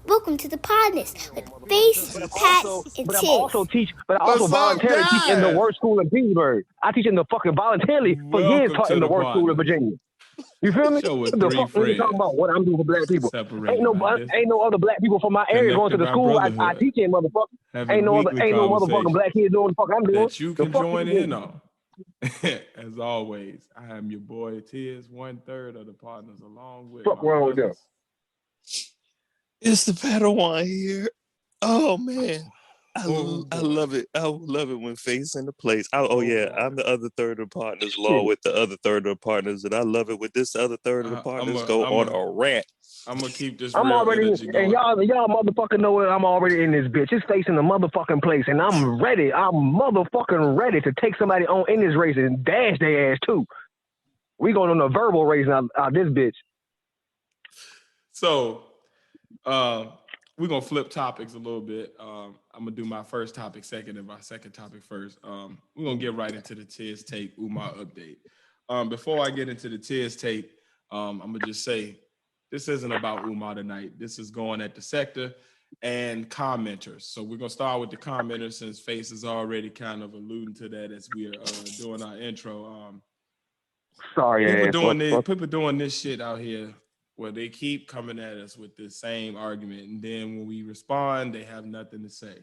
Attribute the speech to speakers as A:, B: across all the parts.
A: Welcome to the Podnas with Face, Pat, and
B: But I
A: Tiz.
B: also voluntarily teach in the worst school in Pittsburgh. I teach in the fucking voluntarily for years taught in the worst school in Virginia. You feel me? What the fuck are you talking about? What I'm doing for black people? Ain't no other black people from my area going to the school I teach in, motherfucker. Ain't no motherfucking black kids doing the fuck I'm doing.
C: That you can join in on. As always, I am your boy Tiz, 1/3 of the partners, along with
B: fuck wrong with them.
D: It's the Padawan here. Oh man, I love it. I love it when Face in the place. I'm the other third of the partners, along with the other third of the partners, and I love it when this other third of the partners go on a rant.
C: I'm gonna keep this.
B: I'm already,
C: and
B: y'all motherfucking know that I'm already in this bitch. It's facing the motherfucking place, and I'm ready. I'm motherfucking ready to take somebody on in this race and dash their ass too. We going on a verbal race out this bitch.
C: So, we're gonna flip topics a little bit. I'm gonna do my first topic second and my second topic first. We're gonna get right into the Tiz Tape Umar update. Before I get into the Tiz Tape, I'm gonna just say this isn't about Umar tonight. This is going at the sector and commenters. So we're gonna start with the commenters since Face is already kind of alluding to that as we are doing our intro.
B: Sorry,
C: people doing this shit out here where they keep coming at us with the same argument, and then when we respond, they have nothing to say,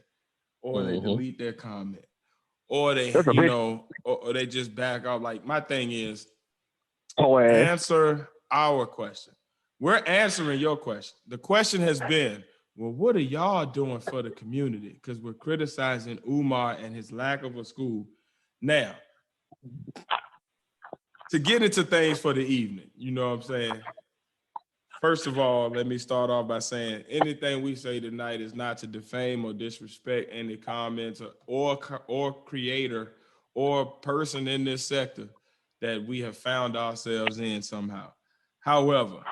C: or they delete their comment, or they or they just back up. Like my thing is, answer our question. We're answering your question. The question has been, well, what are y'all doing for the community? Because we're criticizing Umar and his lack of a school. Now, to get into things for the evening, you know what I'm saying? First of all, let me start off by saying anything we say tonight is not to defame or disrespect any comments or creator or person in this sector that we have found ourselves in somehow. However,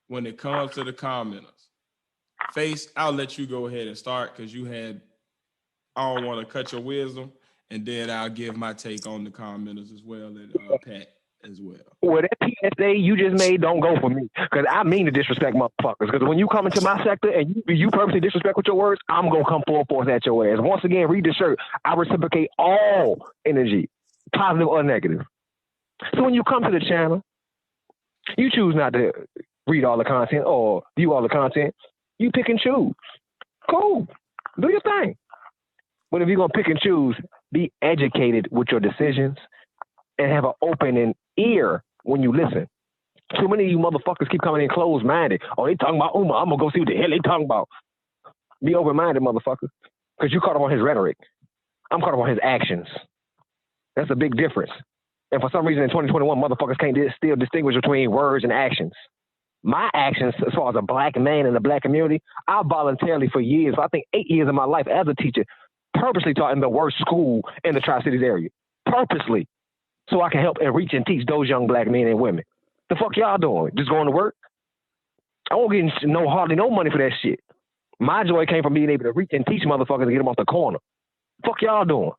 C: when it comes to the commenters, Face, I'll let you go ahead and start because I don't want to cut your wisdom, and then I'll give my take on the commenters as well, and Pat as well.
B: Well, that PSA you just made don't go for me because I mean to disrespect motherfuckers. Because when you come into my sector and you purposely disrespect with your words, I'm gonna come full force at your ass. Once again, read the shirt. I reciprocate all energy, positive or negative. So when you come to the channel, you choose not to read all the content or view all the content. You pick and choose. Cool. Do your thing. But if you're going to pick and choose, be educated with your decisions and have an open ear when you listen. Too many of you motherfuckers keep coming in closed-minded. Oh, they talking about Umar. I'm going to go see what the hell they talking about. Be open-minded, motherfucker. Because you caught up on his rhetoric. I'm caught up on his actions. That's a big difference. And for some reason in 2021, motherfuckers can't still distinguish between words and actions. My actions, as far as a black man in the black community, I voluntarily for years, I think 8 years of my life as a teacher, purposely taught in the worst school in the Tri-Cities area. Purposely. So I can help and reach and teach those young black men and women. The fuck y'all doing? Just going to work? I won't get hardly no money for that shit. My joy came from being able to reach and teach motherfuckers and get them off the corner. Fuck y'all doing?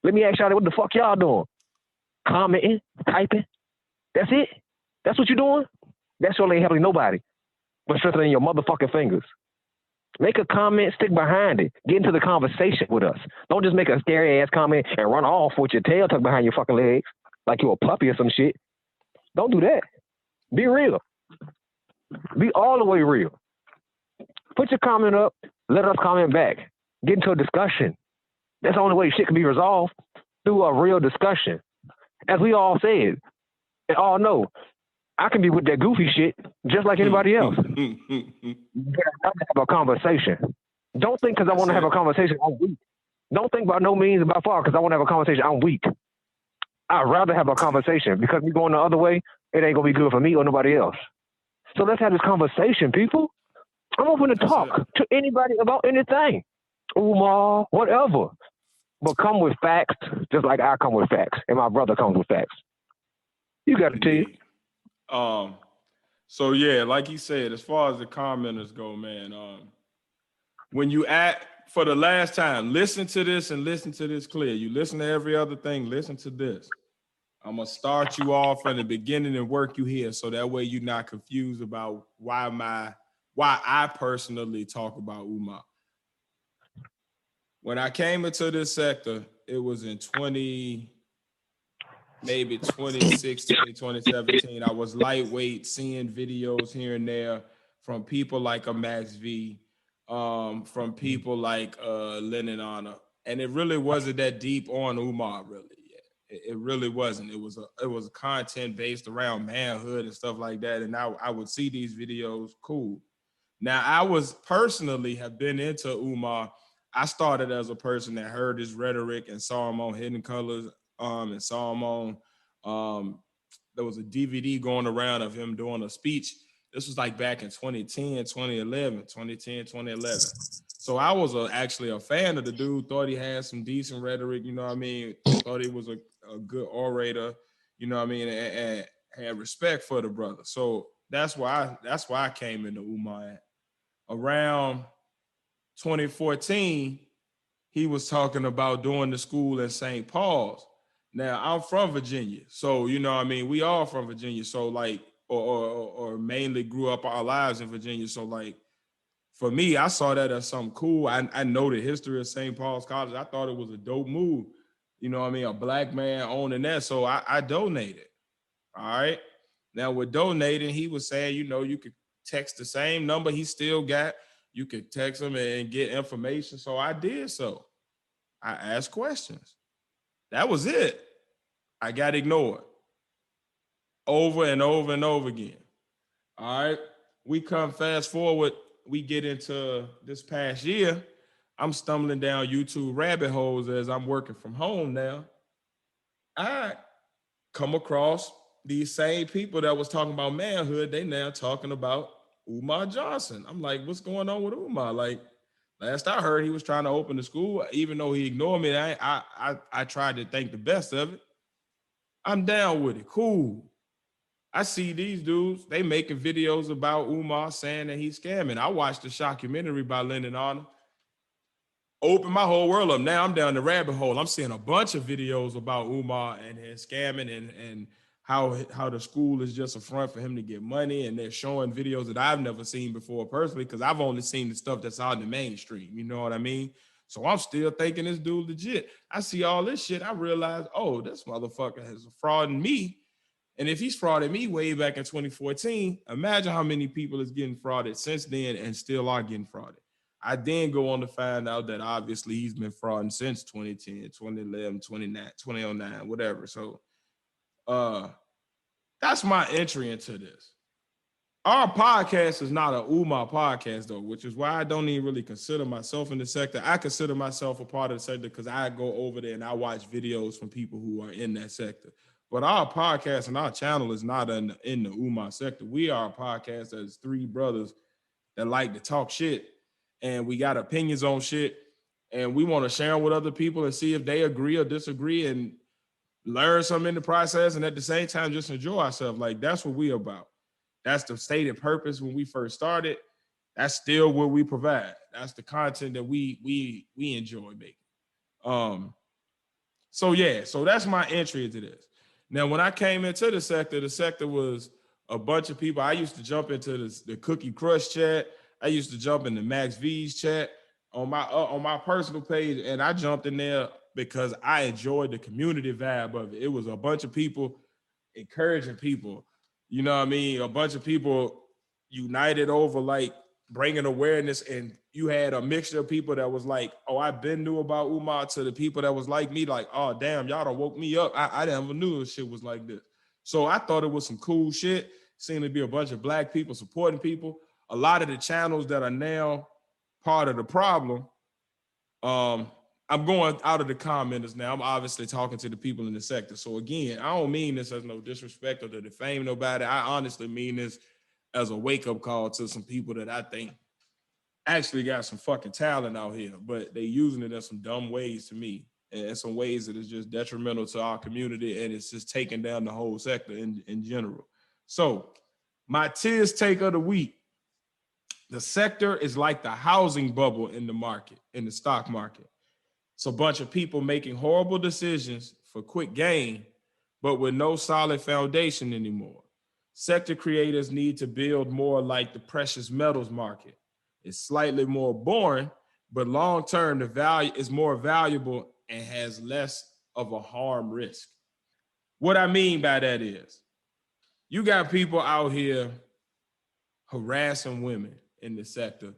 B: Let me ask y'all what the fuck y'all doing? Commenting, typing. That's it? That's what you doing? That surely ain't helping nobody but strengthening your motherfucking fingers. Make a comment, stick behind it. Get into the conversation with us. Don't just make a scary ass comment and run off with your tail tucked behind your fucking legs like you're a puppy or some shit. Don't do that. Be real. Be all the way real. Put your comment up. Let us comment back. Get into a discussion. That's the only way shit can be resolved, through a real discussion. As we all said and all know, I can be with that goofy shit just like anybody else. But I have to have a conversation. Don't think because I want to have a conversation, I'm weak. Don't think by no means by far because I want to have a conversation, I'm weak. I'd rather have a conversation because me going the other way, it ain't going to be good for me or nobody else. So let's have this conversation, people. I'm open to talk to anybody about anything. Umar, whatever. But come with facts just like I come with facts and my brother comes with facts. You got to tell you.
C: So yeah, like you said, as far as the commenters go, man, when you act for the last time, listen to this and listen to this clear. You listen to every other thing, listen to this. I'm gonna start you off from the beginning and work you here, so that way you're not confused about why my why I personally talk about Umar. When I came into this sector, it was in 2016, 2017. I was lightweight, seeing videos here and there from people like a Max V, from people like Len and Anna. And it really wasn't that deep on Umar, really. It really wasn't. It was a content based around manhood and stuff like that. And I would see these videos, cool. Now, I was personally have been into Umar. I started as a person that heard his rhetoric and saw him on Hidden Colors, and saw him on, there was a DVD going around of him doing a speech. This was like back in 2010, 2011. So I was actually a fan of the dude, thought he had some decent rhetoric, you know what I mean? Thought he was a good orator, you know what I mean? And had respect for the brother. So that's why I came into Umar. Around 2014, he was talking about doing the school in St. Paul's. Now, I'm from Virginia, so, you know what I mean? We all from Virginia, so like, or mainly grew up our lives in Virginia. So like, for me, I saw that as something cool. I know the history of St. Paul's College. I thought it was a dope move. You know what I mean? A black man owning that. So I donated. All right. Now with donating, he was saying, you know, you could text the same number he still got. You could text him and get information. So I did so. I asked questions. That was it. I got ignored over and over and over again. All right. We come fast forward. We get into this past year. I'm stumbling down YouTube rabbit holes as I'm working from home now. I come across these same people that was talking about manhood. They now talking about Umar Johnson. I'm like, what's going on with Umar? Like, last I heard, he was trying to open the school. Even though he ignored me, I tried to think the best of it. I'm down with it. Cool. I see these dudes, they making videos about Umar saying that he's scamming. I watched the documentary by Len and Anna. Open my whole world up. Now I'm down the rabbit hole. I'm seeing a bunch of videos about Umar and his scamming and how the school is just a front for him to get money. And they're showing videos that I've never seen before personally, because I've only seen the stuff that's out in the mainstream. You know what I mean? So I'm still thinking this dude legit. I see all this shit. I realize, oh, this motherfucker has frauded me. And if he's frauded me way back in 2014, imagine how many people is getting frauded since then and still are getting frauded. I then go on to find out that obviously he's been frauding since 2010, 2011, 2009, whatever. So that's my entry into this. Our podcast is not a Umar podcast, though, which is why I don't even really consider myself in the sector. I consider myself a part of the sector because I go over there and I watch videos from people who are in that sector. But our podcast and our channel is not in the Umar sector. We are a podcast that's three brothers that like to talk shit, and we got opinions on shit, and we want to share them with other people and see if they agree or disagree and learn something in the process, and at the same time just enjoy ourselves. Like, that's what we about. That's the stated purpose when we first started. That's still what we provide. That's the content that we enjoy making. So that's my entry into this. Now, when I came into the sector was a bunch of people. I used to jump into the Cookie Crush chat. I used to jump into Max V's chat on my personal page, and I jumped in there because I enjoyed the community vibe of it. It was a bunch of people encouraging people. You know what I mean? A bunch of people united over like bringing awareness, and you had a mixture of people that was like, oh, I been knew about Umar, to the people that was like me, like, oh, damn, y'all done woke me up. I never knew this shit was like this. So I thought it was some cool shit. Seemed to be a bunch of black people supporting people. A lot of the channels that are now part of the problem, I'm going out of the commenters now. I'm obviously talking to the people in the sector. So again, I don't mean this as no disrespect or to defame nobody. I honestly mean this as a wake-up call to some people that I think actually got some fucking talent out here, but they using it in some dumb ways to me, and some ways that is just detrimental to our community, and it's just taking down the whole sector in general. So my Tiz take of the week: the sector is like the housing bubble in the market, in the stock market. It's a bunch of people making horrible decisions for quick gain, but with no solid foundation anymore. Sector creators need to build more like the precious metals market. It's slightly more boring, but long-term, the value is more valuable and has less of a harm risk. What I mean by that is, you got people out here harassing women in the sector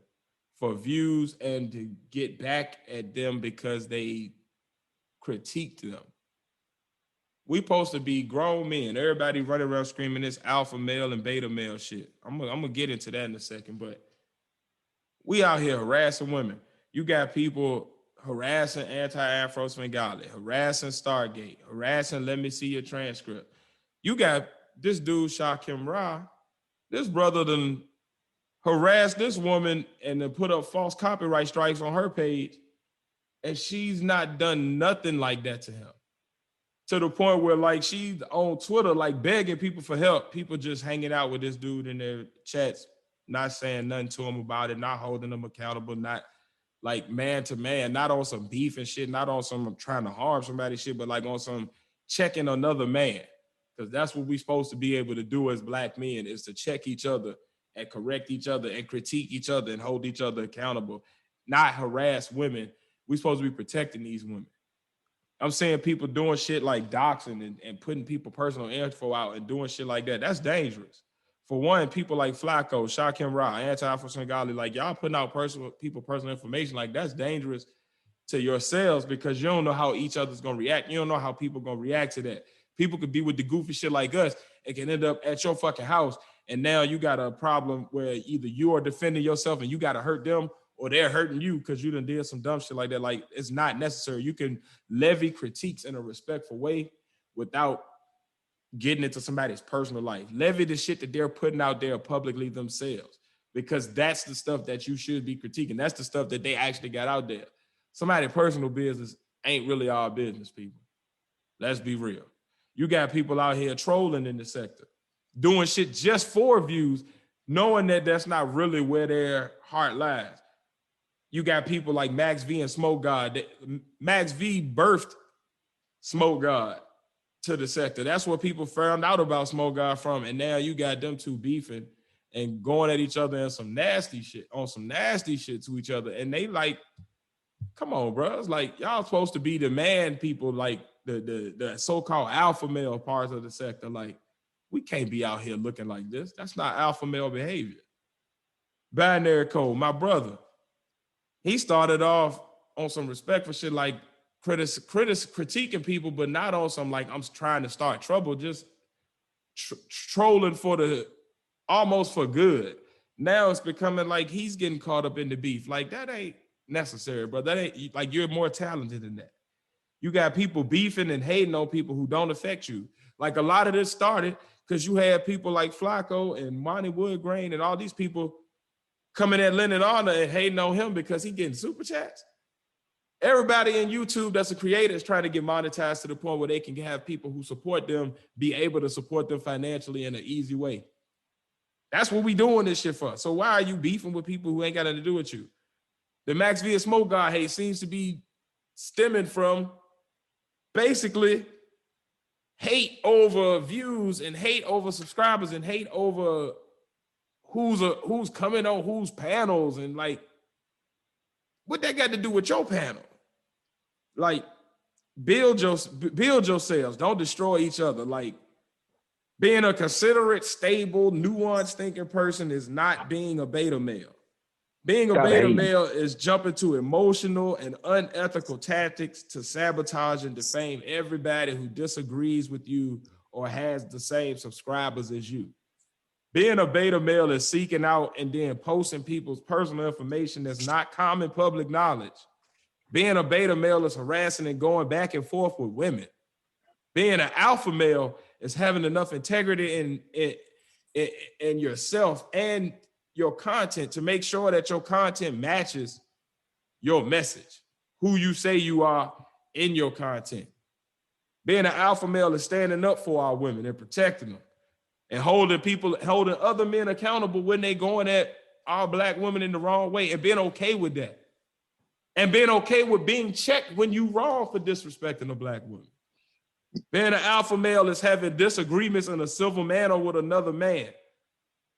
C: for views and to get back at them because they critiqued them. We supposed to be grown men. Everybody running around screaming this alpha male and beta male shit. I'm gonna get into that in a second, but we out here harassing women. You got people harassing anti-Afro Svengali, harassing Stargate, harassing let me see your transcript. You got this dude, Shakim Ra, this brother done harassed this woman and then put up false copyright strikes on her page, and she's not done nothing like that to him. To the point where like she's on Twitter, like begging people for help. People just hanging out with this dude in their chats, not saying nothing to him about it, not holding them accountable, not like man to man, not on some beef and shit, not on some trying to harm somebody shit, but like on some checking another man. Because that's what we're supposed to be able to do as Black men, is to check each other and correct each other and critique each other and hold each other accountable, not harass women. We're supposed to be protecting these women. I'm saying people doing shit like doxing and putting people personal info out and doing shit like that. That's dangerous. For one, people like Flacco, Shakim Ra, Anti-Afro Svengali, like y'all putting out personal information, like that's dangerous to yourselves because you don't know how each other's gonna react. You don't know how people gonna react to that. People could be with the goofy shit like us and can end up at your fucking house. And now you got a problem where either you are defending yourself and you got to hurt them, or they're hurting you because you done did some dumb shit like that. Like, it's not necessary. You can levy critiques in a respectful way without getting into somebody's personal life. Levy the shit that they're putting out there publicly themselves, because that's the stuff that you should be critiquing. That's the stuff that they actually got out there. Somebody's personal business ain't really our business, people. Let's be real. You got people out here trolling in the sector, doing shit just for views, knowing that that's not really where their heart lies. You got people like Max V and Smoke God. Max V birthed Smoke God to the sector. That's what people found out about Smoke God from. And now you got them two beefing and going at each other on some nasty shit to each other. And they like, come on, bro. It's like, y'all supposed to be the man people, like the so-called alpha male parts of the sector. Like, we can't be out here looking like this. That's not alpha male behavior. Binary Code, my brother, he started off on some respectful shit, like critiquing people, but not on some like I'm trying to start trouble, just trolling for the almost for good. Now it's becoming like he's getting caught up in the beef. Like, that ain't necessary, bro. That ain't, like, you're more talented than that. You got people beefing and hating on people who don't affect you. Like, a lot of this started because you had people like Flacco and Monty Woodgrain and all these people coming at Lennon Honor and hating on him because he getting super chats. Everybody in YouTube that's a creator is trying to get monetized to the point where they can have people who support them be able to support them financially in an easy way. That's what we doing this shit for. So why are you beefing with people who ain't got nothing to do with you? The Max V and Smoke God hate seems to be stemming from basically hate over views and hate over subscribers and hate over who's coming on whose panels, and like, what that got to do with your panel? Like, build yourselves. Don't destroy each other. Like, being a considerate, stable, nuanced thinking person is not being a beta male. Being a beta male is jumping to emotional and unethical tactics to sabotage and defame everybody who disagrees with you or has the same subscribers as you. Being a beta male is seeking out and then posting people's personal information that's not common public knowledge. Being a beta male is harassing and going back and forth with women. Being an alpha male is having enough integrity in yourself and your content to make sure that your content matches your message, who you say you are in your content. Being an alpha male is standing up for our women and protecting them and holding other men accountable when they going at our Black women in the wrong way, and being okay with that. And being okay with being checked when you wrong for disrespecting a Black woman. Being an alpha male is having disagreements in a civil manner with another man,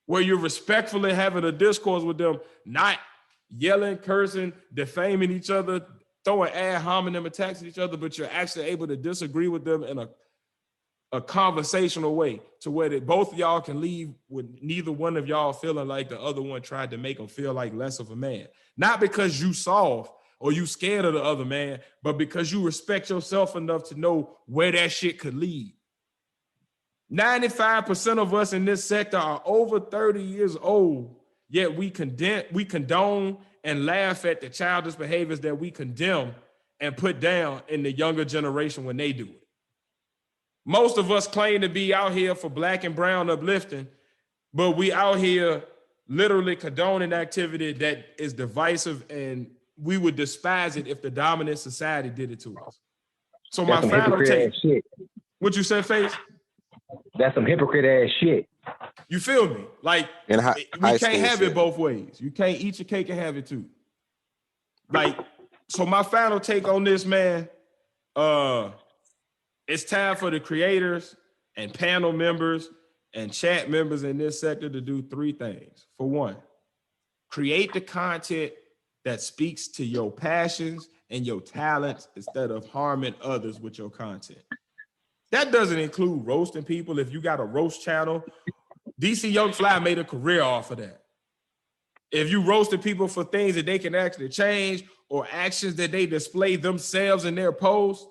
C: where you're respectfully having a discourse with them, not yelling, cursing, defaming each other, throwing ad hominem attacks at each other, but you're actually able to disagree with them in a conversational way to where that both of y'all can leave with neither one of y'all feeling like the other one tried to make them feel like less of a man. Not because you soft or you scared of the other man, but because you respect yourself enough to know where that shit could lead. 95% of us in this sector are over 30 years old, yet we condone and laugh at the childish behaviors that we condemn and put down in the younger generation when they do it. Most of us claim to be out here for black and brown uplifting, but we out here literally condoning activity that is divisive, and we would despise it if the dominant society did it to us. So my final take.
B: Shit.
C: What you said, Face?
B: That's some hypocrite ass shit.
C: You feel me? Like,
E: we
C: can't have it both ways. You can't eat your cake and have it too. Like, so my final take on this, man, it's time for the creators and panel members and chat members in this sector to do three things. For one, create the content that speaks to your passions and your talents instead of harming others with your content. That doesn't include roasting people. If you got a roast channel, DC Young Fly made a career off of that. If you roasted people for things that they can actually change or actions that they display themselves in their posts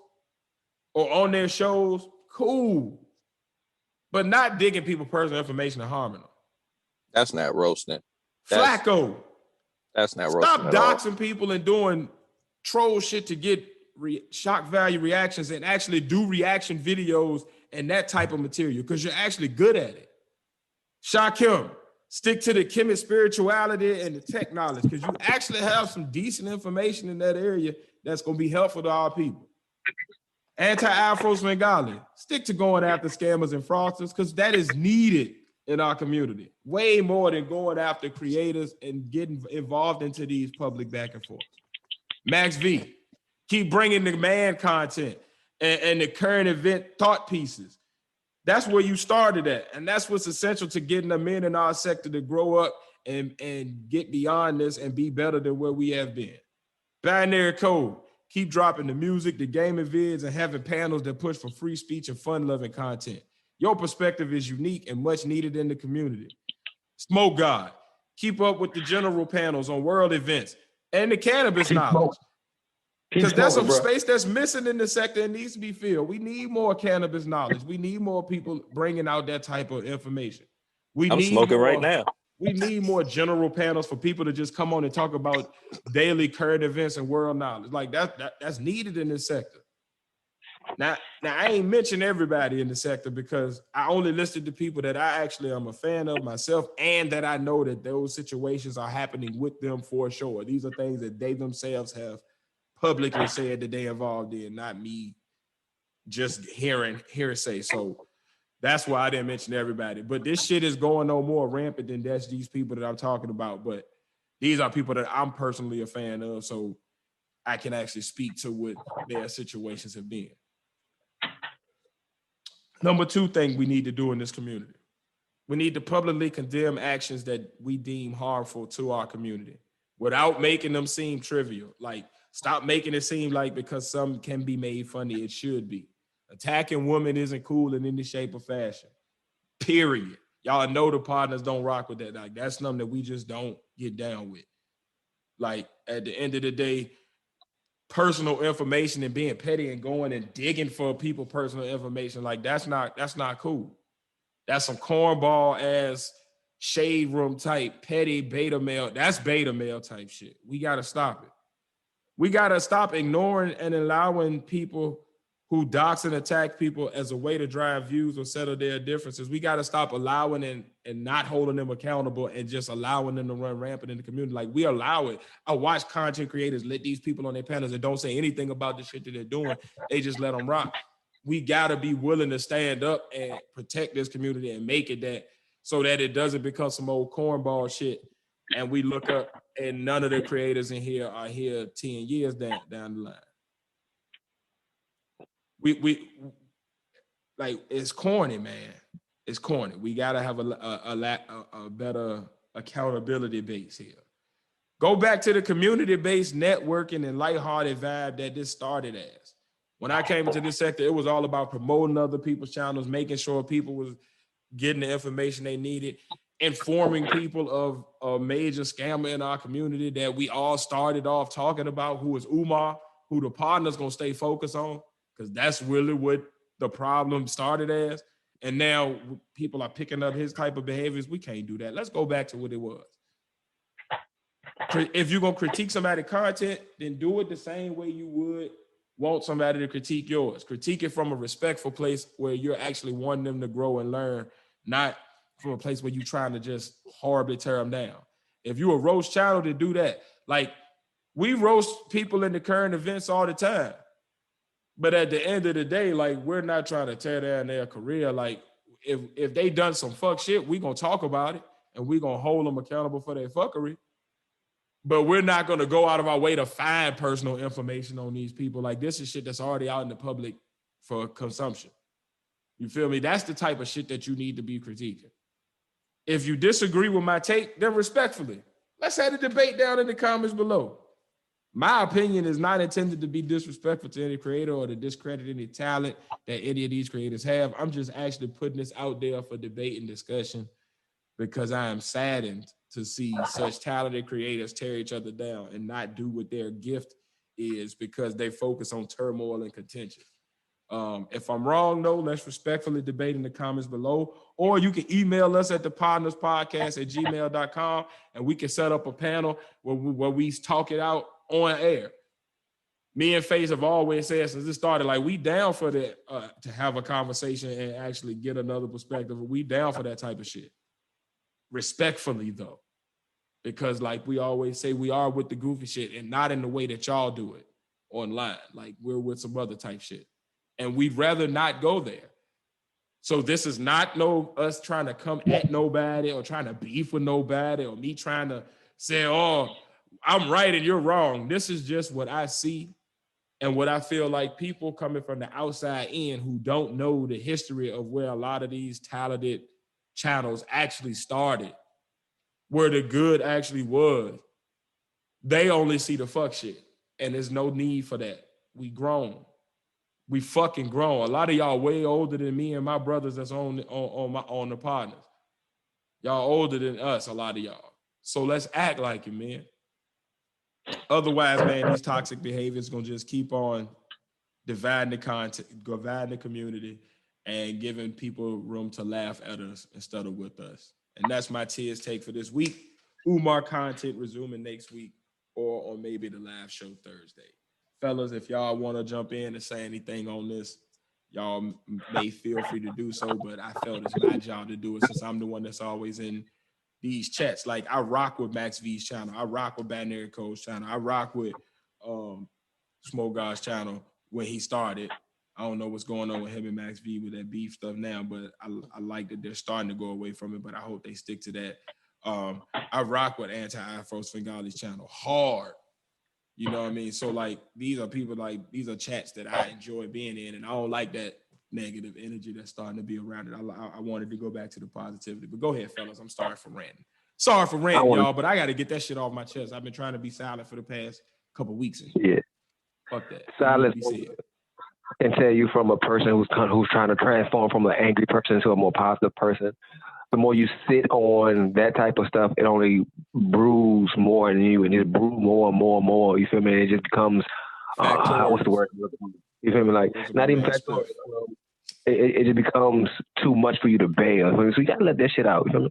C: or on their shows, cool. But not digging people personal information and harming them.
E: That's not roasting.
C: Flacco.
E: That's not roasting.
C: Stop doxing people and doing troll shit to get shock value reactions and actually do reaction videos and that type of material because you're actually good at it. Shock him. Stick to the chemist spirituality and the tech knowledge because you actually have some decent information in that area that's going to be helpful to our people. Anti-Afro Svengali. Stick to going after scammers and fraudsters because that is needed in our community. Way more than going after creators and getting involved into these public back and forth. Max V. Keep bringing the man content and the current event thought pieces. That's where you started at. And that's what's essential to getting the men in our sector to grow up and get beyond this and be better than where we have been. Binary Code. Keep dropping the music, the gaming vids, and having panels that push for free speech and fun-loving content. Your perspective is unique and much needed in the community. Smoke God. Keep up with the general panels on world events and the cannabis knowledge. Because that's some space that's missing in the sector and needs to be filled. We need more cannabis knowledge. We need more people bringing out that type of information.
D: I'm smoking right now.
C: We need more general panels for people to just come on and talk about daily current events and world knowledge. Like that's needed in this sector. Now I ain't mentioned everybody in the sector because I only listed the people that I actually am a fan of myself and that I know that those situations are happening with them for sure. These are things that they themselves have publicly said that they involved in, not me just hearsay. So that's why I didn't mention everybody. But this shit is going no more rampant than that's these people that I'm talking about. But these are people that I'm personally a fan of, so I can actually speak to what their situations have been. Number two thing we need to do in this community. We need to publicly condemn actions that we deem harmful to our community without making them seem trivial. Like, stop making it seem like because some can be made funny, it should be. Attacking women isn't cool in any shape or fashion. Period. Y'all know the partners don't rock with that. Like, that's something that we just don't get down with. Like, at the end of the day, personal information and being petty and going and digging for people's personal information, like that's not cool. That's some cornball ass shade room type petty beta male. That's beta male type shit. We gotta stop it. We gotta stop ignoring and allowing people who dox and attack people as a way to drive views or settle their differences. We got to stop allowing and not holding them accountable and just allowing them to run rampant in the community. Like, we allow it. I watch content creators let these people on their panels and don't say anything about the shit that they're doing. They just let them rock. We got to be willing to stand up and protect this community and make it that so that it doesn't become some old cornball shit. And we look up and none of the creators in here are here 10 years down the line. like it's corny, man. It's corny. We gotta have a better accountability base here. Go back to the community-based networking and lighthearted vibe that this started as. When I came into this sector, it was all about promoting other people's channels, making sure people was getting the information they needed, informing people of a major scammer in our community that we all started off talking about, who is Umar, who the Podnas gonna stay focused on, because that's really what the problem started as. And now people are picking up his type of behaviors. We can't do that. Let's go back to what it was. If you're gonna critique somebody's content, then do it the same way you would want somebody to critique yours. Critique it from a respectful place where you're actually wanting them to grow and learn, not from a place where you're trying to just horribly tear them down. If you're a roast channel, to do that. Like, we roast people in the current events all the time. But at the end of the day, like, we're not trying to tear down their career. Like, if they done some fuck shit, we gonna talk about it and we gonna hold them accountable for their fuckery. But we're not gonna go out of our way to find personal information on these people. Like, this is shit that's already out in the public for consumption. You feel me? That's the type of shit that you need to be critiquing. If you disagree with my take, then respectfully, let's have a debate down in the comments below. My opinion is not intended to be disrespectful to any creator or to discredit any talent that any of these creators have. I'm just actually putting this out there for debate and discussion because I am saddened to see such talented creators tear each other down and not do what their gift is because they focus on turmoil and contention. If I'm wrong, though, let's respectfully debate in the comments below, or you can email us at thepodnaspodcast@gmail.com and we can set up a panel where we talk it out on air. Me and Faze have always said since it started, like, we down for that, to have a conversation and actually get another perspective. We down for that type of shit. Respectfully, though, because like we always say, we are with the goofy shit and not in the way that y'all do it online. Like, we're with some other type shit. And we'd rather not go there. So this is not us trying to come at nobody or trying to beef with nobody or me trying to say, oh, I'm right and you're wrong. This is just what I see and what I feel like people coming from the outside in who don't know the history of where a lot of these talented channels actually started, where the good actually was. They only see the fuck shit. And there's no need for that. We grown. We fucking grown. A lot of y'all way older than me and my brothers that's on the Podnas. Y'all older than us, a lot of y'all. So let's act like it, man. Otherwise, man, these toxic behaviors gonna just keep on dividing the content, dividing the community, and giving people room to laugh at us instead of with us. And that's my tears take for this week. Umar content resuming next week or on maybe the live show Thursday. Fellas, if y'all want to jump in and say anything on this, y'all may feel free to do so, but I felt it's my job to do it since I'm the one that's always in these chats. Like, I rock with Max V's channel. I rock with Binary Code's channel. I rock with Smoke God's channel when he started. I don't know what's going on with him and Max V with that beef stuff now, but I like that they're starting to go away from it, but I hope they stick to that. I rock with Anti-Afro Svengali's channel hard. You know what I mean? So, like, these are people, like, these are chats that I enjoy being in, and I don't like that negative energy that's starting to be around it. I wanted to go back to the positivity. But go ahead, fellas. I'm sorry for ranting. Sorry for ranting, y'all, but I got to get that shit off my chest. I've been trying to be silent for the past couple weeks.
B: Yeah.
C: Fuck that.
B: Silence. And tell you from a person who's trying to transform from an angry person to a more positive person. The more you sit on that type of stuff, it only brews more in you, and it brews more and more and more. You feel me? It just becomes what's the word? You feel me? Like, not even factual. It just becomes too much for you to bear. So you gotta let that shit out. You feel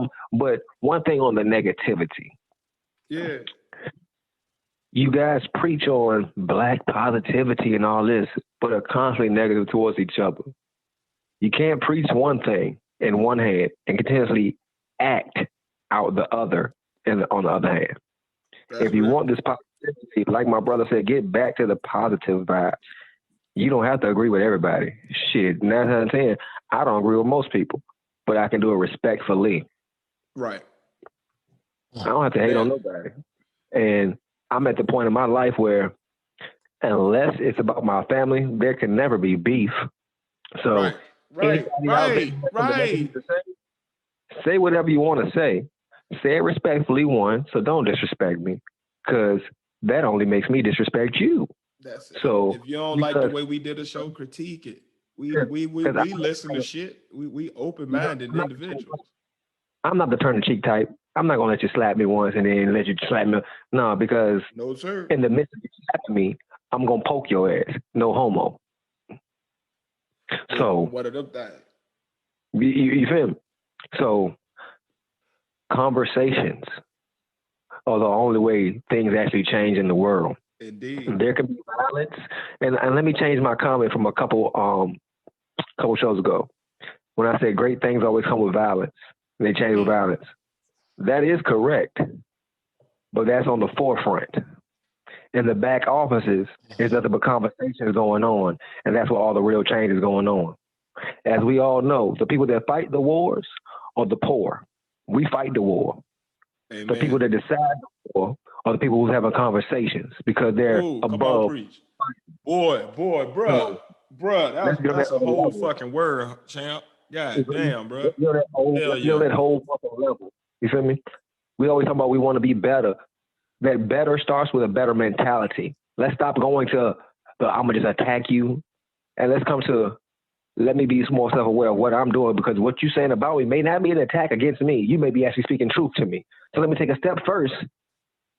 B: me? But one thing on the negativity.
C: Yeah.
B: You guys preach on black positivity and all this, but are constantly negative towards each other. You can't preach one thing in one hand and continuously act out the other on the other hand. If you want this positivity, like my brother said, get back to the positive vibe. You don't have to agree with everybody. Shit, 9 out of 10, I don't agree with most people, but I can do it respectfully.
C: Right.
B: I don't have to hate on nobody. And I'm at the point in my life where unless it's about my family, there can never be beef. So
C: right.
B: Say whatever you want to say. Say it respectfully, one. So don't disrespect me, because that only makes me disrespect you.
C: That's it.
B: So
C: if you don't like the way we did a show, critique it. We listen to shit. We open-minded individuals.
B: I'm not the turn the cheek type. I'm not gonna let you slap me once and then let you slap me. No, because
C: no, sir.
B: In the midst of you slapping me, I'm gonna poke your ass. No homo. So
C: what are them things?
B: You feel me? So conversations are the only way things actually change in the world.
C: Indeed.
B: There can be violence, and let me change my comment from a couple shows ago. When I said great things always come with violence, they change with violence. That is correct, but that's on the forefront. In the back offices, there's nothing but conversations going on, and that's where all the real change is going on. As we all know, the people that fight the wars are the poor. We fight the war.
C: Amen.
B: The people that decide the war are the people who's having conversations because they're above.
C: Come on, preach. Boy, bruh, that's a whole fucking word, champ. God damn, bro.
B: That whole fucking level. You feel me? We always talk about we want to be better. That better starts with a better mentality. Let's stop going to the I'm gonna just attack you, and let's come to let me be more self-aware of what I'm doing, because what you're saying about me may not be an attack against me. You may be actually speaking truth to me. So let me take a step first,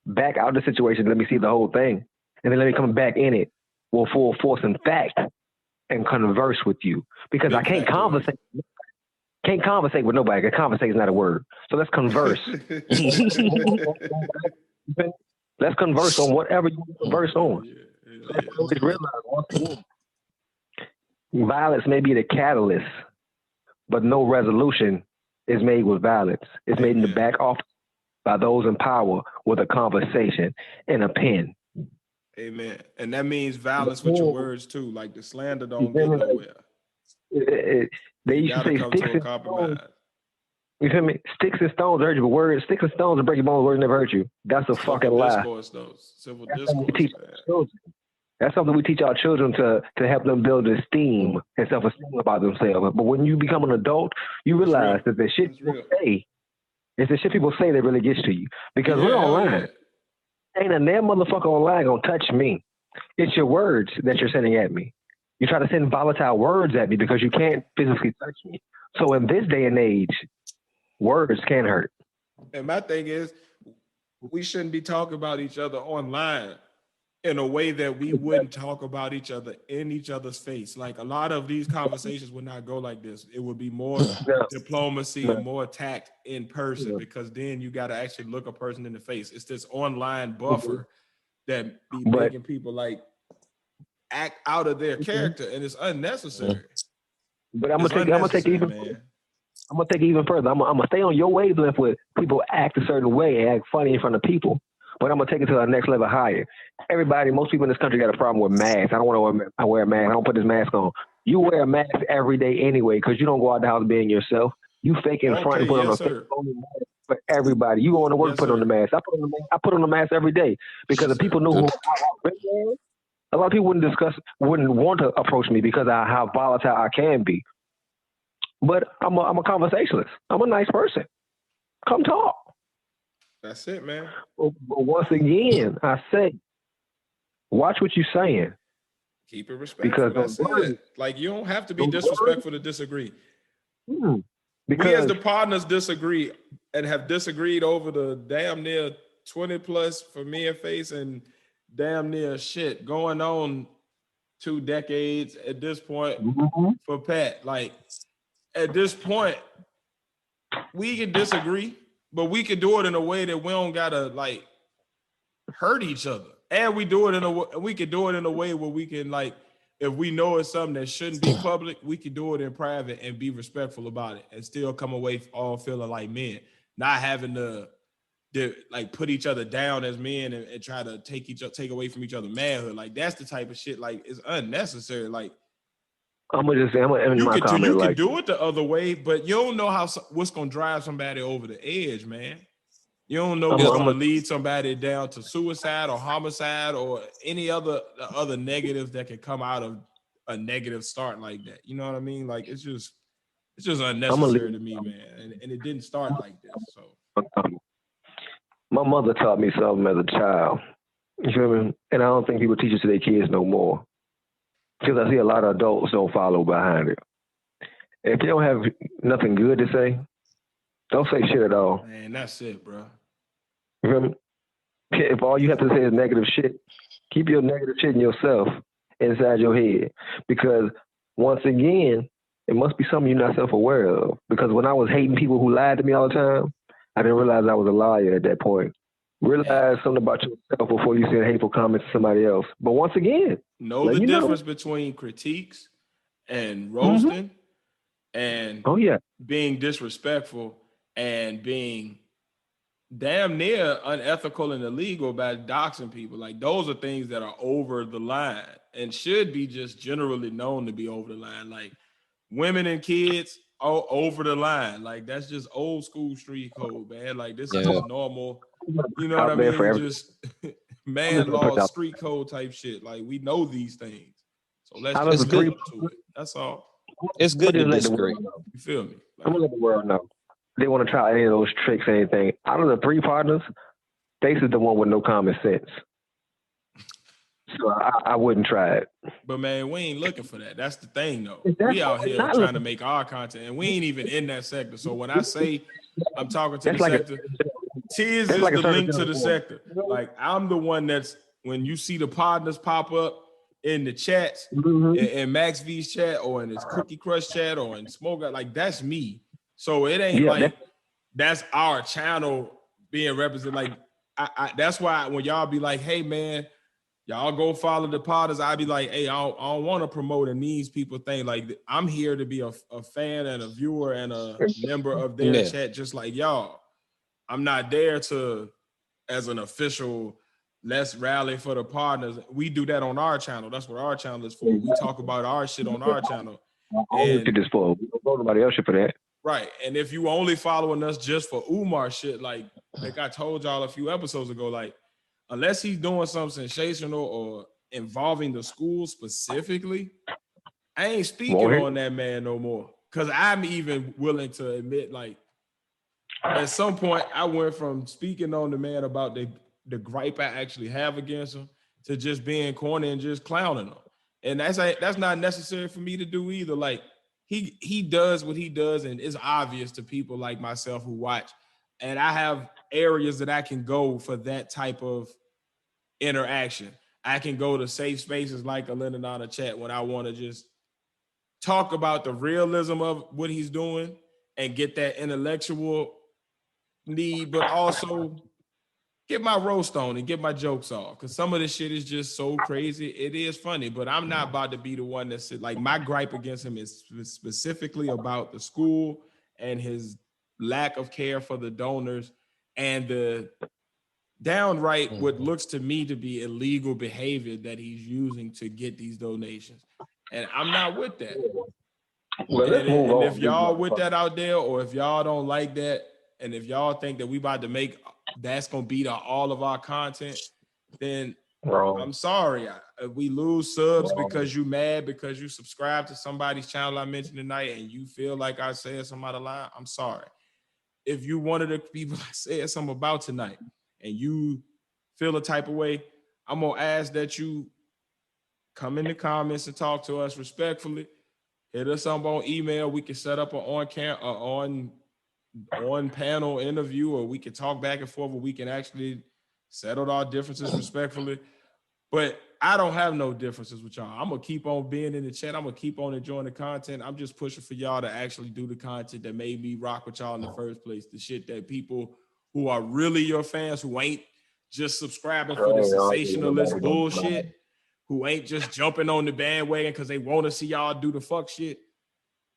B: back out of the situation, let me see the whole thing, and then let me come back in it with full force and fact and converse with you, because I can't conversate. Can't conversate with nobody, because conversate is not a word. So let's converse. Let's converse on whatever you want to converse on. Let's always realize once again, violence may be the catalyst, but no resolution is made with violence. It's made in the back office by those in power with a conversation and a pen.
C: Amen. And that means violence with your words too. Like the slander don't get nowhere.
B: They used to say sticks and stones. You feel me? Sticks and stones hurt you, but words, sticks and stones will break your bones. Words never hurt you. That's a fucking lie.
C: Civil discourse.
B: That's something we teach our children to help them build esteem and self-esteem about themselves. But when you become an adult, you realize that the shit people say, it's the shit people say that really gets to you. Because we're online. Ain't a damn motherfucker online gonna touch me. It's your words that you're sending at me. You try to send volatile words at me because you can't physically touch me. So in this day and age, words can hurt.
C: And my thing is, we shouldn't be talking about each other online in a way that we wouldn't talk about each other in each other's face. Like a lot of these conversations would not go like this. It would be more diplomacy and more tact in person, because then you got to actually look a person in the face. It's this online buffer that be making people like act out of their character, and it's unnecessary.
B: But I'm gonna take it even further. I'm gonna stay on your wavelength with people act a certain way and act funny in front of people. But I'm gonna take it to the next level higher. Most people in this country got a problem with masks. I don't want to wear a mask. I don't put this mask on. You wear a mask every day anyway, because you don't go out the house being yourself. You fake in front and put on a mask for everybody. You going to work, put on the mask. I put on the mask every day, because if people knew who I was, a lot of people wouldn't want to approach me because of how volatile I can be. But I'm a conversationalist. I'm a nice person. Come talk.
C: That's it, man.
B: But once again, I say, watch what you're saying.
C: Keep it respectful. That's it. Like, you don't have to be disrespectful to disagree.
B: Because
C: we as the partners disagree and have disagreed over the damn near 20 plus for me and Face, and damn near shit going on 2 decades at this point for Pat. Like, at this point, we can disagree, but we can do it in a way that we don't gotta like hurt each other. And we can do it in a way where we can, like, if we know it's something that shouldn't be public, we can do it in private and be respectful about it and still come away all feeling like men, not having to like put each other down as men and try to take away from each other manhood. Like, that's the type of shit, like, it's unnecessary. Like,
B: I'm gonna end my comment.
C: You can do it the other way, but you don't know what's gonna drive somebody over the edge, man. You don't know what's gonna lead somebody down to suicide or homicide or any other negatives that can come out of a negative start like that. You know what I mean? Like it's just unnecessary to me, man. And it didn't start like this. So
B: my mother taught me something as a child. You feel me? And I don't think people teach it to their kids no more. Because I see a lot of adults don't follow behind it. If you don't have nothing good to say, don't say shit at all.
C: Man, that's it, bro.
B: You feel me? If all you have to say is negative shit, keep your negative shit in yourself inside your head. Because once again, it must be something you're not self-aware of. Because when I was hating people who lied to me all the time, I didn't realize I was a liar at that point. Realize something about yourself before you send hateful comments to somebody else. But once again,
C: know the difference between critiques and roasting and being disrespectful and being damn near unethical and illegal by doxing people. Like those are things that are over the line and should be just generally known to be over the line. Like women and kids are over the line. Like that's just old school street code, man. Like this is just normal. You know what I mean? Just man law, street code type shit. Like we know these things. So let's just live up to it. That's all.
E: It's good to disagree.
C: You feel me? Like,
B: I'm gonna let the world know. They want to try any of those tricks or anything. Out of the three partners, Stace is the one with no common sense. So I wouldn't try it.
C: But man, we ain't looking for that. That's the thing though. We out here trying to make our content and we ain't even in that sector. So when I say I'm talking to the sector, Tiz is the link to the sector. Like I'm the one that's when you see the Podnas pop up in the chats, in Max V's chat or in his Cookie Crush chat or in Smoke, like that's me. So it ain't that's our channel being represented. Like I that's why when y'all be like, hey man, y'all go follow the Potters, I be like, hey, I don't want to promote a needs people thing. Like I'm here to be a fan and a viewer and a member of their chat, just like y'all. I'm not there to as an official. Let's rally for the partners. We do that on our channel. That's what our channel is for. We talk about our shit on our channel.
B: And we don't go nobody else shit for that.
C: Right. And if you only following us just for Umar shit, like I told y'all a few episodes ago, like unless he's doing something sensational or involving the school specifically, I ain't speaking on that man no more. Cause I'm even willing to admit, like at some point I went from speaking on the man about the gripe I actually have against him to just being corny and just clowning him. And that's not necessary for me to do either. Like he does what he does and it's obvious to people like myself who watch. And I have areas that I can go for that type of interaction. I can go to safe spaces like a Lennon chat when I want to just talk about the realism of what he's doing and get that intellectual need, but also get my roast on and get my jokes off. Because some of this shit is just so crazy. It is funny, but I'm not about to be the one that's like my gripe against him is specifically about the school and his lack of care for the donors and the downright what looks to me to be illegal behavior that he's using to get these donations. And I'm not with that.
B: Well,
C: and if y'all with that out there, or if y'all don't like that, and if y'all think that we about to make that's gonna beat all of our content, then I'm sorry. If we lose subs because you mad because you subscribe to somebody's channel I mentioned tonight and you feel like I said something out of line, I'm sorry. If you one of the people I said something about tonight and you feel a type of way, I'm gonna ask that you come in the comments and talk to us respectfully. Hit us up on email. We can set up an on panel interview, or we can talk back and forth, or we can actually settle our differences respectfully. But I don't have no differences with y'all. I'm gonna keep on being in the chat. I'm gonna keep on enjoying the content. I'm just pushing for y'all to actually do the content that made me rock with y'all in the first place. The shit that people who are really your fans, who ain't just subscribing for the sensationalist bullshit, who ain't just jumping on the bandwagon because they want to see y'all do the fuck shit.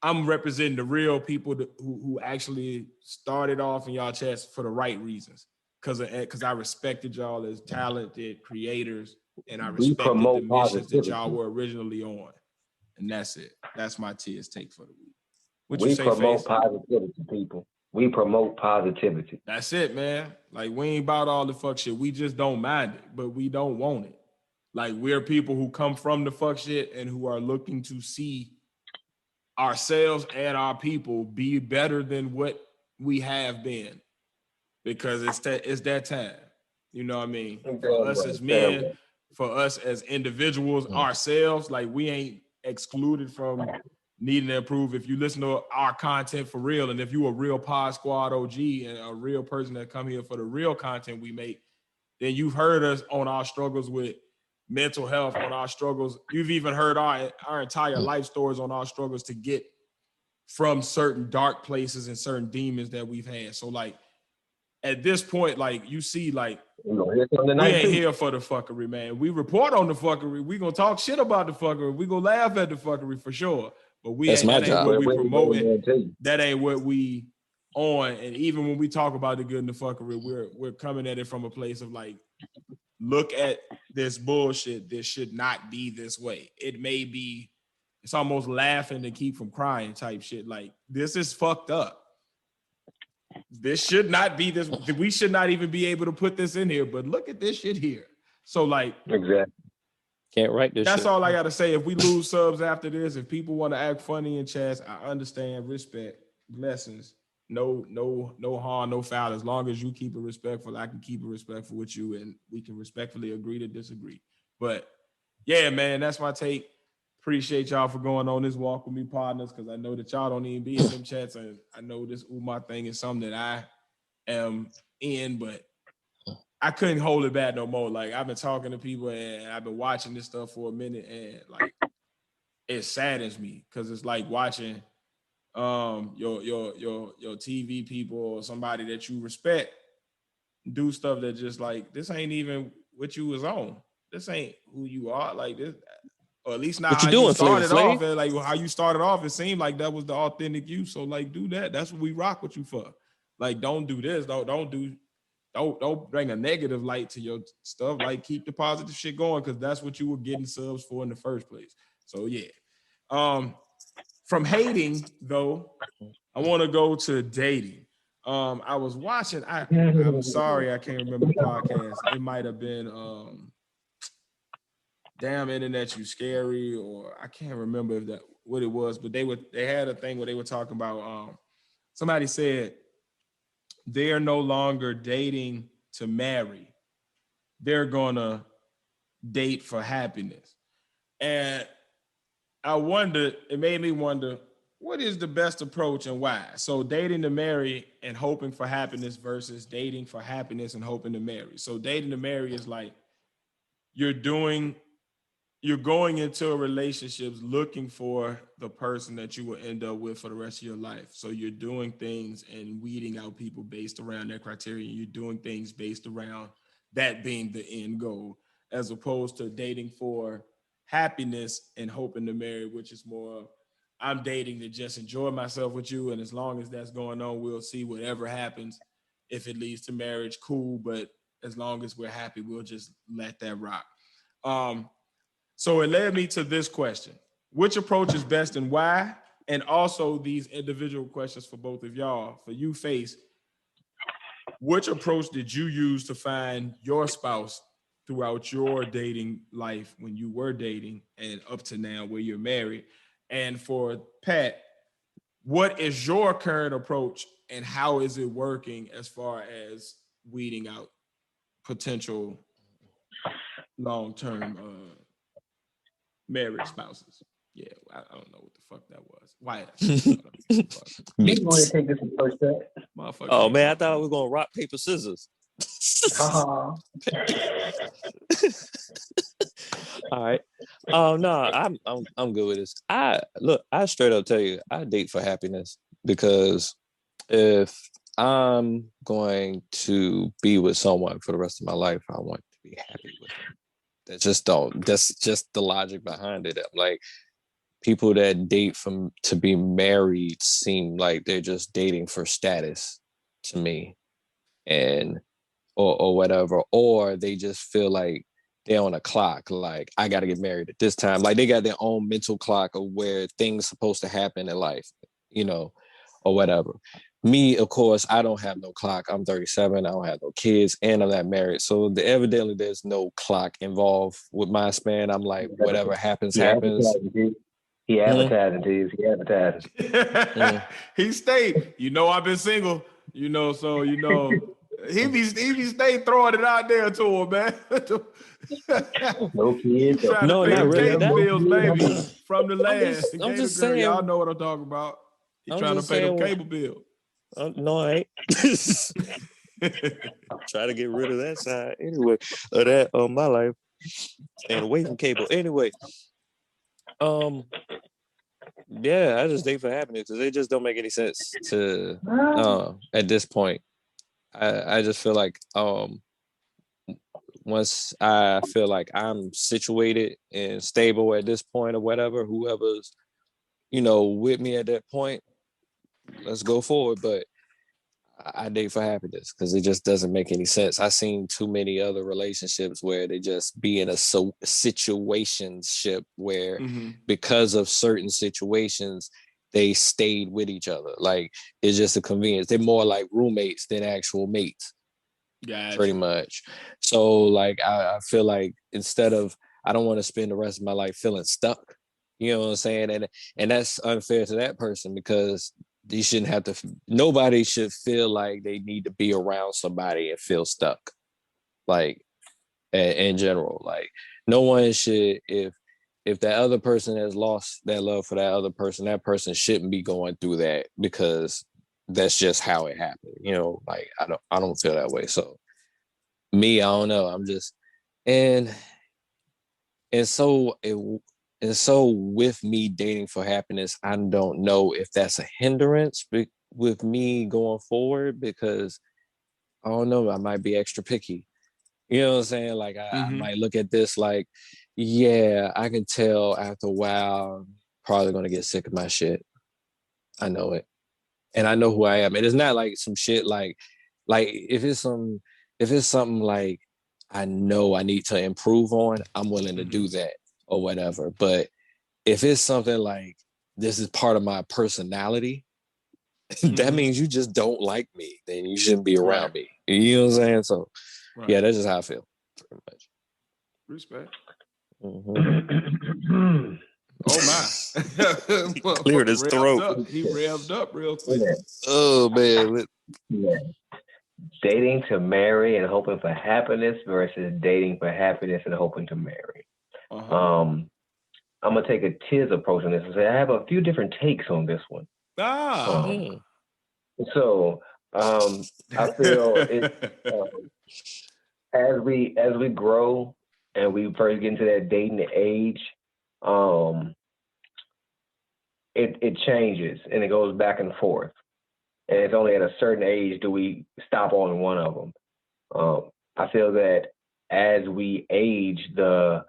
C: I'm representing the real people who actually started off in y'all chats for the right reasons. Because I respected y'all as talented creators, and I respected the missions that y'all were originally on. And that's it. That's my Tiz take for the week. What you say,
B: promote positivity, people. We promote positivity.
C: That's it, man. Like, we ain't about all the fuck shit. We just don't mind it, but we don't want it. Like we're people who come from the fuck shit and who are looking to see ourselves and our people be better than what we have been, because it's that time. You know what I mean? For us as men, for us as individuals, ourselves, like we ain't excluded from needing to improve. If you listen to our content for real, and if you a real Pod Squad OG and a real person that come here for the real content we make, then you've heard us on our struggles with mental health, on our struggles. You've even heard our entire life stories on our struggles to get from certain dark places and certain demons that we've had. So like at this point, like you see, like we ain't here for the fuckery, man. We report on the fuckery. We gonna talk shit about the fuckery. We gonna laugh at the fuckery for sure. But that ain't what we promoting. That ain't what we on. And even when we talk about the good and the fuckery, we're coming at it from a place of like, look at this bullshit. This should not be this way. It may be. It's almost laughing to keep from crying type shit. Like this is fucked up. This should not be this. We should not even be able to put this in here. But look at this shit here. So like,
E: exactly. Can't write this.
C: That's
E: shit.
C: all I gotta say. If we lose subs after this, if people want to act funny in chats, I understand. Respect, blessings. No harm, no foul. As long as you keep it respectful, I can keep it respectful with you, and we can respectfully agree to disagree. But yeah, man, that's my take. Appreciate y'all for going on this walk with me, partners, because I know that y'all don't even be in them chats, and I know this Umar thing is something that I am in, but I couldn't hold it back no more. Like I've been talking to people and I've been watching this stuff for a minute, and like it saddens me because it's like watching your TV people or somebody that you respect do stuff that just like, this ain't even what you was on. This ain't who you are. Like this. Or at least not how you started off. And like how you started off, it seemed like that was the authentic you. So like, do that. That's what we rock with you for. Like, don't do this. Don't bring a negative light to your stuff. Like, keep the positive shit going because that's what you were getting subs for in the first place. So yeah. From hating though, I want to go to dating. I was watching. I'm sorry, I can't remember the podcast. It might have been Damn Internet You Scary, or I can't remember if that what it was, but they had a thing where they were talking about somebody said they are no longer dating to marry. They're gonna date for happiness. And it made me wonder, what is the best approach and why? So dating to marry and hoping for happiness versus dating for happiness and hoping to marry. So dating to marry is like you're going into a relationship looking for the person that you will end up with for the rest of your life. So you're doing things and weeding out people based around that criteria. You're doing things based around that being the end goal, as opposed to dating for happiness and hoping to marry, which is more, I'm dating to just enjoy myself with you. And as long as that's going on, we'll see whatever happens. If it leads to marriage, cool. But as long as we're happy, we'll just let that rock. So it led me to this question. Which approach is best and why? And also these individual questions for both of y'all. For you, Face, which approach did you use to find your spouse throughout your dating life when you were dating and up to now where you're married? And for Pat, what is your current approach and how is it working as far as weeding out potential long-term married spouses? Yeah, I don't know what the fuck that was. Why?
B: You want to take this first step?
E: Oh man, I thought we were gonna rock, paper, scissors.
B: Uh-huh.
E: All right. Oh no, I'm good with this. I straight up tell you, I date for happiness, because if I'm going to be with someone for the rest of my life, I want to be happy with them. That's just the logic behind it. Like, people that date to be married seem like they're just dating for status to me, and or whatever, or they just feel like they're on a clock. Like, I got to get married at this time. Like, they got their own mental clock of where things supposed to happen in life, or whatever. me, of course, I don't have no clock. I'm 37. I don't have no kids, and I'm not married. So evidently, there's no clock involved with my span. I'm like, whatever happens, happens.
B: He advertising to you. He advertising.
C: He stayed. I've been single. So he be stay throwing it out there to him, man.
B: No kids.
C: Trying
E: No,
C: to pay
E: not
C: the
E: really.
C: cable bills, baby, from the land.
E: I'm just
C: Girl,
E: saying.
C: y'all know what I'm talking about. He trying to pay the cable bill.
E: No, I ain't. Try to get rid of that side anyway. Of that on my life. Staying away from cable. Anyway. Yeah, I just date for happiness because it just don't make any sense to at this point. I just feel like once I feel like I'm situated and stable at this point or whatever, whoever's with me at that point, let's go forward. But I date for happiness because it just doesn't make any sense. I've seen too many other relationships where they just be in a situationship where because of certain situations, they stayed with each other. Like it's just a convenience. They're more like roommates than actual mates. Gotcha. Pretty much. So like I feel like instead of I don't want to spend the rest of my life feeling stuck. You know what I'm saying? And that's unfair to that person because you shouldn't have to. Nobody should feel like they need to be around somebody and feel stuck. Like in general, like no one should. If that other person has lost that love for that other person, that person shouldn't be going through that because that's just how it happened. Like I don't feel that way. So me, I don't know. I'm just and so with me dating for happiness, I don't know if that's a hindrance with me going forward because I don't know, I might be extra picky. You know what I'm saying? Like I might look at this like, yeah, I can tell after a while, I'm probably gonna get sick of my shit. I know it. And I know who I am. And it's not like some shit like if it's something like I know I need to improve on, I'm willing to do that or whatever. But if it's something like this is part of my personality, that means you just don't like me. Then you shouldn't be around me. You know what I'm saying? So yeah, that's just how I feel. Pretty much.
C: Respect.
B: Oh
C: my!
D: Cleared his throat.
C: He revved up real quick.
B: Yeah.
D: Oh man.
B: Yeah. Dating to marry and hoping for happiness versus dating for happiness and hoping to marry. I'm gonna take a Tiz approach on this and say I have a few different takes on this one. So I feel as we grow and we first get into that dating age, it changes and it goes back and forth. And it's only at a certain age do we stop on one of them. I feel that as we age, the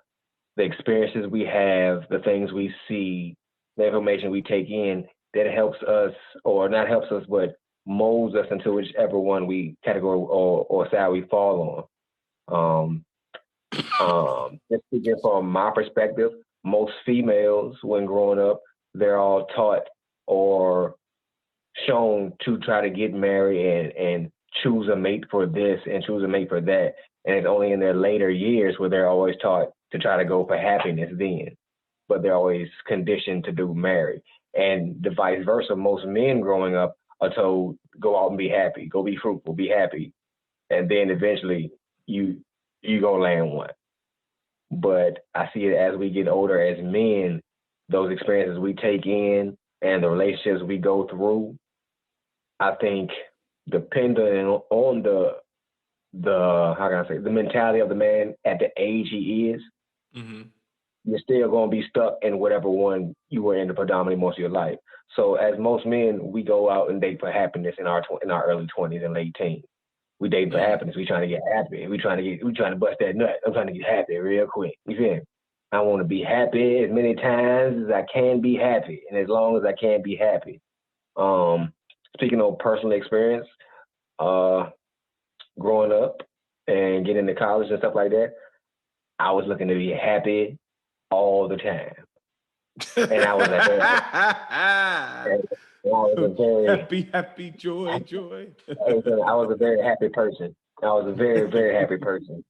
B: experiences we have, the things we see, the information we take in, that helps us, or not helps us, but molds us into whichever one we category or side we fall on. Just speaking from my perspective, most females, when growing up, they're all taught or shown to try to get married and choose a mate for this and choose a mate for that. And it's only in their later years where they're always taught to try to go for happiness then. But they're always conditioned to do marry. And the vice versa, most men growing up are told, go out and be happy, go be fruitful, be happy. And then eventually you gonna land one. But I see it as we get older as men, those experiences we take in and the relationships we go through, I think depending on the how can I say, the mentality of the man at the age he is, you're still going to be stuck in whatever one you were in the predominantly most of your life. So as most men, we go out and date for happiness in our early 20s and late teens. We date for happiness. We trying to get happy. We trying to bust that nut. I'm trying to get happy real quick. You feel me? I want to be happy as many times as I can be happy, and as long as I can be happy. Speaking of personal experience, growing up and getting into college and stuff like that, I was looking to be happy all the time. And I was like, was a very
C: happy, joy.
B: I was a very happy person. I was a very, very happy person.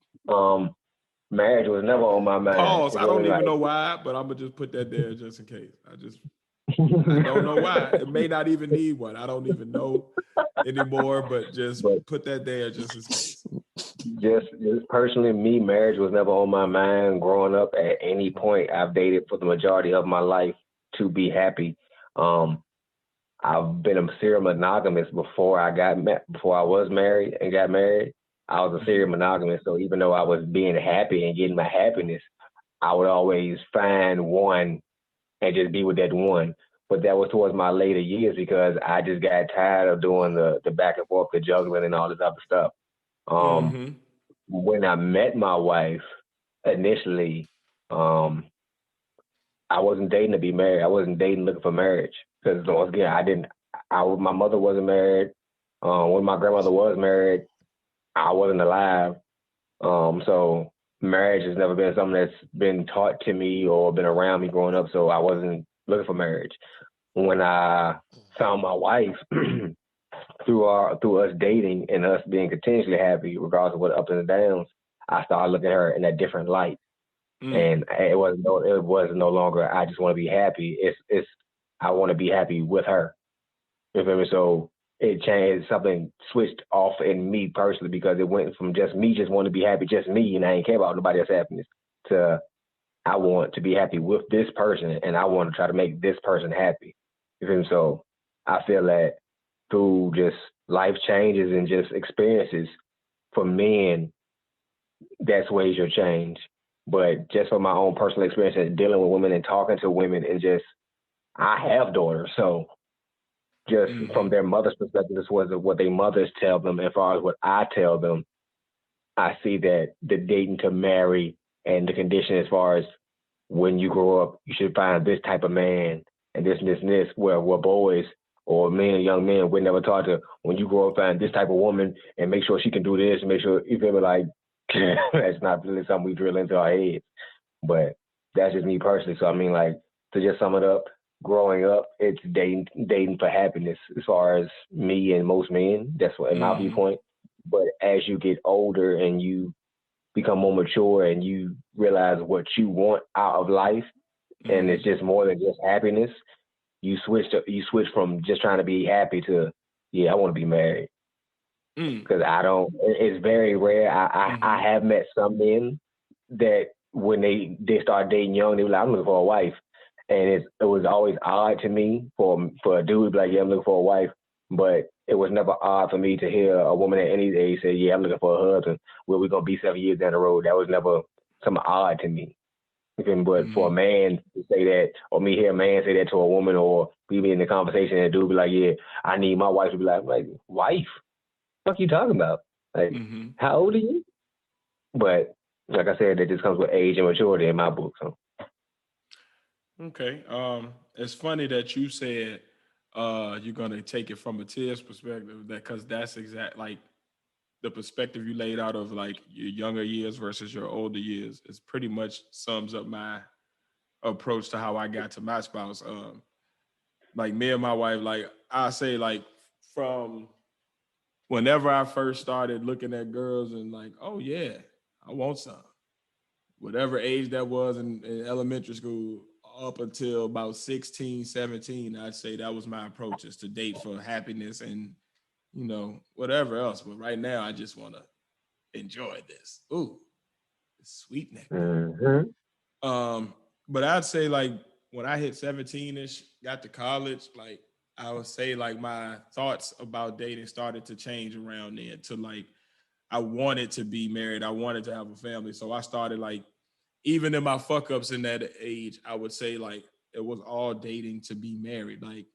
B: Marriage was never on my mind.
C: Pause. I don't even know why, but I'm gonna just put that there just in case. I don't know why. It may not even need one. I don't even know anymore, but put that there just in case.
B: Just personally, me, marriage was never on my mind growing up at any point. I've dated for the majority of my life to be happy. I've been a serial monogamous before I was married and got married. I was a serial monogamous, so even though I was being happy and getting my happiness, I would always find one and just be with that one. But that was towards my later years because I just got tired of doing the back and forth, the juggling and all this other stuff. When I met my wife initially, I wasn't dating to be married. I wasn't dating looking for marriage because once again, my mother wasn't married. When my grandmother was married, I wasn't alive. So marriage has never been something that's been taught to me or been around me growing up. So I wasn't looking for marriage. When I found my wife through us dating and us being continuously happy, regardless of what ups and downs, I started looking at her in a different light. And it was no longer I just want to be happy. It's I want to be happy with her. You feel me? So it changed, something switched off in me personally because it went from just me just want to be happy, just me, and I ain't care about nobody else's happiness, to I want to be happy with this person and I want to try to make this person happy. You feel me? So I feel that through just life changes and just experiences for men, that's ways you'll change. But just from my own personal experience and dealing with women and talking to women and just, I have daughters, so just from their mother's perspective, this was what their mothers tell them. As far as what I tell them, I see that the dating to marry and the condition as far as when you grow up, you should find this type of man and this and this and this, where boys or men, young men, we're never taught to, when you grow up, find this type of woman and make sure she can do this and make sure, you feel me, like, that's not really something we drill into our heads. But that's just me personally. So, I mean, like, to just sum it up, growing up, it's dating for happiness as far as me and most men. That's what, in my viewpoint. But as you get older and you become more mature and you realize what you want out of life, and it's just more than just happiness, you switch from just trying to be happy to, I want to be married. Because it's very rare. I have met some men that when they start dating young, they were like, I'm looking for a wife. And it was always odd to me for a dude to be like, I'm looking for a wife. But it was never odd for me to hear a woman at any age say, I'm looking for a husband. Where we're going to be 7 years down the road. That was never something odd to me. But for a man to say that, or me hear a man say that to a woman, or we be in the conversation and a dude be like, I need my wife, to be like, wife? What are you talking about? Like, how old are you? But like I said, that just comes with age and maturity in my book. So.
C: Okay. It's funny that you said you're gonna take it from a Tia's perspective, because that's exact like the perspective you laid out of like your younger years versus your older years. It pretty much sums up my approach to how I got to my spouse. Like me and my wife, like I say, like from whenever I first started looking at girls and like, oh yeah, I want some. Whatever age that was in elementary school, up until about 16, 17, I'd say that was my approach, is to date for happiness and, whatever else. But right now, I just want to enjoy this. Ooh, sweet nectar. But I'd say like when I hit 17-ish, got to college, like I would say like my thoughts about dating started to change around then to like, I wanted to be married. I wanted to have a family. So I started like, even in my fuck ups in that age, I would say like it was all dating to be married. Like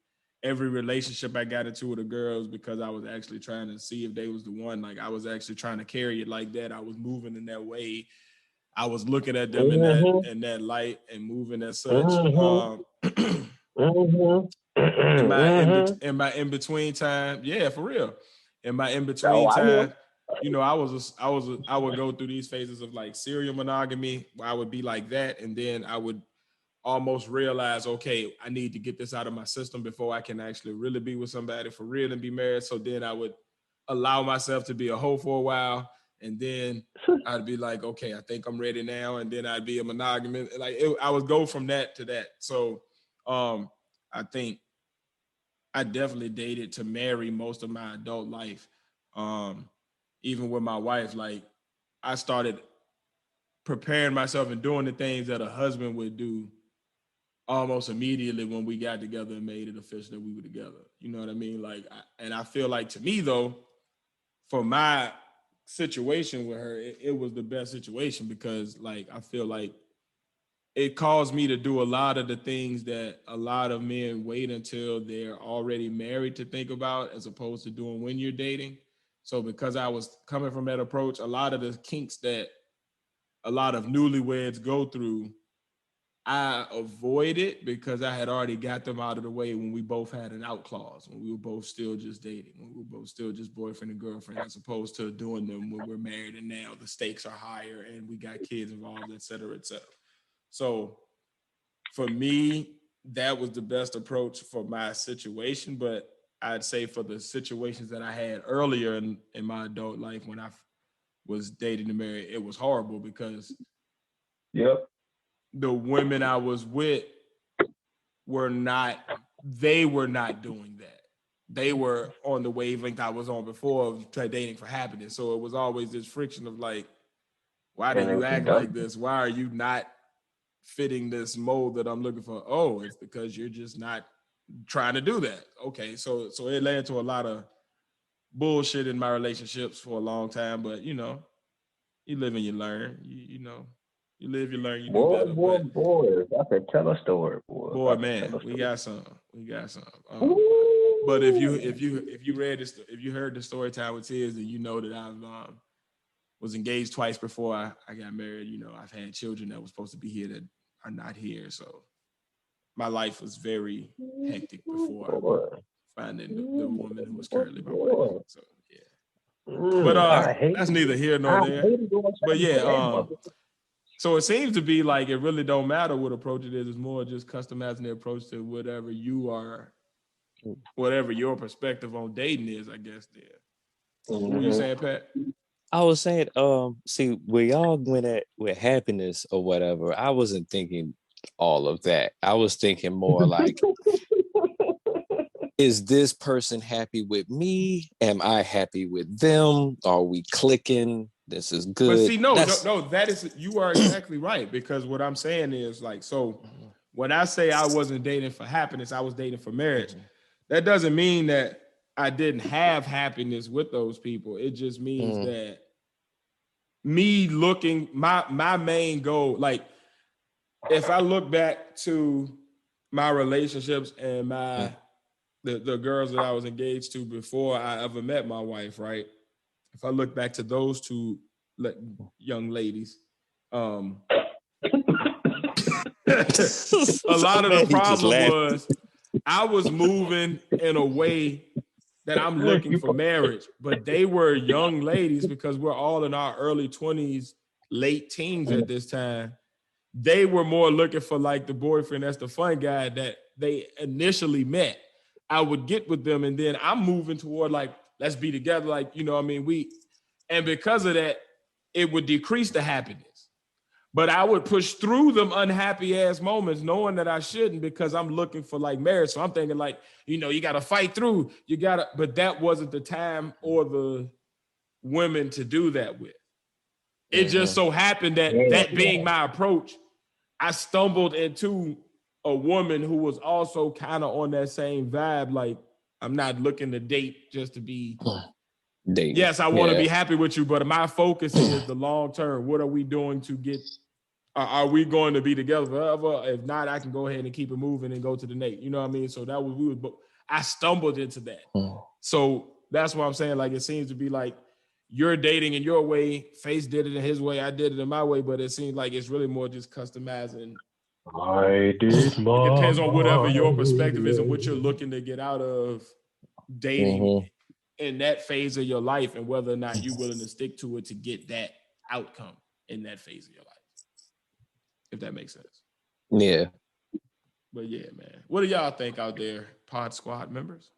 C: every relationship I got into with the girls, because I was actually trying to see if they was the one. Like I was actually trying to carry it like that. I was moving in that way. I was looking at them in that light and moving as such. In my in between time, yeah, for real. In my in between time, I would go through these phases of like serial monogamy, where I would be like that, and then I would almost realize, okay, I need to get this out of my system before I can actually really be with somebody for real and be married. So then I would allow myself to be a hoe for a while. And then I'd be like, okay, I think I'm ready now. And then I'd be a monogamous. I would go from that to that. So I think I definitely dated to marry most of my adult life. Even with my wife, like I started preparing myself and doing the things that a husband would do almost immediately when we got together and made it official that we were together. You know what I mean? And I feel like to me though, for my situation with her, it was the best situation because like, I feel like it caused me to do a lot of the things that a lot of men wait until they're already married to think about as opposed to doing when you're dating. So because I was coming from that approach, a lot of the kinks that a lot of newlyweds go through, I avoided because I had already got them out of the way when we both had an out clause, when we were both still just dating, when we were both still just boyfriend and girlfriend, as opposed to doing them when we're married and now the stakes are higher and we got kids involved, et cetera, et cetera. So for me, that was the best approach for my situation. But I'd say for the situations that I had earlier in my adult life when I was dating and married, it was horrible because the women I was with were not doing that. They were on the wavelength I was on before of dating for happiness. So it was always this friction of like, why do you act like this? Why are you not fitting this mold that I'm looking for? Oh, it's because you're just not trying to do that. Okay, so it led to a lot of bullshit in my relationships for a long time, but you know, you live and you learn. You know, you live, you learn, you do better.
B: Boy, I could tell a story,
C: boy, man, we got some. But if you heard the story time with Tiz, then you know that I've was engaged twice before I got married. You know, I've had children that were supposed to be here that are not here. So my life was very hectic before finding the woman who was currently my wife. So yeah. But that's neither here nor there. But yeah, so it seems to be like it really don't matter what approach it is. It's more just customizing the approach to whatever you are, whatever your perspective on dating is, I guess. There. What were you saying, Pat?
E: I was saying, see, where y'all went at with happiness or whatever, I wasn't thinking all of that. I was thinking more like, is this person happy with me? Am I happy with them? Are we clicking? This is good.
C: But see, no, that is, you are exactly right. Because what I'm saying is like, so when I say I wasn't dating for happiness, I was dating for marriage. That doesn't mean that I didn't have happiness with those people. It just means that me looking, my main goal, like if I look back to my relationships and the girls that I was engaged to before I ever met my wife, right? If I look back to those two young ladies, a lot of the problem was I was moving in a way that I'm looking for marriage, but they were young ladies because we're all in our early 20s, late teens at this time. They were more looking for like the boyfriend that's the fun guy that they initially met. I would get with them and then I'm moving toward like, let's be together. Like, you know what I mean? And because of that, it would decrease the happiness. But I would push through them unhappy ass moments knowing that I shouldn't because I'm looking for like marriage. So I'm thinking like, you know, you got to fight through, but that wasn't the time or the women to do that with. It just so happened that being my approach, I stumbled into a woman who was also kind of on that same vibe. Like, I'm not looking to date just to be dating. Yes, I want to be happy with you, but my focus is the long term. What are we doing to get? Are we going to be together forever? If not, I can go ahead and keep it moving and go to the next. You know what I mean? So that was I stumbled into that. So that's what I'm saying. Like, it seems to be like you're dating in your way. Face did it in his way. I did it in my way. But it seems like it's really more just customizing.
B: I did my.
C: It depends on whatever your perspective is and what you're looking to get out of dating in that phase of your life and whether or not you're willing to stick to it to get that outcome in that phase of your life. If that makes sense.
E: Yeah.
C: But yeah, man. What do y'all think out there, Pod Squad members?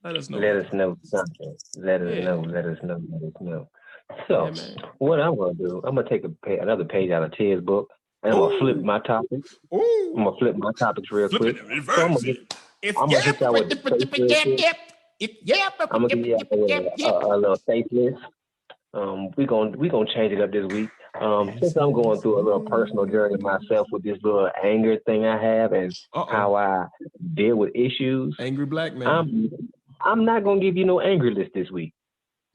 C: Let us know.
B: Let us know something. Let us
C: Yeah.
B: know. Let us know. Let us know.
C: Yeah,
B: So,
C: man.
B: what I'm gonna do? I'm gonna take another page out of Ted's book, and I'm gonna flip my topics.
C: Ooh.
B: I'm gonna flip my topics real
C: Flip
B: quick.
C: it and reverse
B: So I'm gonna hit y'all with the face real quick. I'm gonna give you a little facelift. We gonna change it up this week. Since I'm going through a little personal journey myself with this little anger thing I have and how I deal with issues.
C: Angry black man.
B: I'm not gonna give you no angry list this week.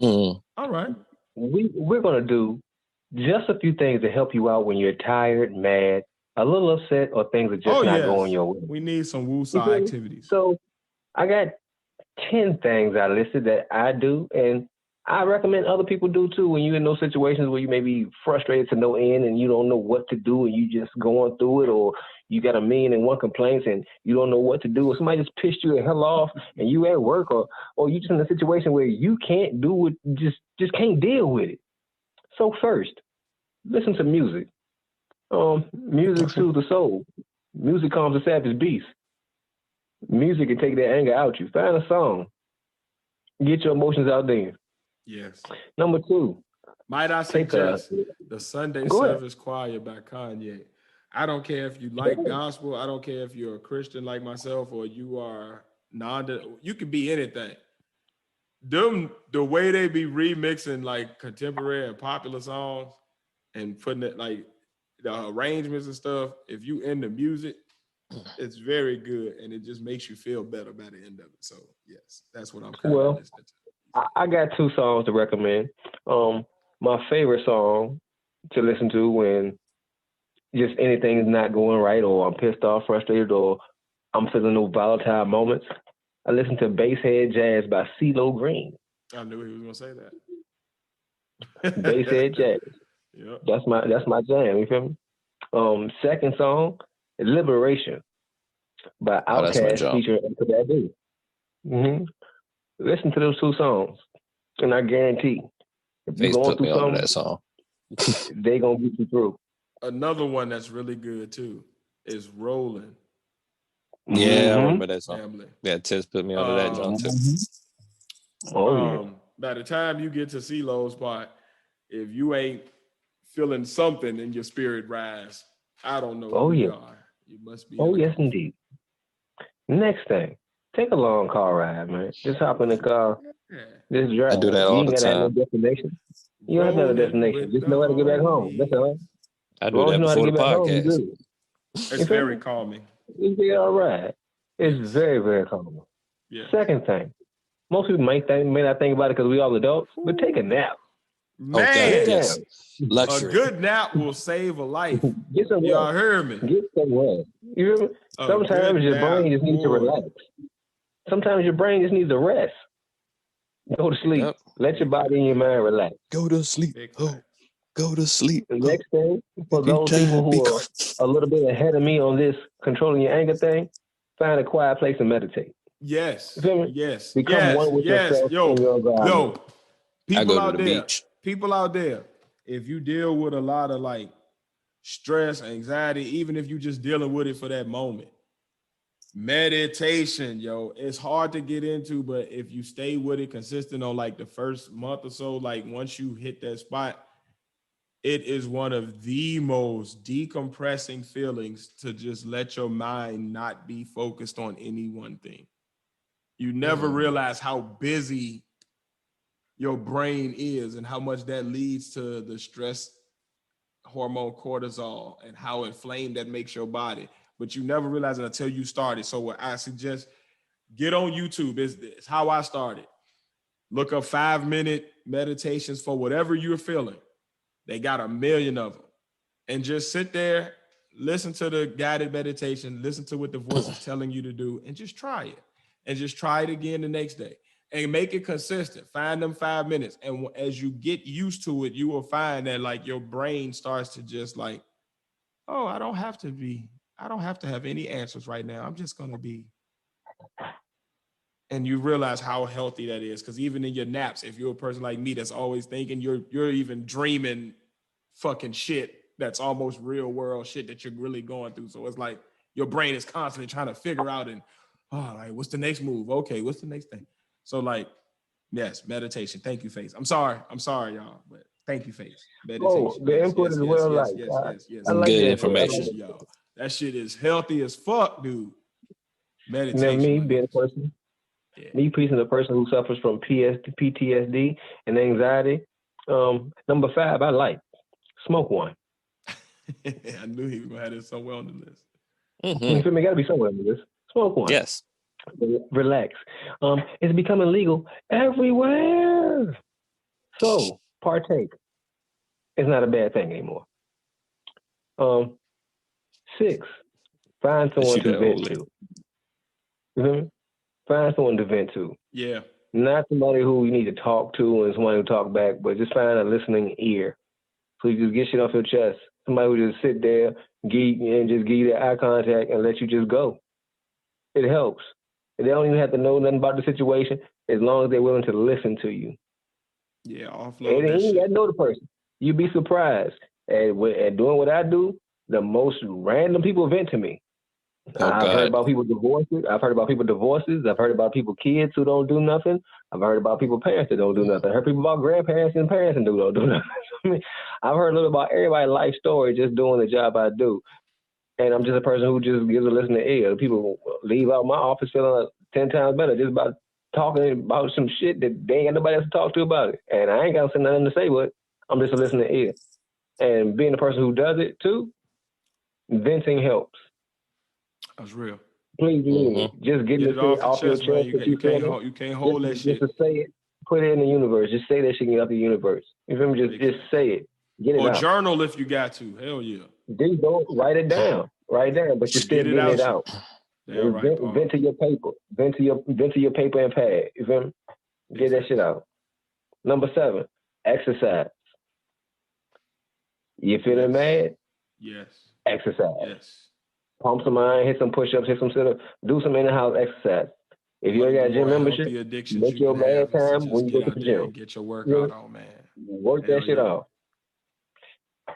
E: Mm.
C: All right.
B: We're gonna do just a few things to help you out when you're tired, mad, a little upset, or things are just not going your way.
C: We need some woosah activities.
B: So I got 10 things I listed that I do, and I recommend other people do too when you're in those situations where you may be frustrated to no end and you don't know what to do and you just going through it, or you got 1,000,001 complaints and you don't know what to do, or somebody just pissed you the hell off and you at work, or you just in a situation where you can't do it, just can't deal with it. So first, listen to music. Music soothes the soul. Music calms the savage beast. Music can take that anger out you. Find a song. Get your emotions out there.
C: Yes.
B: Number 2.
C: Might I suggest the Sunday Service Choir by Kanye? I don't care if you like gospel. I don't care if you're a Christian like myself or you are you can be anything. The way they be remixing like contemporary and popular songs and putting it like the arrangements and stuff, if you into music, it's very good and it just makes you feel better by the end of it. So yes, that's what I'm kind of listening to.
B: I got 2 songs to recommend. My favorite song to listen to when just anything's not going right, or I'm pissed off, frustrated, or I'm feeling those volatile moments, I listen to Basshead Jazz by CeeLo Green.
C: I knew he was gonna say that.
B: Basshead Jazz.
C: Yep.
B: That's my jam. You feel me? Second song is Liberation by Outkast featuring Duckman. Mm-hmm. Listen to those 2 songs, and I guarantee if you're going through something,
E: that song,
B: they gonna get you through.
C: Another one that's really good too is Rolling.
E: Yeah, I remember that song. Family. Yeah, Tess put me onto that John too.
C: By the time you get to CeeLo's part, if you ain't feeling something in your spirit rise, I don't know who you are. You must be.
B: Yes, indeed. Next thing, take a long car ride, man. Just hop in the car. Just drive.
E: I do that all the time.
B: You ain't got no destination. You don't have to have a destination. Just know how to get back home. That's all.
E: I do that before the podcast.
C: It's very calming.
B: It's all right. It's very, very calming.
C: Yeah.
B: Second thing, most people may not think about it because we all adults, but take a nap.
C: Man,
E: yes. Luxury.
C: A good nap will save a life.
B: Get some rest.
C: Y'all heard me.
B: Get some rest. You hear me? Sometimes your brain just needs to relax. Sometimes your brain just needs to rest. Go to sleep. Yep. Let your body and your mind relax.
E: Go to sleep. Go to sleep.
B: The next thing, for those people who are a little bit ahead of me on this controlling your anger thing, find a quiet place and meditate.
C: Yes.
B: You feel me?
C: Yes.
B: Become one with yourself.
C: Yo. People out there, if you deal with a lot of like stress, anxiety, even if you just dealing with it for that moment, meditation, it's hard to get into, but if you stay with it consistent on like the first month or so, like once you hit that spot, it is one of the most decompressing feelings to just let your mind not be focused on any one thing. You never realize how busy your brain is and how much that leads to the stress hormone cortisol and how inflamed that makes your body. But you never realize it until you started. So what I suggest, get on YouTube. It's how I started. Look up 5-minute meditations for whatever you're feeling. They got 1 million of them. And just sit there, listen to the guided meditation, listen to what the voice is telling you to do, and just try it. And just try it again the next day. And make it consistent. Find them 5 minutes. And as you get used to it, you will find that like your brain starts to just like, oh, I don't have to have any answers right now. I'm just going to be. And you realize how healthy that is. Because even in your naps, if you're a person like me that's always thinking, you're even dreaming fucking shit that's almost real world shit that you're really going through. So it's like your brain is constantly trying to figure out and like what's the next move? Okay, what's the next thing? So like, yes, meditation. Thank you, Face. I'm sorry, y'all, but thank you, Face. Meditation.
B: The input is well liked.
C: Yes.
B: I like
E: Good
B: that
E: information.
C: Y'all. That shit is healthy as fuck, dude. Meditation.
B: Now, me being a person, me being a person who suffers from PTSD and anxiety. Number 5, I like smoke one.
C: I knew he was gonna have this somewhere on the list.
B: You feel me? Got to be somewhere on the list. Smoke one.
E: Yes.
B: Relax. It's becoming legal everywhere. So partake. It's not a bad thing anymore. 6, find someone to vent to. You feel me? Find someone to vent to.
C: Yeah.
B: Not somebody who you need to talk to and somebody who talk back, but just find a listening ear. So you just get shit off your chest. Somebody who just sit there and just give you that eye contact and let you just go. It helps. They don't even have to know nothing about the situation as long as they're willing to listen to you.
C: Yeah, offload
B: and
C: that
B: you
C: shit.
B: got to know the person. You'd be surprised. And doing what I do, the most random people vent to me. I've heard about people divorces. I've heard about people divorces. I've heard about people kids who don't do nothing. I've heard about people parents that don't do nothing. I've heard people about grandparents and parents and don't do nothing. I mean, I've heard a little about everybody's life story just doing the job I do. And I'm just a person who just gives a listening ear. People leave out my office feeling 10 times better just about talking about some shit that they ain't got nobody else to talk to about it. And I ain't got nothing to say, but I'm just a listening ear. And being the person who does it too, venting helps.
C: That's real.
B: Please believe me. Just get it off your chest.
C: Man. You can't hold that shit.
B: Just to say it, put it in the universe. Just say that shit out the universe. You feel me? Just say it. Get it out.
C: Or journal if you got to. Hell yeah.
B: Then go write it down. Write it down, but you're still getting it out. Vent to your paper. Vent to your paper and pad. You feel me? Get that shit out. Number 7, exercise. You feeling mad?
C: Yes.
B: Exercise.
C: Yes.
B: Pump some iron, hit some push-ups, hit some sit-ups, do some in-the-house exercise. If you ain't got a gym membership, make your bad time when you go to the gym.
C: Get your workout on, man.
B: Work that shit off.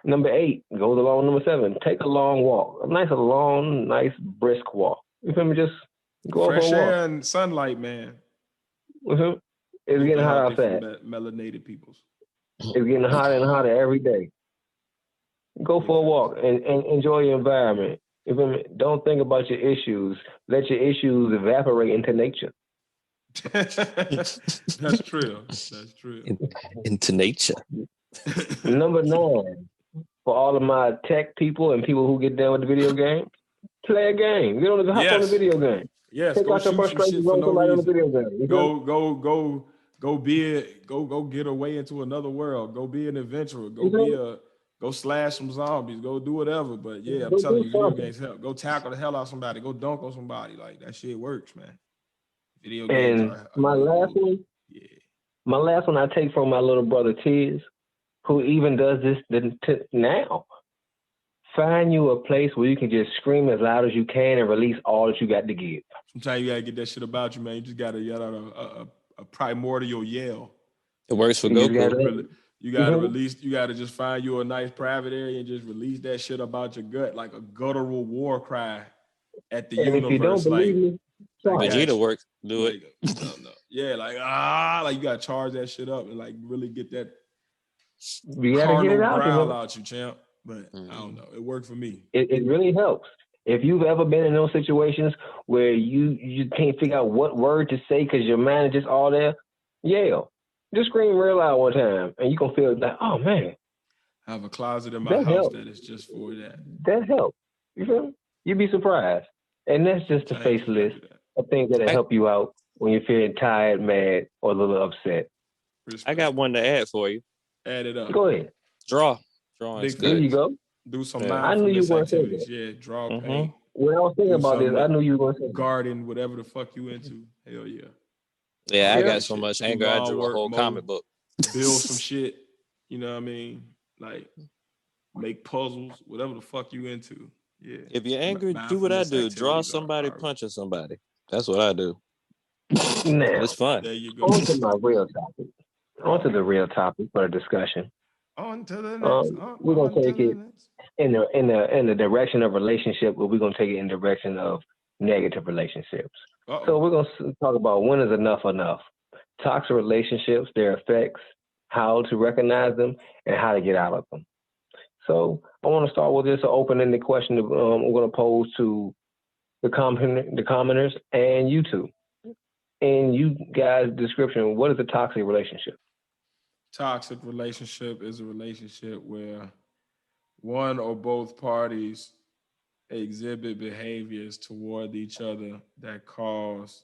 B: Number 8 goes along with number 7. Take a long walk. A nice brisk walk. You feel me? Just go for a walk.
C: Fresh air and sunlight, man.
B: It's getting hot outside.
C: Melanated peoples.
B: It's getting hotter and hotter every day. Go for a walk and enjoy your environment. You feel me? Don't think about your issues. Let your issues evaporate into nature.
C: That's true. That's true.
E: Into nature.
B: Number 9, for all of my tech people and people who get down with the video game, play a game. Get on the hop on the video game.
C: Yes,
B: take out your frustrations on somebody on the video game.
C: Go get away into another world. Go be an adventurer. Go slash some zombies. Go do whatever. But yeah, I'm telling you, video games help. Go tackle the hell out of somebody. Go dunk on somebody. Like that shit works, man. Video games
B: and my last one I take from my little brother Tiz, who even does this now. Find you a place where you can just scream as loud as you can and release all that you got to give.
C: Sometimes you gotta get that shit about you, man. You just gotta yell out a primordial yell.
E: It works for Goku.
C: You gotta release. You gotta just find you a nice private area and just release that shit about your gut, like a guttural war cry at the universe.
B: If you don't believe me,
E: Vegeta works. Do it.
C: No. Yeah, like you gotta charge that shit up and like really get that
B: carnal
C: growl out you, champ. But I don't know. It worked for me.
B: It really helps. If you've ever been in those situations where you can't figure out what word to say because your mind is just all there, yell. Just scream real loud one time, and you gonna feel like, oh man.
C: I have a closet in my house that is just for that.
B: That helps. You feel me? You'd be surprised. And that's just a face list of things that'll help you out when you're feeling tired, mad, or a little upset.
E: I got one to add for you.
C: Add it up.
B: Go ahead.
E: Drawing.
B: There you go.
C: Do some
B: I knew you were going to say that.
C: Yeah, draw, paint.
B: When I was thinking about this, I knew you were going to say
C: garden, whatever the fuck you into. Hell yeah.
E: Yeah, I got so much anger. I drew a whole comic book.
C: Build some shit. You know what I mean? Like make puzzles, whatever the fuck you into. Yeah.
E: If you're angry, do what I do. Draw somebody punching somebody. That's what I do.
B: Now,
E: it's fun.
C: There you go.
B: On to my real topic. On to the real topic for the discussion.
C: On to the next.
B: We're going to take it in the direction of relationship, but we're gonna take it in the direction of negative relationships.
C: Uh-oh.
B: So we're gonna talk about when is enough enough. Toxic relationships, their effects, how to recognize them, and how to get out of them. So I want to start with this open-ended question I'm going to pose to the commoners and you two. In you guys' description, what is a toxic relationship?
C: Toxic relationship is a relationship where one or both parties exhibit behaviors toward each other that cause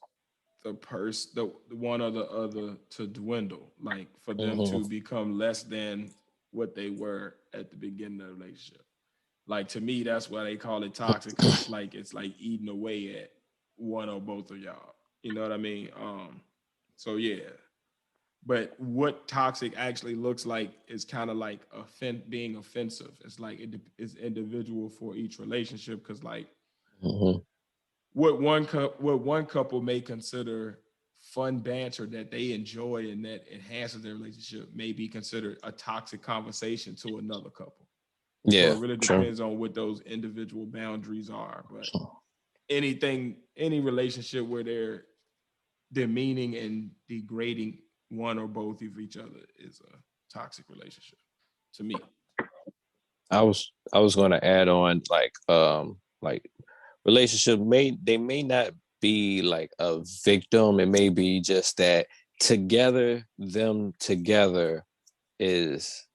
C: the one or the other to dwindle, like for them to become less than what they were at the beginning of the relationship. Like, to me, that's why they call it toxic, because it's like eating away at one or both of y'all. You know what I mean? So yeah. But what toxic actually looks like is kind of like being offensive. It's like it's individual for each relationship, because like what one couple may consider fun banter that they enjoy and that enhances their relationship may be considered a toxic conversation to another couple.
E: Yeah,
C: so it really depends on what those individual boundaries are. But any relationship where they're demeaning and degrading one or both of each other is a toxic relationship to me.
E: I was going to add on like relationship may not be like a victim. It may be just that them together is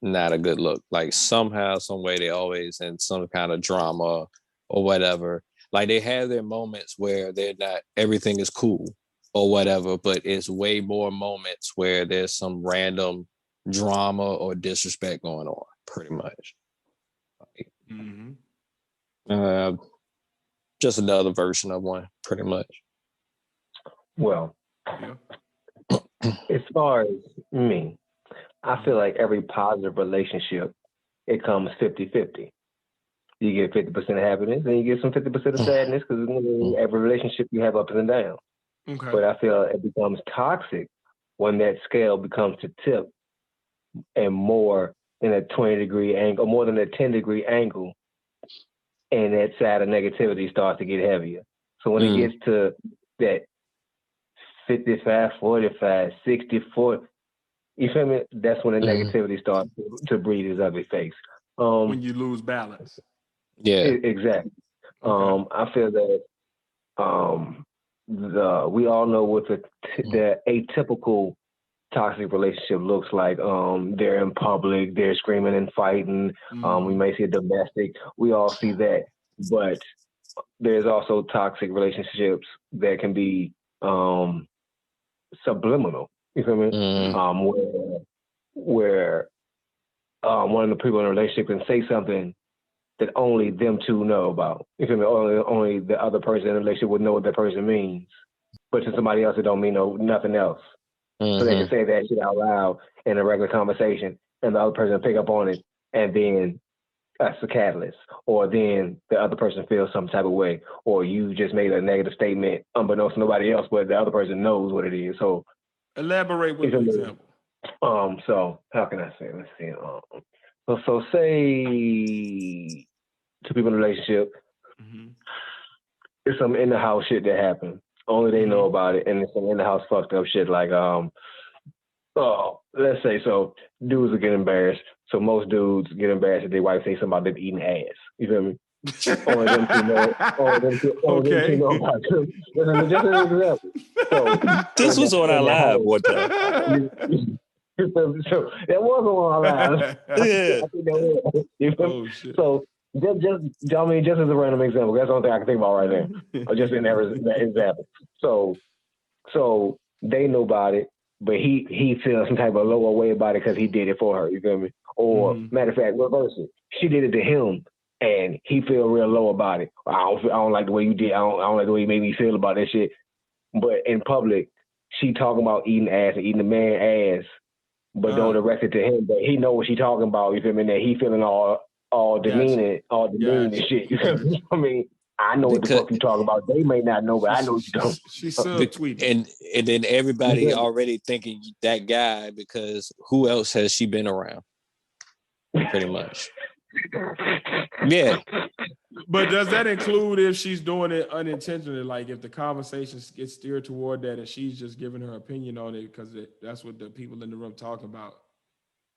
E: not a good look. Like somehow, some way, they always in some kind of drama or whatever. Like they have their moments where they're not, everything is cool or whatever, but it's way more moments where there's some random drama or disrespect going on, pretty much. Like, just another version of one, pretty much.
B: Well, as far as me, I feel like every positive relationship, it comes 50-50. You get 50% happiness and you get some 50% of sadness, because every relationship you have ups and downs.
C: Okay.
B: But I feel it becomes toxic when that scale becomes to tip and more than a 20-degree angle, more than a 10-degree angle, and that side of negativity starts to get heavier. So when it gets to that 55, 45, 60, 40, you feel me? That's when the negativity starts to breed his ugly face.
C: When you lose balance.
E: Yeah.
B: Exactly.
C: Okay.
B: I feel that we all know what the atypical toxic relationship looks like. They're in public, they're screaming and fighting. We may see a domestic. We all see that. But there's also toxic relationships that can be subliminal. You feel me? Where one of the people in a relationship can say something that only them two know about. You feel me? Only the other person in the relationship would know what that person means. But to somebody else, it don't mean nothing else. So they can say that shit out loud in a regular conversation, and the other person pick up on it, and then that's the catalyst. Or then the other person feels some type of way, or you just made a negative statement unbeknownst to nobody else, but the other person knows what it is. So
C: elaborate with an example.
B: So how can I say? Let's see. So say two people in a relationship, there's some in the house shit that happened. Only they know about it, and it's some in the house fucked up shit like let's say so dudes will get embarrassed. So most dudes get embarrassed if their wife say something about them eating ass. You feel me? Only them two know. Only them two know about it. Just an example. So
E: this was on our live one time.
B: So that was on our live.
E: Yeah.
B: I think that was. You feel me?
C: Shit.
B: So just as a random example, that's the only thing I can think about right now. Or just in that example. So they know about it, but he feels some type of lower way about it because he did it for her. You feel me? Or matter of fact, reverse it. She did it to him, and he feel real low about it. I don't like the way you did. I don't like the way you made me feel about that shit. But in public, she talking about eating ass and eating the man ass, but don't direct it to him. But he know what she talking about. You feel me? That he feeling all demeaning, and shit. You feel me? I mean, I know what the fuck you talking about. They may not know, but I know what you don't.
C: She's subtweeting.
E: And then everybody already thinking that guy, because who else has she been around? Pretty much. Yeah.
C: But does that include if she's doing it unintentionally? Like if the conversation gets steered toward that and she's just giving her opinion on it because that's what the people in the room talk about,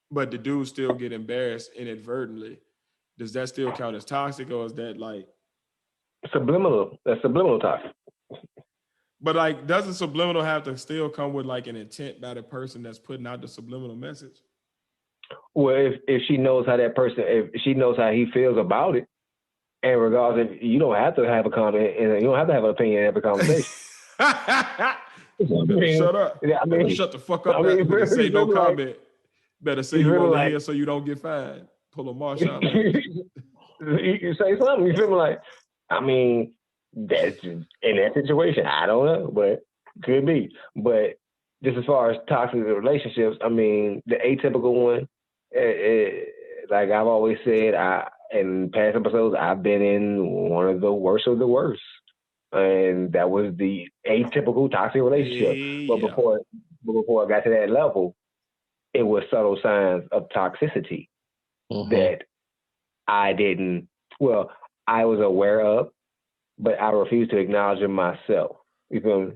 C: but the dudes still get embarrassed inadvertently. Does that still count as toxic, or is that like
B: subliminal? That's subliminal toxic.
C: But like, doesn't subliminal have to still come with like an intent by the person that's putting out the subliminal message?
B: Well, if she knows how that person, if she knows how he feels about it, and regardless, if you don't have to have a comment and you don't have to have an opinion in every conversation.
C: Shut up.
B: I mean,
C: shut the fuck up.
B: I mean,
C: and say no
B: like,
C: comment. Better say you over here so you don't get fined. Pull a Marshall.
B: You say something. You feel me? Like, I mean, that's just, in that situation, I don't know, but could be. But just as far as toxic relationships, I mean, the atypical one, like I've always said, in past episodes, I've been in one of the worst of the worst. And that was the atypical toxic relationship.
C: Yeah.
B: But before I got to that level, it was subtle signs of toxicity that I was aware of, but I refused to acknowledge it myself. You feel me?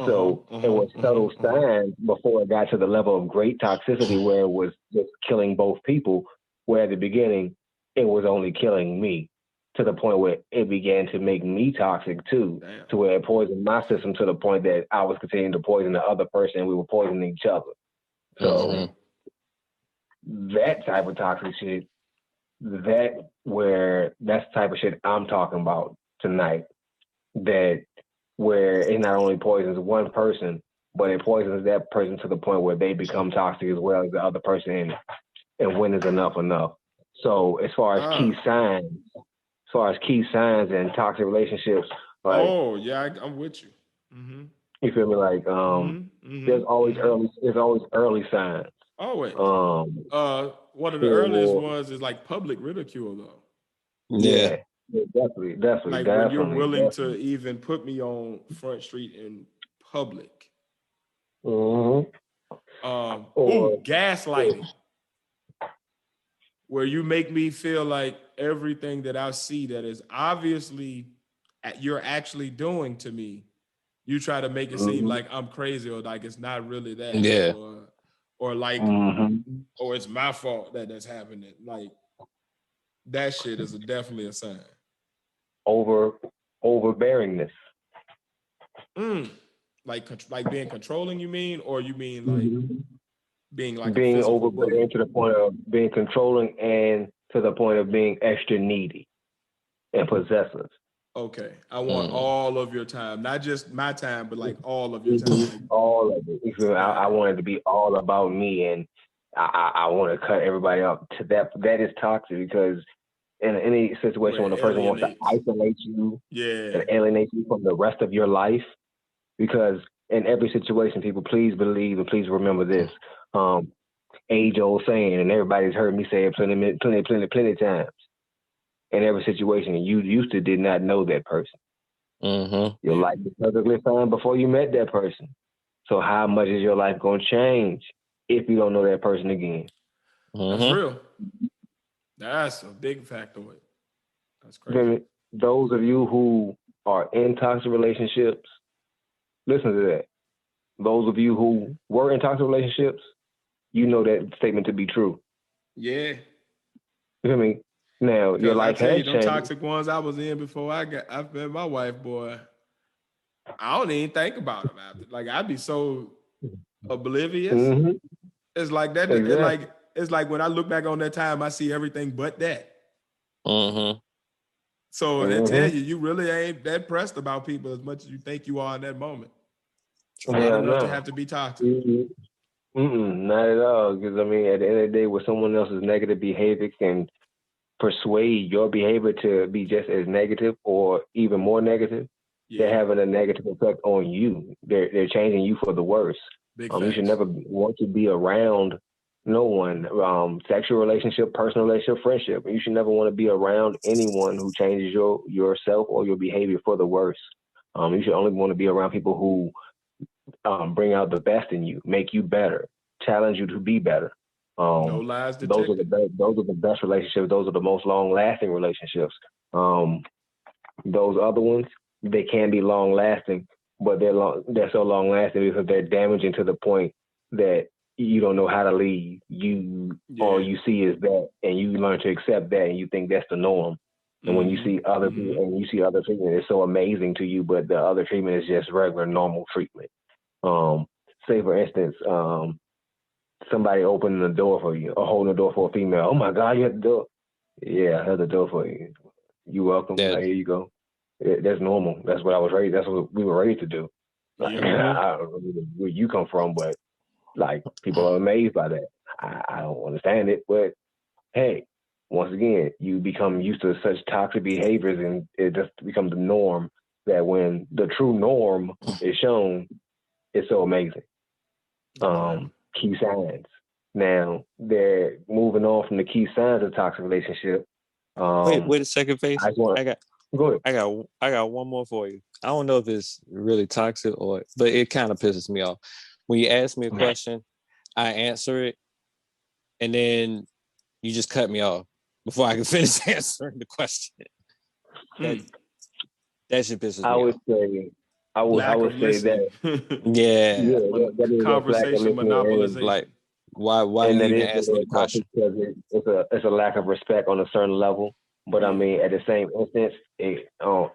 B: So it was subtle signs before it got to the level of great toxicity where it was just killing both people, where at the beginning it was only killing me, to the point where it began to make me toxic too. Damn. To where it poisoned my system to the point that I was continuing to poison the other person and we were poisoning each other. So that type of toxic shit, that's the type of shit I'm talking about tonight. That where it not only poisons one person, but it poisons that person to the point where they become toxic as well as the other person. And when is enough? So as far as key signs and toxic relationships, like,
C: I'm with you.
B: You feel me? Like there's always early signs.
C: Always. One of the earliest ones is like public ridicule, though.
B: Yeah, definitely.
C: Like when you're willing to even put me on Front Street in public. Gaslighting. Where you make me feel like everything that I see that is obviously you're actually doing to me, you try to make it seem like I'm crazy or like it's not really that.
E: Yeah.
C: Or like, or it's my fault that that's happening. Like that shit is definitely a sign.
B: Overbearingness.
C: Like being controlling, you mean? Or you mean like
B: being overbearing to the point of being controlling and to the point of being extra needy and possessive.
C: Okay, I want all of your time, not just my time, but like all of your time.
B: All of it. I want it to be all about me, and I want to cut everybody up to that. That is toxic because in any situation when a person wants to isolate you and alienate you from the rest of your life, because in every situation, people, please believe and please remember this. Age-old saying, and everybody's heard me say it plenty times. In every situation, you used to did not know that person. Your life was perfectly fine before you met that person. So how much is your life going to change if you don't know that person again?
C: That's real. That's a big factor. That's crazy.
B: Then those of you who are in toxic relationships, listen to that. Those of you who were in toxic relationships, you know that statement to be true.
C: Yeah.
B: You feel me? Now, your life has changed.
C: Toxic ones I was in before I met my wife, boy. I don't even think about them after. Like, I'd be so oblivious. It's like that. Exactly. It's like when I look back on that time, I see everything but that. So they tell you really ain't that pressed about people as much as you think you are in that moment. Not enough to have to be toxic.
B: Not at all. Because, I mean, at the end of the day, when someone else's negative behavior can persuade your behavior to be just as negative or even more negative, they're having a negative effect on you. They're changing you for the worse. You should never want to be around no one. Sexual relationship, personal relationship, friendship. You should never want to be around anyone who changes yourself or your behavior for the worse. You should only want to be around people who bring out the best in you, make you better, challenge you to be better.
C: No lies
B: Those are
C: detected.
B: those are the best relationships. Those are the most long lasting relationships. Those other ones, they can be long lasting, but they're so long lasting because they're damaging to the point that you don't know how to leave. All you see is that, and you learn to accept that, and you think that's the norm. And when you see other people, and you see other treatment, it's so amazing to you, but the other treatment is just regular, normal treatment. Say for instance, somebody opening the door for you or holding the door for a female. Oh my God, you have the door. Yeah, I have the door for you. You welcome. Like, here you go. That's normal. That's what I was raised. That's what we were raised to do. Like, I don't know where you come from, but like people are amazed by that. I don't understand it, but hey, once again, you become used to such toxic behaviors, and it just becomes the norm. That when the true norm is shown, it's so amazing. Key signs. Now they're moving on from the key signs of toxic relationship.
E: Wait a second, Face.
B: Go ahead.
E: I got one more for you. I don't know if it's really toxic but it kind of pisses me off. When you ask me a question, I answer it, and then you just cut me off before I can finish answering the question. That shit pisses me off.
B: I would say that.
C: That is conversation monopolization.
E: Like, why you even ask me the question?
B: It's a lack of respect on a certain level. But I mean, at the same instance, it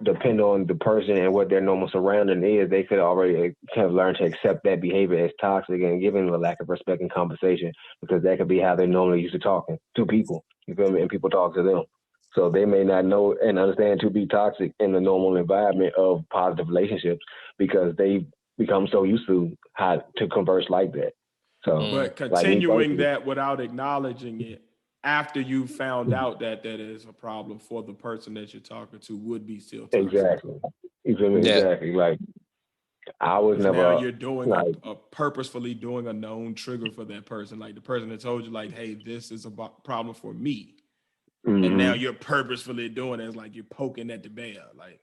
B: depend on the person and what their normal surrounding is. They could already have learned to accept that behavior as toxic and giving a lack of respect and conversation, because that could be how they normally used to talking to people. You feel me? And people talk to them. So they may not know and understand to be toxic in the normal environment of positive relationships, because they become so used to how to converse like that. So,
C: but continuing that without acknowledging it after you found out that is a problem for the person that you're talking to would be still toxic.
B: Exactly. You feel me? Exactly. Like, I was never.
C: Now you're doing a purposefully doing a known trigger for that person. Like the person that told you, like, hey, this is a problem for me. And now you're purposefully doing it. It's like you're poking at the bear. Like,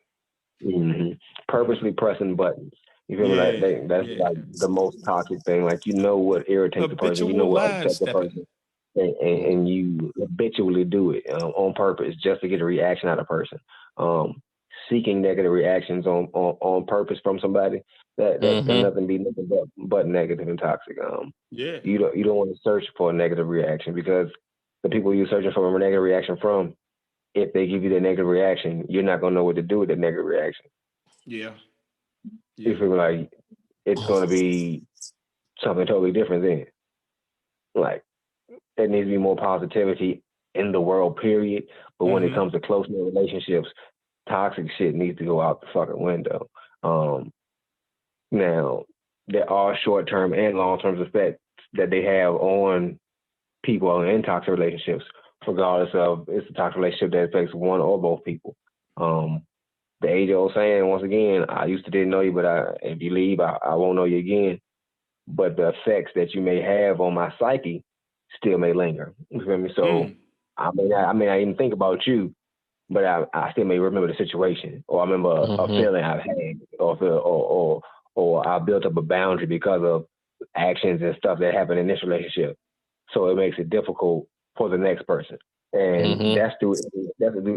B: purposely pressing buttons. You feel me? Like, that's like the most toxic thing. Like, you know what irritates the person. You know what upsets the person. And you habitually do it on purpose just to get a reaction out of a person. Seeking negative reactions on purpose from somebody, that can nothing be nothing but negative and toxic. You don't want to search for a negative reaction, because the people you're searching for a negative reaction from, if they give you the negative reaction, you're not gonna know what to do with the negative reaction. You feel like it's gonna be something totally different then. Like, there needs to be more positivity in the world, period. But when it comes to close-knit relationships, toxic shit needs to go out the fucking window. Now, there are short-term and long-term effects that they have on people in toxic relationships, regardless of it's a toxic relationship that affects one or both people. The age-old saying, once again, I used to didn't know you, but if you leave, I won't know you again. But the effects that you may have on my psyche still may linger. You feel me? So I may not even think about you, but I still may remember the situation, or I remember a feeling I've had, or I built up a boundary because of actions and stuff that happened in this relationship. So it makes it difficult for the next person. And that's through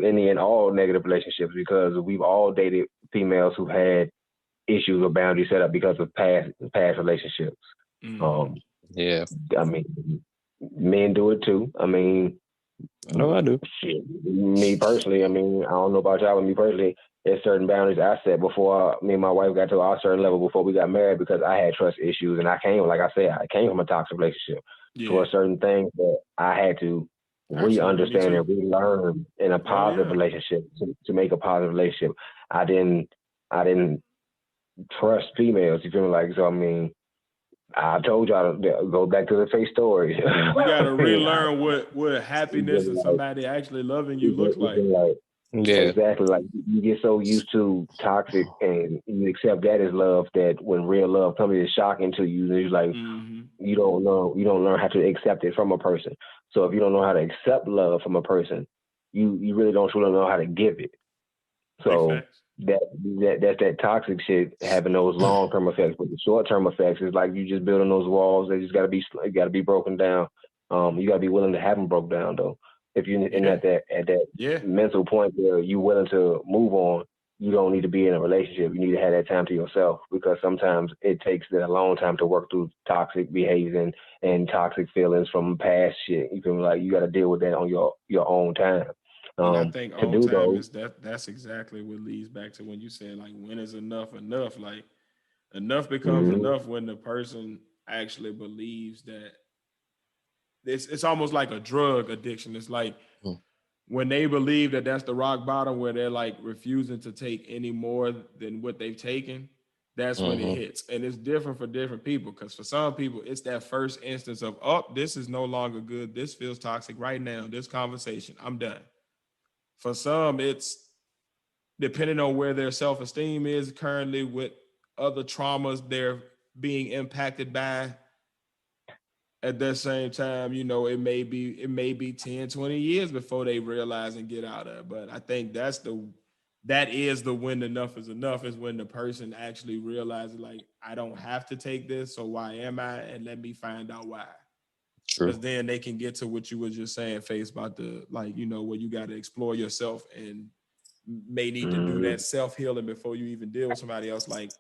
B: any and all negative relationships, because we've all dated females who've had issues or boundaries set up because of past relationships. I mean, men do it too. I mean,
E: no, I do.
B: Shit. Me personally, I mean, I don't know about y'all, but me personally, there's certain boundaries I set before me and my wife got to a certain level before we got married, because I had trust issues, and I came from a toxic relationship. For certain things that I had to re-understand and relearn in a positive relationship to make a positive relationship. I didn't trust females. You feel me? Like, so I mean, I told y'all to go back to the face story.
C: You gotta relearn what happiness and somebody actually loving you looks like.
B: Exactly. Like, you get so used to toxic and you accept that as love, that when real love comes, it's shocking to you. And it's like, you don't learn how to accept it from a person. So if you don't know how to accept love from a person, you really don't truly know how to give it. So that's that toxic shit having those long-term effects. But the short-term effects is like you just building those walls. They just gotta be broken down. You got to be willing to have them broke down though. If you're at that mental point where you're willing to move on, you don't need to be in a relationship. You need to have that time to yourself, because sometimes it takes a long time to work through toxic behavior and toxic feelings from past shit. You feel like you got to deal with that on your own time.
C: And I think own time is that's exactly what leads back to when you said, like, when is enough enough? Like, enough becomes enough when the person actually believes that it's almost like a drug addiction. It's like when they believe that that's the rock bottom, where they're like refusing to take any more than what they've taken, that's when it hits. And it's different for different people, because for some people, it's that first instance of, oh, this is no longer good. This feels toxic right now. This conversation, I'm done. For some, it's depending on where their self-esteem is currently, with other traumas they're being impacted by. At that same time, you know, it may be 10, 20 years before they realize and get out of it. But I think that is the when enough is enough, is when the person actually realizes, like, I don't have to take this, so why am I? And let me find out why. Because then they can get to what you were just saying, Face, about the, like, you know, where you got to explore yourself and may need to do that self-healing before you even deal with somebody else. Like,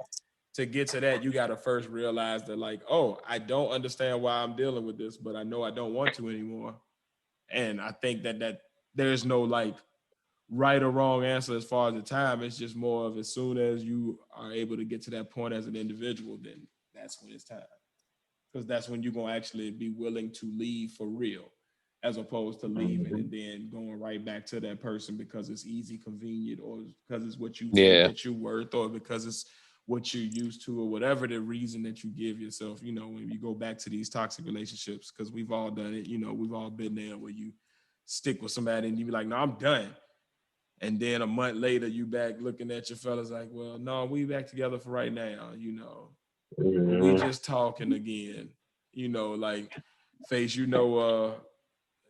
C: to get to that, you got to first realize that, like, oh, I don't understand why I'm dealing with this, but I know I don't want to anymore. And I think that there's no, like, right or wrong answer as far as the time. It's just more of, as soon as you are able to get to that point as an individual, then that's when it's time. Because that's when you're going to actually be willing to leave for real, as opposed to leaving and then going right back to that person because it's easy, convenient, or because it's what you think that you're worth, or because it's what you're used to, or whatever the reason that you give yourself. You know, when you go back to these toxic relationships, because we've all done it, you know, we've all been there, where you stick with somebody and you be like, no, I'm done. And then a month later, you back looking at your fellas like, well, no, we back together for right now, you know. We just talking again, you know, like, Face, you know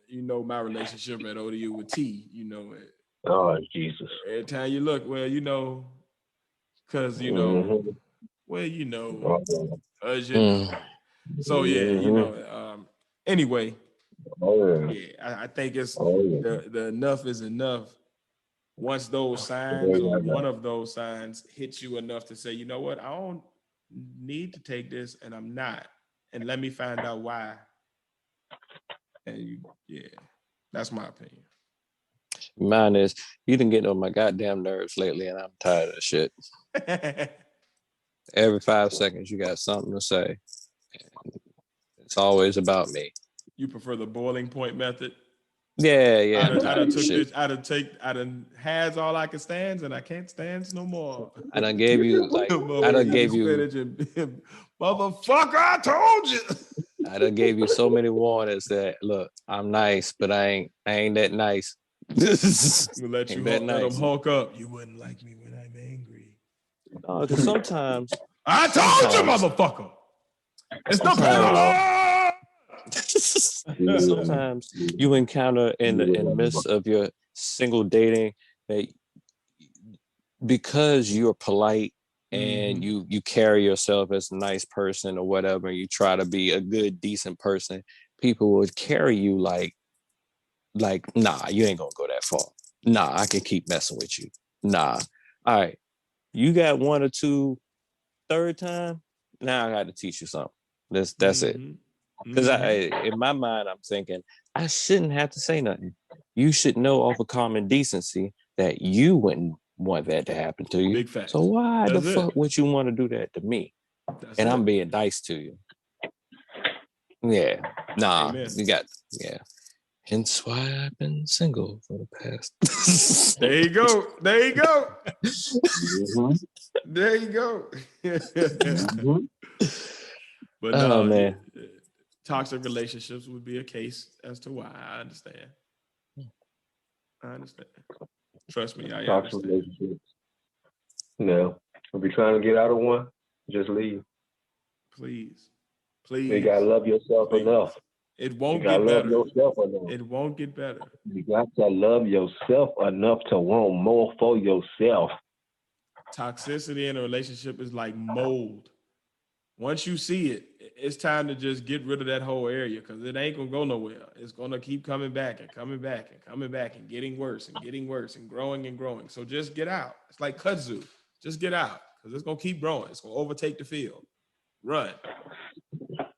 C: my relationship at ODU with T, you know.
B: Oh, Jesus.
C: Every time you look, well, you know, because, you know, well, you know, you know. So, yeah, you know, anyway, I think it's the enough is enough. Once those signs, or one of those signs, hits you enough to say, you know what, I don't need to take this, and I'm not, and let me find out why. And that's my opinion.
E: Mine is, you done get on my goddamn nerves lately, and I'm tired of shit. Every 5 seconds, you got something to say. It's always about me.
C: You prefer the boiling point method?
E: Yeah.
C: I done has all I can stand, and I can't stand no more.
E: I done gave you, like,
C: motherfucker, I told you.
E: I done gave you so many warnings that, look, I'm nice, but I ain't that nice.
C: Let them hulk up. You wouldn't like me when I'm angry.
E: No, because sometimes
C: I told you, motherfucker. It's the parallel.
E: Sometimes you encounter in the midst of your single dating that, because you're polite and you carry yourself as a nice person or whatever, you try to be a good, decent person, people would carry you like, nah, you ain't gonna go that far. Nah, I can keep messing with you. Nah. All right. You got one or two, third time, now I got to teach you something. That's it. Because in my mind, I'm thinking, I shouldn't have to say nothing. You should know off of common decency that you wouldn't want that to happen to you.
C: Big fact.
E: So why the fuck would you want to do that to me? I'm being nice to you. Yeah. Nah, Amen. You got, Hence why I've been single for the past.
C: There you go. There you go. There you go. But no, man. Toxic relationships would be a case as to why. I understand. Trust me, I
B: toxic
C: understand.
B: Relationships. No. If you're trying to get out of one, just leave.
C: Please.
B: You gotta love yourself enough.
C: It won't get better. It won't get better.
B: You got to love yourself enough to want more for yourself.
C: Toxicity in a relationship is like mold. once you see it, it's time to just get rid of that whole area because it ain't gonna go nowhere. It's gonna keep coming back and coming back and coming back and getting worse and growing and growing. So just get out. It's like kudzu. Just get out because it's gonna keep growing. It's gonna overtake the field. Run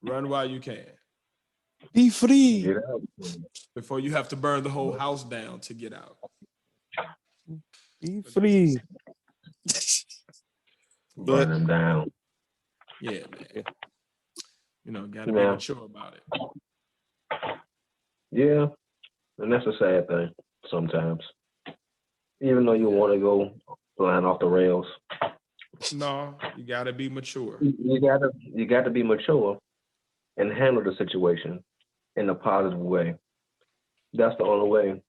C: while you can.
D: Be free.
B: Get out.
C: Before you have to burn the whole house down to get out.
D: Be free.
B: Burn them down.
C: Yeah, man. You know, gotta be mature about it.
B: Yeah, and that's a sad thing sometimes. Even though you want to go flying off the rails.
C: No, you gotta be mature.
B: You gotta be mature and handle the situation in a positive way. That's the only way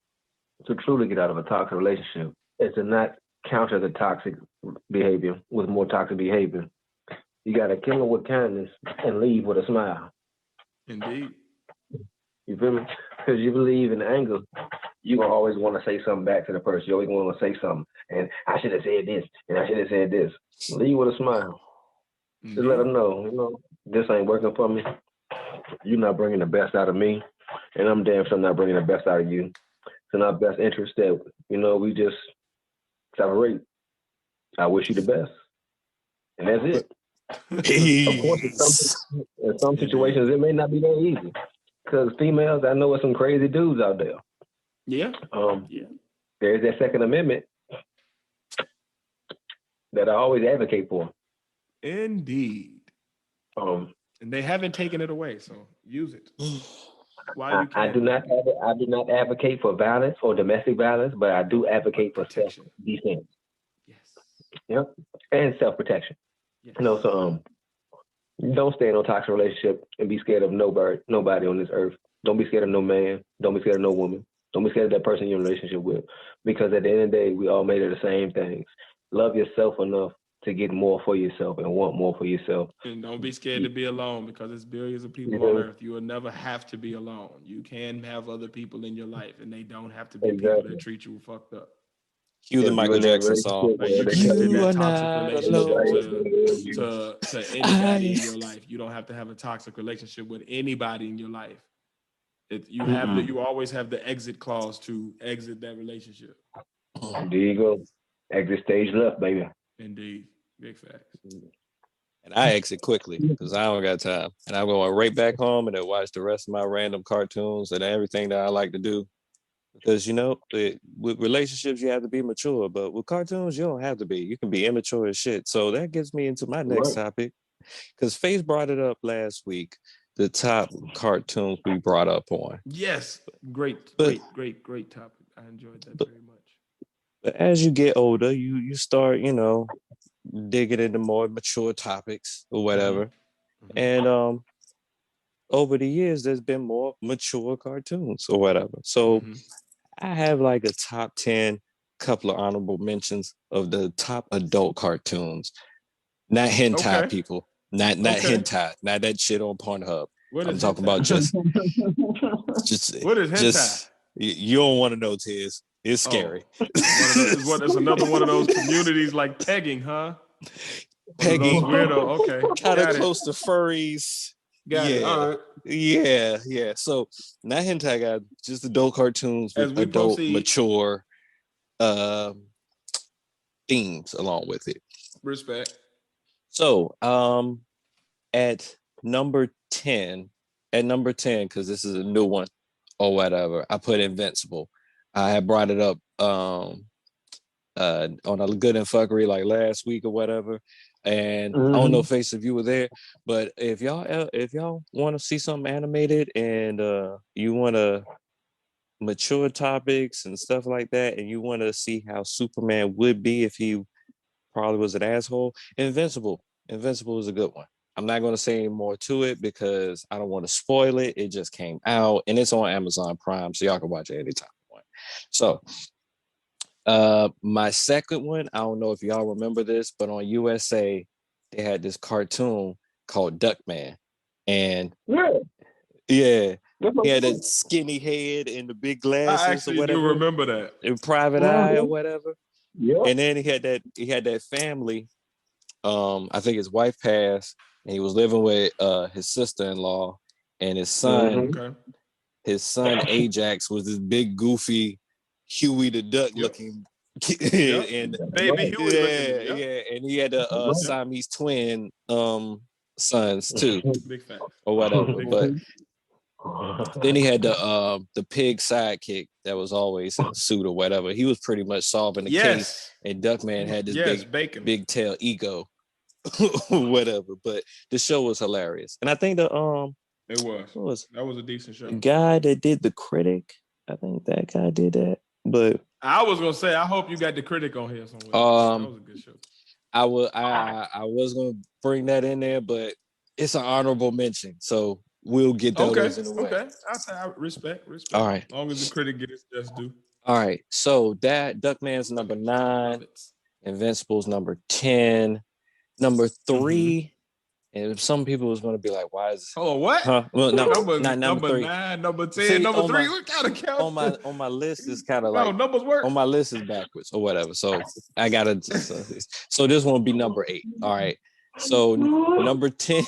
B: to truly get out of a toxic relationship. Is to not counter the toxic behavior with more toxic behavior. You gotta kill it with kindness and leave with a smile.
C: Indeed.
B: You feel me? Because you believe in anger, you gonna always want to say something back to the person. You always want to say something, and I should have said this, and I should have said this. Leave with a smile. Just let them know, this ain't working for me. You're not bringing the best out of me, and I'm damn sure not bringing the best out of you. It's in our best interest that, we just separate. I wish you the best. And that's it. Of course, in some situations, it may not be that easy. Because females, I know there's some crazy dudes out there.
C: Yeah.
B: There's that Second Amendment that I always advocate for.
C: Indeed. And they haven't taken it away, so use it.
B: I do not advocate for violence or domestic violence, but I do advocate for self-defense.
C: Yes.
B: Yep. And self-protection.
C: Yes.
B: So don't stay in a toxic relationship and be scared of nobody on this earth. Don't be scared of no man. Don't be scared of no woman. Don't be scared of that person you're in a relationship with. Because at the end of the day, we all made of the same things. Love yourself enough to get more for yourself and want more for yourself.
C: And don't be scared to be alone because there's billions of people on earth. You will never have to be alone. You can have other people in your life, and they don't have to be people that treat you fucked up.
D: Cue the Michael Jackson song.
C: Like you can get in that toxic relationship to anybody in your life. You don't have to have a toxic relationship with anybody in your life. You always have the exit clause to exit that relationship.
B: There you go. Exit stage left, baby.
C: Indeed. Big facts.
D: And I exit quickly because I don't got time. And I'm going right back home and then watch the rest of my random cartoons and everything that I like to do. Because, with relationships, you have to be mature. But with cartoons, you don't have to be. You can be immature as shit. So that gets me into my next topic. Because Faith brought it up last week. The top cartoons we brought up on.
C: Yes. Great topic. I enjoyed that very much.
D: But as you get older, you start, digging into more mature topics or whatever. Mm-hmm. And over the years, there's been more mature cartoons or whatever. So I have like a top 10, couple of honorable mentions of the top adult cartoons. Not hentai people. Not hentai. Not that shit on Pornhub. I'm talking about just
C: what is hentai?
D: You don't want to know, Tiz. It's scary.
C: It's another one of those communities like pegging, huh?
D: Pegging.
C: Weirdo. Okay.
D: Kind of close to furries.
C: Got it. All right.
D: Yeah. So not hentai guy, just adult cartoons with adult mature themes along with it.
C: Respect.
D: So at number 10, because this is a new one or whatever, I put Invincible. I had brought it up on a Good and Fuckery like last week or whatever. And I don't know, Face, if you were there, but if y'all want to see something animated and you want to mature topics and stuff like that, and you want to see how Superman would be if he probably was an asshole, Invincible is a good one. I'm not going to say any more to it because I don't want to spoil it. It just came out and it's on Amazon Prime, so y'all can watch it anytime you want. So my second one, I don't know if y'all remember this, but on USA, they had this cartoon called Duckman. And he had that skinny head and the big glasses.
C: I actually do remember that.
D: And Private Eye or whatever. Yeah. And then he had that family. I think his wife passed,
E: and he was living with his sister-in-law and his son.
C: Okay.
E: His son Ajax was this big, goofy, Huey the Duck looking kid, and
C: Baby Huey looking.
E: yeah, and he had a Siamese twin sons too,
C: Big fact.
E: or whatever. But then he had the pig sidekick that was always in a suit or whatever. He was pretty much solving the case, and Duckman had this big tail ego, whatever. But the show was hilarious, and I think that was a decent show. The guy that did the Critic, I think that guy did that. But
C: I was gonna say, I hope you got the Critic on here somewhere. That was a good show.
E: I was gonna bring that in there, but it's an honorable mention, so we'll get those in a way.
C: Okay, I respect.
E: All right,
C: as long as the Critic gets just due.
E: All right, so that Duckman's number 9, Invincible's number 10, number 3. And some people was going to be like, "Why is?"
C: Oh, what?
E: Huh? Well,
C: number
E: 3.
C: 9, number 10, number 3. What kind of count?
E: On my list is kind of like
C: numbers work.
E: On my list is backwards or whatever. So I gotta. So this one will be number 8. All right. So number 10.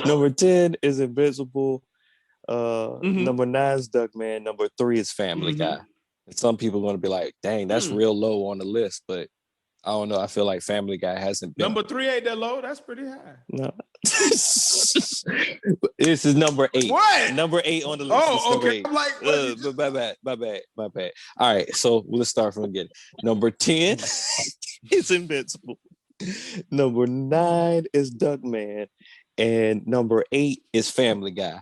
E: Number 10 is Invincible. Number 9 is Duckman. Number 3 is Family Guy. And some people are going to be like, "Dang, that's real low on the list," but I don't know. I feel like Family Guy hasn't been.
C: Number 3 ain't that low. That's pretty high.
E: No. This is number 8.
C: What?
E: Number 8 on the list.
C: Oh, okay. I'm like,
E: my bad. All right. So let's start from again. Number 10 is Invincible. Number 9 is Duckman. And number 8 is Family Guy.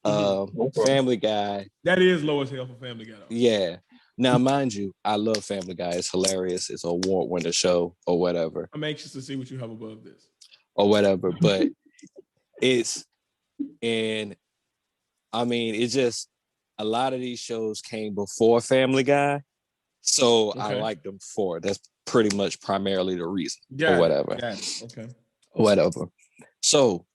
E: Family Guy.
C: That is low as hell for Family Guy, though.
E: Yeah. Now, mind you, I love Family Guy. It's hilarious. It's an award-winning show or whatever.
C: I'm anxious to see what you have above this.
E: Or whatever, but it's just a lot of these shows came before Family Guy, so I like them for it. That's pretty much primarily the reason or whatever.
C: Okay.
E: Whatever. So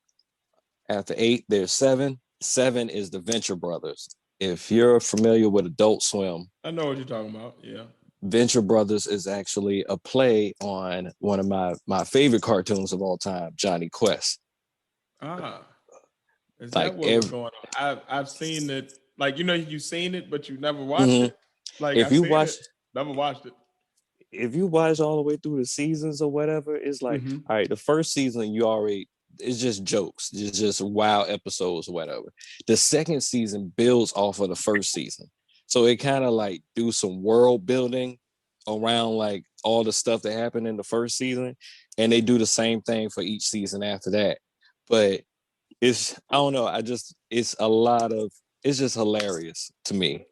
E: after 8, there's 7. 7 is the Venture Brothers. If you're familiar with Adult Swim,
C: I know what you're talking about. Yeah.
E: Venture Brothers is actually a play on one of my favorite cartoons of all time, Johnny Quest.
C: Is that what's going on? I've seen it. Like, you've seen it, but you never watched it. Like,
E: if you watch,
C: never watched it.
E: If you watch all the way through the seasons or whatever, it's like, all right, the first season it's just jokes, it's just wild episodes or whatever. The second season builds off of the first season. So it kind of like do some world building around like all the stuff that happened in the first season. And they do the same thing for each season after that. But I don't know. It's just hilarious to me.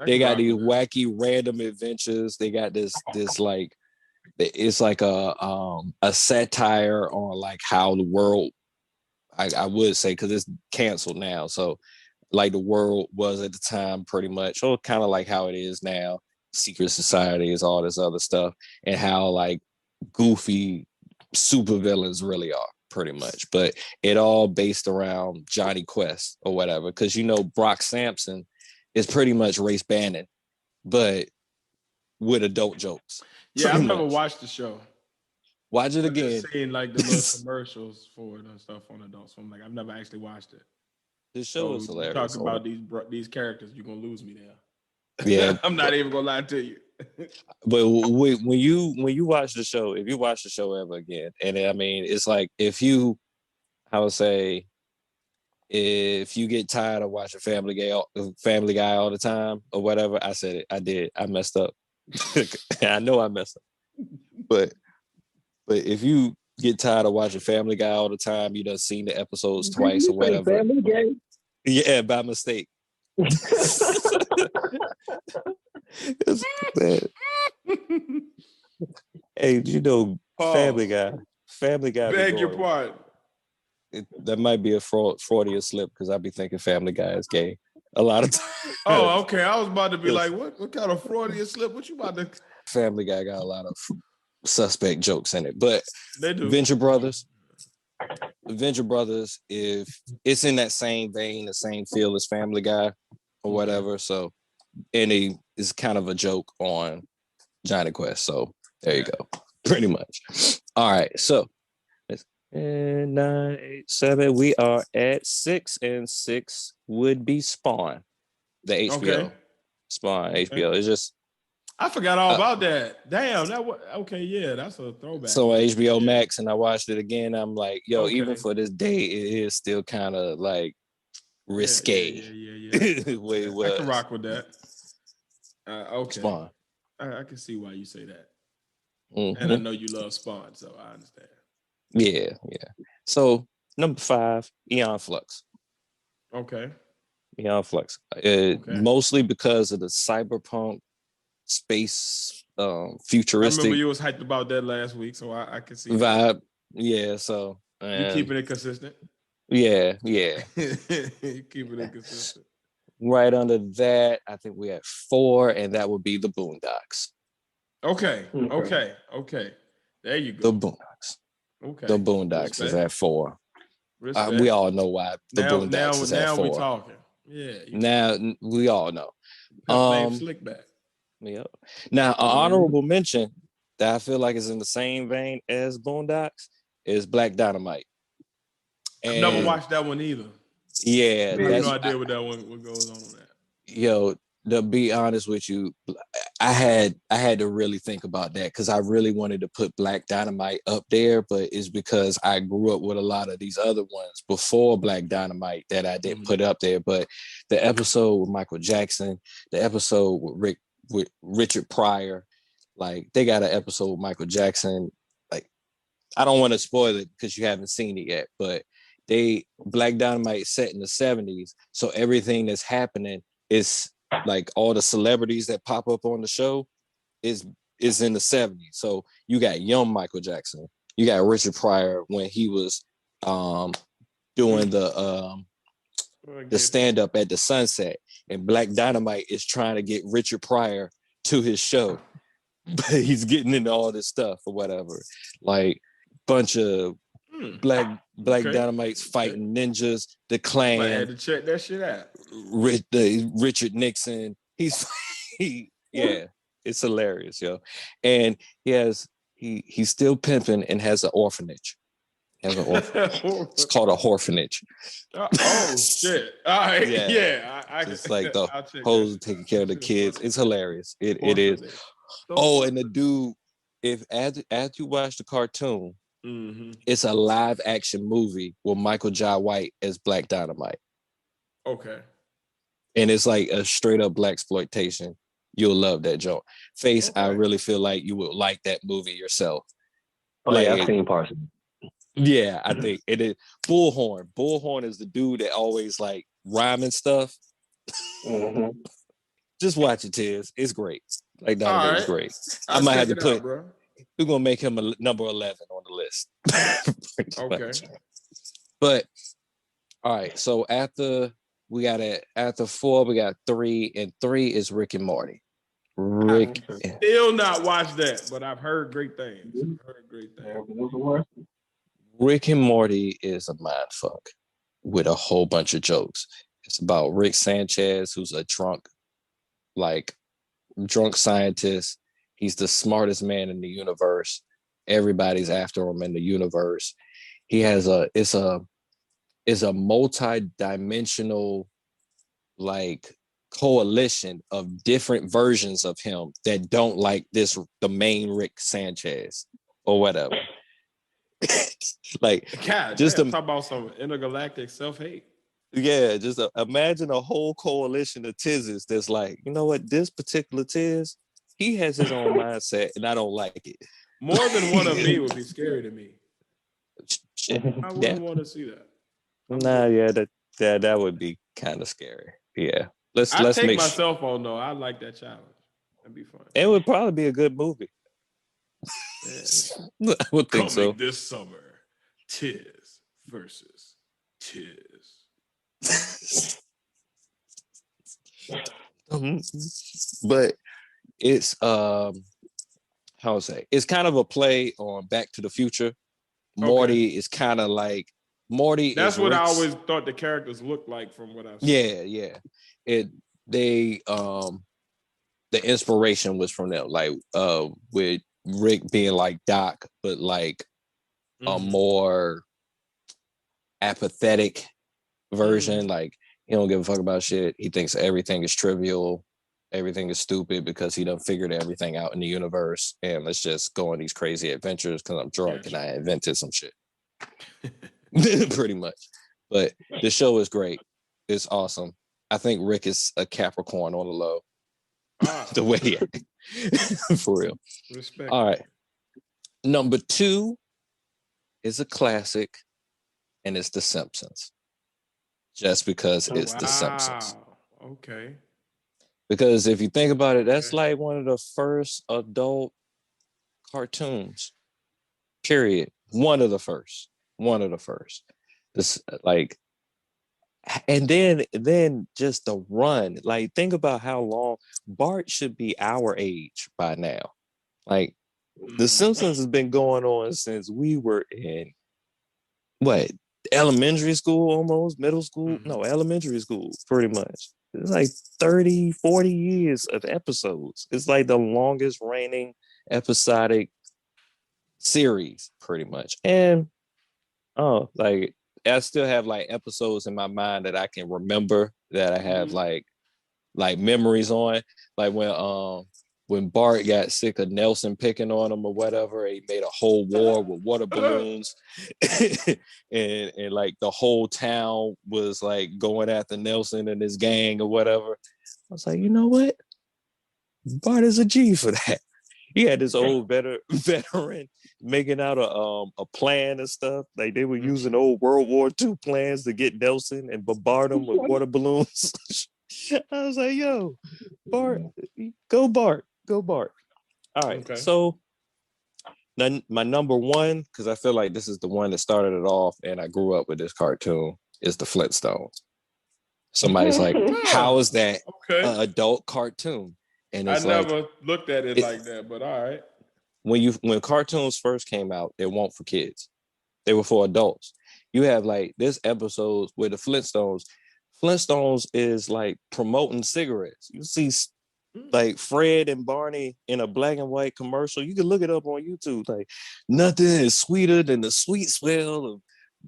E: They got these wacky random adventures. They got this like, it's like a satire on like how the world, I would say, because it's canceled now. So like the world was at the time pretty much, or kind of like how it is now, secret societies, all this other stuff, and how like goofy supervillains really are pretty much. But it all based around Johnny Quest or whatever, because Brock Sampson is pretty much Race Bannon, but with adult jokes.
C: Yeah, I've never watched the show.
E: Watch it again.
C: I've just seen like the little commercials for it and stuff on Adult Swim. Like, I've never actually watched it.
E: This show is hilarious.
C: Talk about these characters, you're gonna lose me there.
E: Yeah,
C: I'm not even gonna lie to you.
E: But when you watch the show, if you watch the show ever again, and I mean, it's like if you get tired of watching Family Guy all the time or whatever, I said it. I did. I messed up. I know I messed up. But if you get tired of watching Family Guy all the time, you done seen the episodes twice or whatever.
B: Family Guy? Yeah,
E: by mistake. It's bad. Hey, Family Guy.
C: Beg your pardon.
E: That might be a Freudian slip because I be thinking Family Guy is gay a lot of times.
C: Oh, okay. I was about to be like, what kind of Freudian slip? What you about to?
E: Family Guy got a lot of suspect jokes in it, but
C: they do.
E: Venture Brothers, if it's in that same vein, the same feel as Family Guy or whatever. So, and it's kind of a joke on Johnny Quest. So there you go. Pretty much. All right, so it's 9, 8, 7. We are at 6, and 6 would be Spawn, the HBO.
C: Okay.
E: Spawn,
C: Okay.
E: HBO. It's just
C: I forgot all about that. Damn, that was okay. Yeah, that's a throwback.
E: so on HBO
C: Yeah.
E: Max, and I watched it again. I'm like, yo,
C: Okay.
E: even for this day, it is still kind of like risque.
C: Yeah.
E: Way it
C: I
E: was.
C: can rock with that. Okay.
E: Spawn.
C: I can see why you say that.
E: Mhm.
C: And I know you love Spawn, so I understand.
E: Yeah. So number 5, Eon Flux.
C: Okay.
E: Eon Flux.
C: Okay.
E: Mostly because of the cyberpunk space
C: I
E: futuristic
C: remember you was hyped about that last week, so I can see that.
E: vibe. Yeah, so
C: You keeping it consistent.
E: Yeah.
C: You keeping it consistent.
E: Right under that, I think we had 4, and that would be the Boondocks.
C: Okay. There you go.
E: The Boondocks.
C: Okay.
E: The Boondocks is at 4. We all know why the Boondocks is at 4.
C: Now we talking. Yeah.
E: Now we all know.
C: Name Slickback.
E: Yep. Now, an honorable mention that I feel like is in the same vein as Boondocks is Black Dynamite.
C: I've never watched that one either.
E: Yeah,
C: I have no idea what that one what goes on that.
E: Yo, to be honest with you, I had to really think about that because I really wanted to put Black Dynamite up there, but it's because I grew up with a lot of these other ones before Black Dynamite that I didn't put up there. But the episode with Michael Jackson, the episode with Richard Pryor, like they got an episode with Michael Jackson. Like I don't want to spoil it because you haven't seen it yet, but Black Dynamite set in the 70s, so everything that's happening is like all the celebrities that pop up on the show is in the 70s. So you got young Michael Jackson, you got Richard Pryor when he was doing the stand-up at the Sunset, and Black Dynamite is trying to get Richard Pryor to his show, but he's getting into all this stuff or whatever, like bunch of Black Dynamite's fighting ninjas, the Klan.
C: I had to check that shit out.
E: Richard Nixon. It's hilarious, yo. And he's still pimping and has an orphanage. It's called a orphanage.
C: Oh shit! All right, yeah.
E: It's like the hoes taking care of the kids. It's hilarious. It is. Oh, and the dude, if after you watch the cartoon. It's a live action movie with Michael Jai White as Black Dynamite.
C: Okay.
E: And it's like a straight up black exploitation. You'll love that joke. Face, okay. I really feel like you would like that movie yourself.
B: Oh, like, yeah, I've seen parts of it.
E: Yeah, I think it is. Bullhorn. Bullhorn is the dude that always like rhyming stuff. Just watch it, Tiz. It's great. Like Dynamite is great. I might have to put. We're gonna make him a number 11 on the list.
C: Okay.
E: But all right, so after 4, we got 3, and 3 is Rick and Morty.
C: Still not watched that, but I've heard great things.
E: Rick and Morty is a mindfuck with a whole bunch of jokes. It's about Rick Sanchez, who's a drunk scientist. He's the smartest man in the universe. Everybody's after him in the universe. He has it's a multi-dimensional like coalition of different versions of him that don't like the main Rick Sanchez or whatever. Like
C: God, just talk about some intergalactic self-hate.
E: Yeah, just imagine a whole coalition of Tizzes that's like, you know what, this particular Tiz, he has his own mindset, and I don't like it.
C: More than one of me would be scary to me.
E: Shit.
C: I wouldn't want to see that.
E: That would be kind of scary. Yeah, let's
C: take
E: make
C: my cell phone though. I like that challenge. That'd be fun.
E: It would probably be a good movie.
C: Yeah.
E: I would think so.
C: This summer, Tiz versus Tiz.
E: But it's how to say, it's kind of a play on Back to the Future. Morty is kind of like Morty.
C: That's what I always thought the characters looked like from what I've
E: seen. Yeah. The inspiration was from them, like with Rick being like Doc, but like a more apathetic version. Like he don't give a fuck about shit. He thinks everything is trivial, everything is stupid because he done figured everything out in the universe. And let's just go on these crazy adventures because I'm drunk and I invented some shit. Pretty much. But the show is great. It's awesome. I think Rick is a Capricorn on the low. The way he for real.
C: Respect.
E: All right. Number 2 is a classic, and it's The Simpsons. Just because it's The Simpsons.
C: Okay.
E: Because if you think about it, that's like one of the first adult cartoons. Period. One of the first. This like, and then just the run. Like, think about how long Bart should be our age by now. Like, The Simpsons has been going on since we were in what, elementary school, almost middle school. No, elementary school, pretty much. It's like 30, 40 years of episodes. It's like the longest reigning episodic series, pretty much. And like, I still have like episodes in my mind that I can remember, that I have like memories on. Like when Bart got sick of Nelson picking on him or whatever, he made a whole war with water balloons. and like the whole town was like going after Nelson and his gang or whatever. I was like, you know what? Bart is a G for that. He had this old veteran making out a plan and stuff. Like they were using old World War II plans to get Nelson and bombard him with water balloons. I was like, yo, Bart, go Bart. All right. Okay. So then my number 1, because I feel like this is the one that started it off, and I grew up with this cartoon, is the Flintstones. Somebody's like, how is that an adult cartoon? And it's
C: I never looked at it like that, but all right.
E: When cartoons first came out, they weren't for kids. They were for adults. You have like this episode where the Flintstones is like promoting cigarettes. You see like Fred and Barney in a black and white commercial. You can look it up on YouTube. Like, nothing is sweeter than the sweet smell of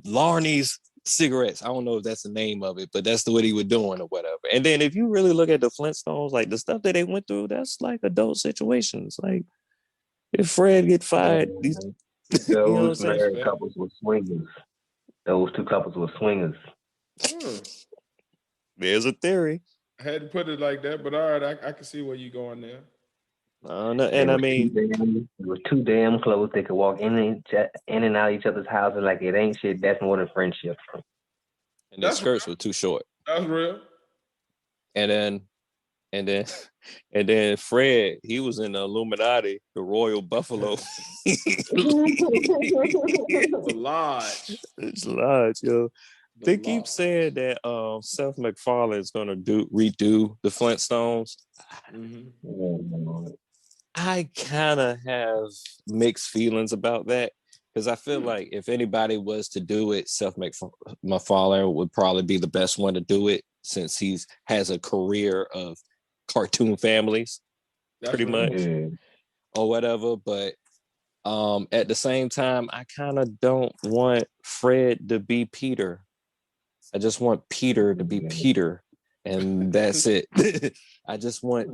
E: Larney's cigarettes. I don't know if that's the name of it, but that's what he was doing or whatever. And then if you really look at the Flintstones, like the stuff that they went through, that's like adult situations. Like if Fred get fired,
B: those married couples were swingers. Those 2 couples were swingers.
E: There's a theory.
C: I hadn't put it like that, but all right, I can see where you're going there.
E: And I mean,
B: it was too damn close. They could walk in and out of each other's houses like it ain't shit. That's more than friendship.
E: And their skirts were too short.
C: That's real.
E: And then Fred, he was in the Illuminati, the Royal Buffalo.
C: The Lodge.
E: It's Lodge, yo. They keep saying that Seth MacFarlane is gonna redo the Flintstones. I kind of have mixed feelings about that, because I feel like if anybody was to do it, Seth MacFarlane would probably be the best one to do it, since he has a career of cartoon families. That's pretty much, or whatever. But at the same time, I kind of don't want Fred to be Peter. I just want Peter to be Peter, and that's it. I just want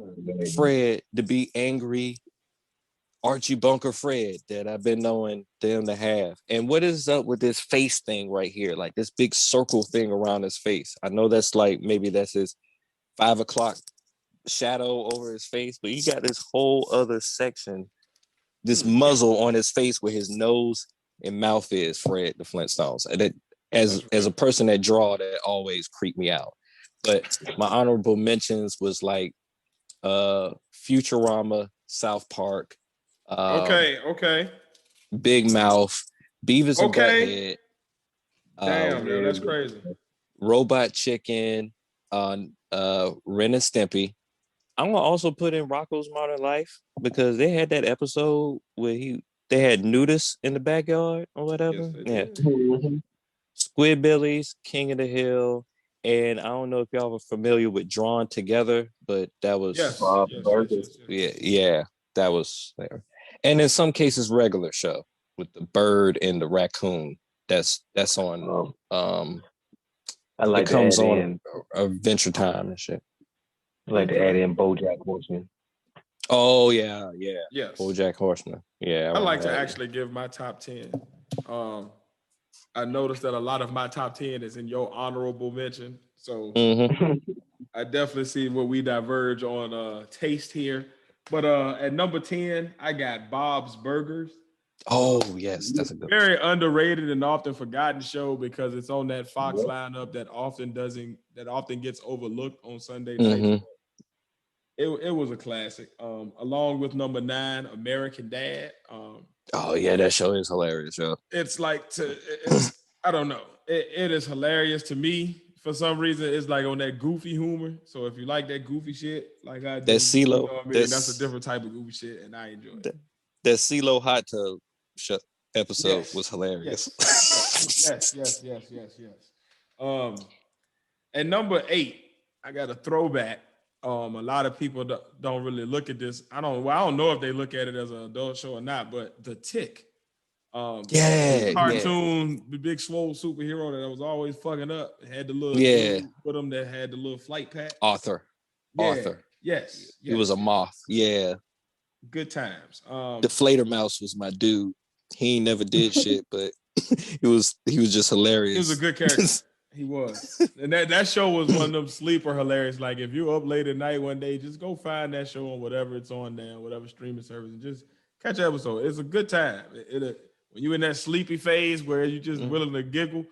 E: Fred to be angry Archie Bunker Fred that I've been knowing them to have. And what is up with this face thing right here? Like this big circle thing around his face. I know that's like, maybe that's his 5 o'clock shadow over his face, but he got this whole other section, this muzzle on his face where his nose and mouth is, Fred the Flintstones. And as a person that draw, that always creeped me out. But my honorable mentions was like Futurama, South Park,
C: okay,
E: Big Mouth, Beavis and Butthead.
C: Damn, man, that's crazy.
E: Robot Chicken, Ren and Stimpy. I'm gonna also put in Rocko's Modern Life, because they had that episode where they had nudists in the backyard or whatever. Yes, Squidbillies, King of the Hill, and I don't know if y'all were familiar with Drawn Together, but that was
C: yes.
E: Yeah, that was there. And in some cases, regular show with the bird and the raccoon. That's on.
B: I like
E: it
B: to
E: comes
B: add
E: on
B: in.
E: Adventure Time and shit.
B: I like to add in BoJack Horseman.
E: Oh yeah.
C: Yes.
E: BoJack Horseman. Yeah.
C: I like to actually give my top 10. I noticed that a lot of my top 10 is in your honorable mention. So I definitely see where we diverge on taste here. But at number 10, I got Bob's Burgers.
E: Oh yes, that's a good
C: Very underrated and often forgotten show because it's on that Fox lineup that often gets overlooked on Sunday nights. It was a classic. Along with number 9, American Dad.
E: Oh yeah, that show is hilarious, yo.
C: It's like I don't know. It is hilarious to me. For some reason, it's like on that goofy humor. So if you like that goofy shit, like I do,
E: That CeeLo,
C: you know what I mean? That's a different type of goofy shit, and I enjoy it.
E: That CeeLo hot tub episode was hilarious.
C: Yes. At number 8, I got a throwback. A lot of people don't really look at this. I don't know if they look at it as an adult show or not, but The Tick. Cartoon, the big swole superhero that was always fucking up. It had the little dude with him that had the little flight pack.
E: Arthur.
C: Yes.
E: He was a moth. Yeah.
C: Good times.
E: Deflator Mouse was my dude. He ain't never did shit, but he was just hilarious.
C: He was a good character. He was. And that show was one of them sleeper hilarious. Like if you're up late at night one day, just go find that show on whatever it's on now, whatever streaming service, and just catch an episode. It's a good time. When you in that sleepy phase where you just willing to giggle,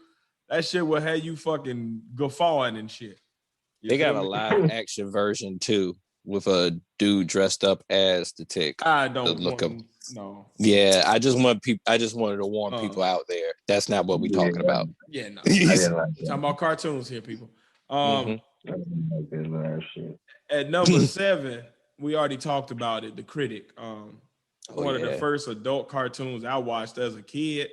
C: that shit will have you fucking guffawing and shit.
E: They got a live action version too with a dude dressed up as the Tick.
C: I don't look up. No.
E: Yeah, I just wanted to warn people out there. That's not what we're talking about.
C: Yeah, no. Talking about cartoons here, people. At number 7, we already talked about it. The Critic. One of the first adult cartoons I watched as a kid.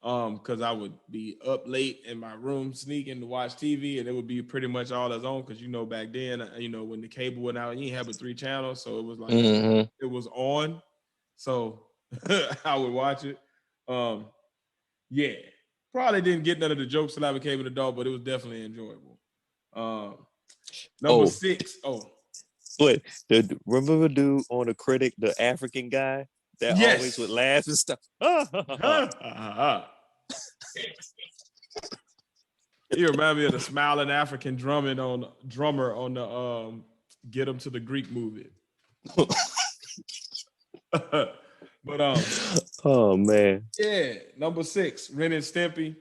C: Because I would be up late in my room sneaking to watch TV, and it would be pretty much all that's on. Because back then, when the cable went out, you didn't have but 3 channels, so it was like it was on. So I would watch it. Probably didn't get none of the jokes till I became an adult, but it was definitely enjoyable. Number 6.
E: Wait, remember the dude on the Critic, the African guy that always would laugh and stuff?
C: You remind me of the smiling African drummer on the Get Him to the Greek movie. But
E: oh man,
C: number 6, Ren and Stimpy.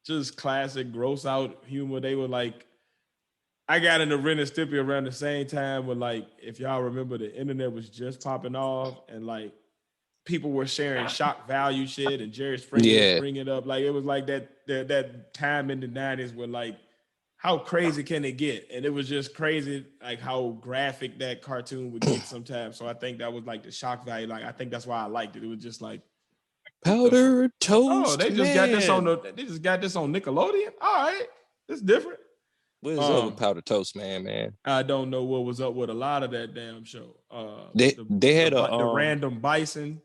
C: Just classic gross out humor. They were like, I got into Ren and Stimpy around the same time when, like, if y'all remember, the internet was just popping off and like people were sharing shock value shit and Jerry Springer was bringing it up. Like it was like that time in the 90s where like, how crazy can it get? And it was just crazy, like how graphic that cartoon would get sometimes. So I think that was like the shock value. Like I think that's why I liked it. It was just like
E: powdered toast.
C: Oh, they just got this on Nickelodeon. All right, it's different.
E: What is up with powdered toast, man?
C: I don't know what was up with a lot of that damn show.
E: They had
C: the random bison.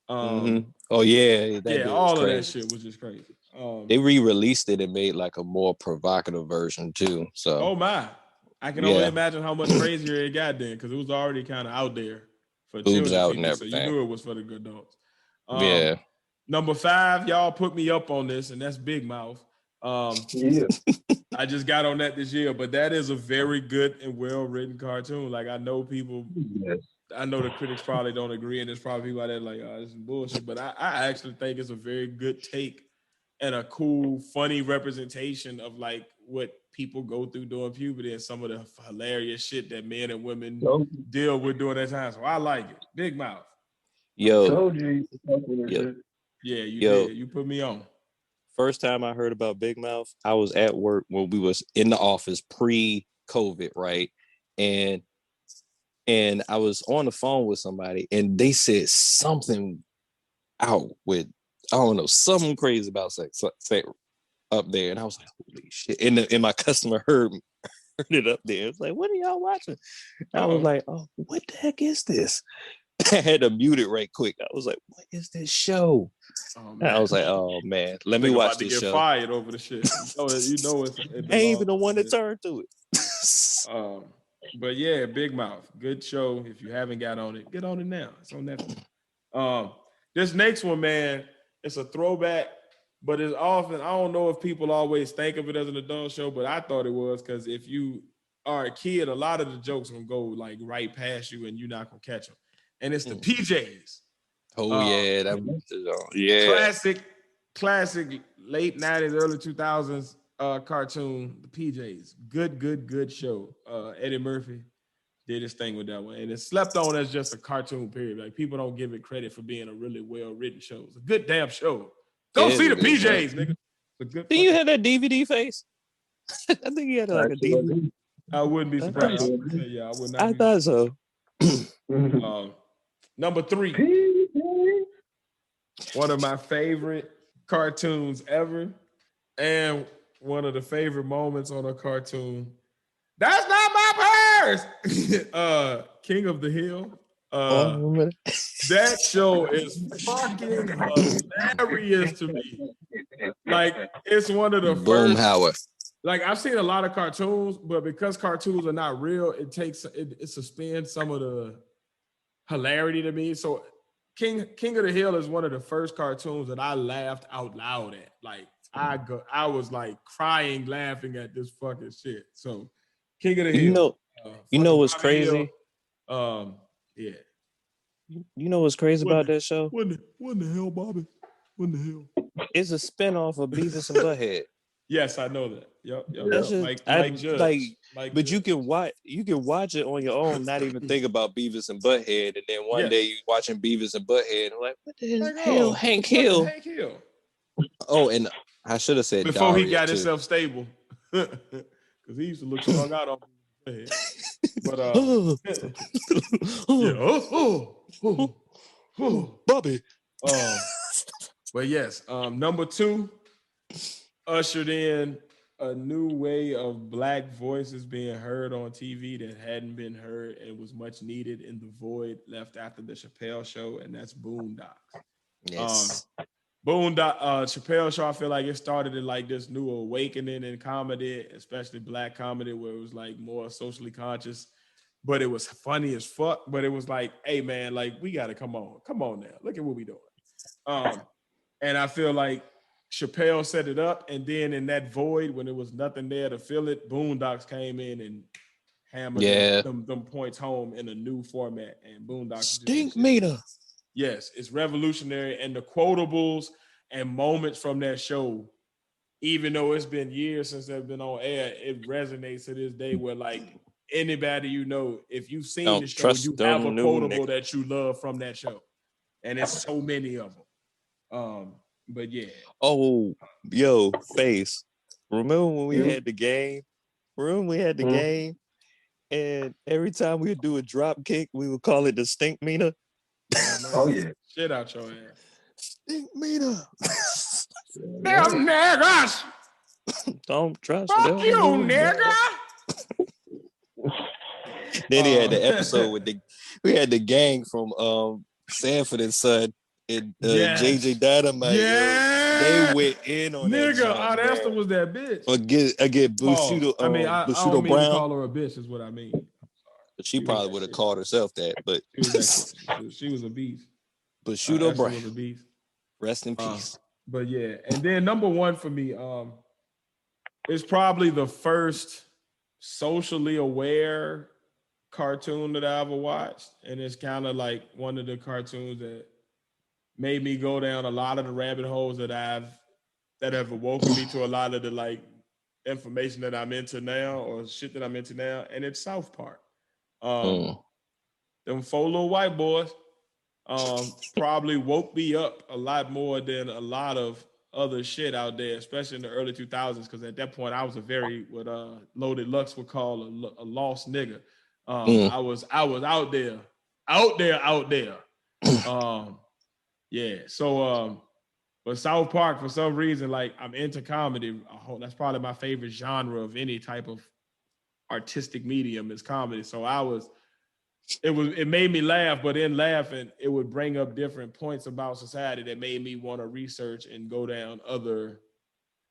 E: Oh yeah,
C: all of that shit was just crazy.
E: They re-released it and made like a more provocative version too. So
C: oh my, I can only imagine how much crazier it got then because it was already kind of out there for
E: boobs out
C: people,
E: and everything.
C: So you knew it was for the good adults. Number 5, y'all put me up on this, and that's Big Mouth. I just got on that this year, but that is a very good and well-written cartoon. Like I know people. I know the critics probably don't agree, and there's probably people out there like, oh, this is bullshit. But I actually think it's a very good take and a cool, funny representation of like what people go through during puberty and some of the hilarious shit that men and women deal with during that time. So I like it. Big Mouth.
E: Yo.
C: Yeah, you did. You put me on.
E: First time I heard about Big Mouth, I was at work when we was in the office pre-COVID, right? And I was on the phone with somebody and they said something out with, I don't know, something crazy about sex up there. And I was like, holy shit. And my customer heard it up there. It's like, what are y'all watching? I was like, oh, what the heck is this?
D: I had to mute it right quick. I was like, what is this show?
C: Oh,
D: And I was like, oh man, let me
C: Nigga
D: watch
C: about to
D: this
C: get
D: show.
C: fired over the shit. You know it
D: I ain't
C: belongs
D: even the one
C: to
D: to turn to it.
C: But yeah, Big Mouth, good show. If you haven't got on it, get on it now. It's on Netflix. This next one, man, it's a throwback, but it's often, I don't know if people always think of it as an adult show, but I thought it was, because if you are a kid, a lot of the jokes gonna go like right past you and you're not gonna catch them. And it's the PJs.
D: Oh yeah, yeah.
C: Classic late 90s, early 2000s cartoon, the PJs. Good show. Eddie Murphy did his thing with that one. And it's slept on as just a cartoon, period. Like, people don't give it credit for being a really well-written show. It's a good damn show. Go see the PJs, nigga.
D: Didn't you have that DVD face? I think you had like a DVD.
C: I wouldn't be surprised. I would not.
D: I thought so.
C: Number 3. One of my favorite cartoons ever, and one of the favorite moments on a cartoon. That's not my purse. King of the Hill. That show is fucking hilarious to me. Like, it's one of the
E: Boom
C: first.
E: Howard.
C: Like, I've seen a lot of cartoons, but because cartoons are not real, it suspends some of the hilarity to me. So King of the Hill is one of the first cartoons that I laughed out loud at. Like, I was like crying laughing at this fucking shit. So King of the Hill.
D: You know what's crazy?
C: Yeah.
D: You know what's crazy about that show?
C: What the hell, Bobby? What the hell?
D: It's a spinoff of Beavis and Butthead.
C: Yes, I know that. Yep.
D: That's just,
C: like Judge.
D: But Judge. you can watch it on your own, not even think about Beavis and Butthead, and then one day you're watching Beavis and Butthead, and like, what the hell, Hank Hill?
C: Hank Hill.
E: Oh, and I should have said
C: before
E: Daria
C: he got
E: too.
C: himself stable, because he used to look strung out on Butthead. But
D: Bobby.
C: But yes, number 2 ushered in a new way of Black voices being heard on TV that hadn't been heard and was much needed in the void left after the Chappelle Show, and that's Boondocks.
E: Yes.
C: Chappelle Show, I feel like it started in like this new awakening in comedy, especially Black comedy, where it was like more socially conscious, but it was funny as fuck. But it was like, hey man, like, we gotta come on now, look at what we doing. And I feel like Chappelle set it up, and then in that void, when there was nothing there to fill it, Boondocks came in and hammered them points home in a new format. And Boondocks
D: Stink meter.
C: Yes, it's revolutionary, and the quotables and moments from that show, even though it's been years since they've been on air, it resonates to this day. Where like anybody you know, if you've seen the show, you have a quotable that you love from that show, and it's so many of them. But yeah.
D: Oh, yo, Face. Remember when we had the game? Game? And every time we would do a drop kick, we would call it the stink meter.
B: Oh yeah.
C: Shit out your ass.
D: Stink meter.
C: Them niggas.
D: Don't trust
C: Fuck
D: them.
C: you, nigga.
D: Then he had the episode with we had the gang from Sanford and Son and JJ Dynamite.
C: Yeah.
D: They went in on that.
C: Nigga, Aunt Esther was that bitch.
D: Again, Bushido.
C: I mean, I don't mean
D: Brown.
C: to call her a bitch, is what I mean.
D: But she probably would have called herself that. But
C: she was a beast.
D: Bushido Brown
C: was a beast.
D: Rest in peace.
C: But yeah, and then number 1 for me is probably the first socially aware cartoon that I ever watched, and it's kind of like one of the cartoons that made me go down a lot of the rabbit holes that have awoken me to a lot of the like information that I'm into now, or shit that I'm into now, and it's South Park. Them 4 little white boys probably woke me up a lot more than a lot of other shit out there, especially in the early 2000s, because at that point I was what Loaded Lux would call a lost nigga. I was out there. Yeah. So but South Park, for some reason, like, I'm into comedy. That's probably my favorite genre of any type of artistic medium is comedy. So I was it made me laugh, but in laughing, it would bring up different points about society that made me want to research and go down other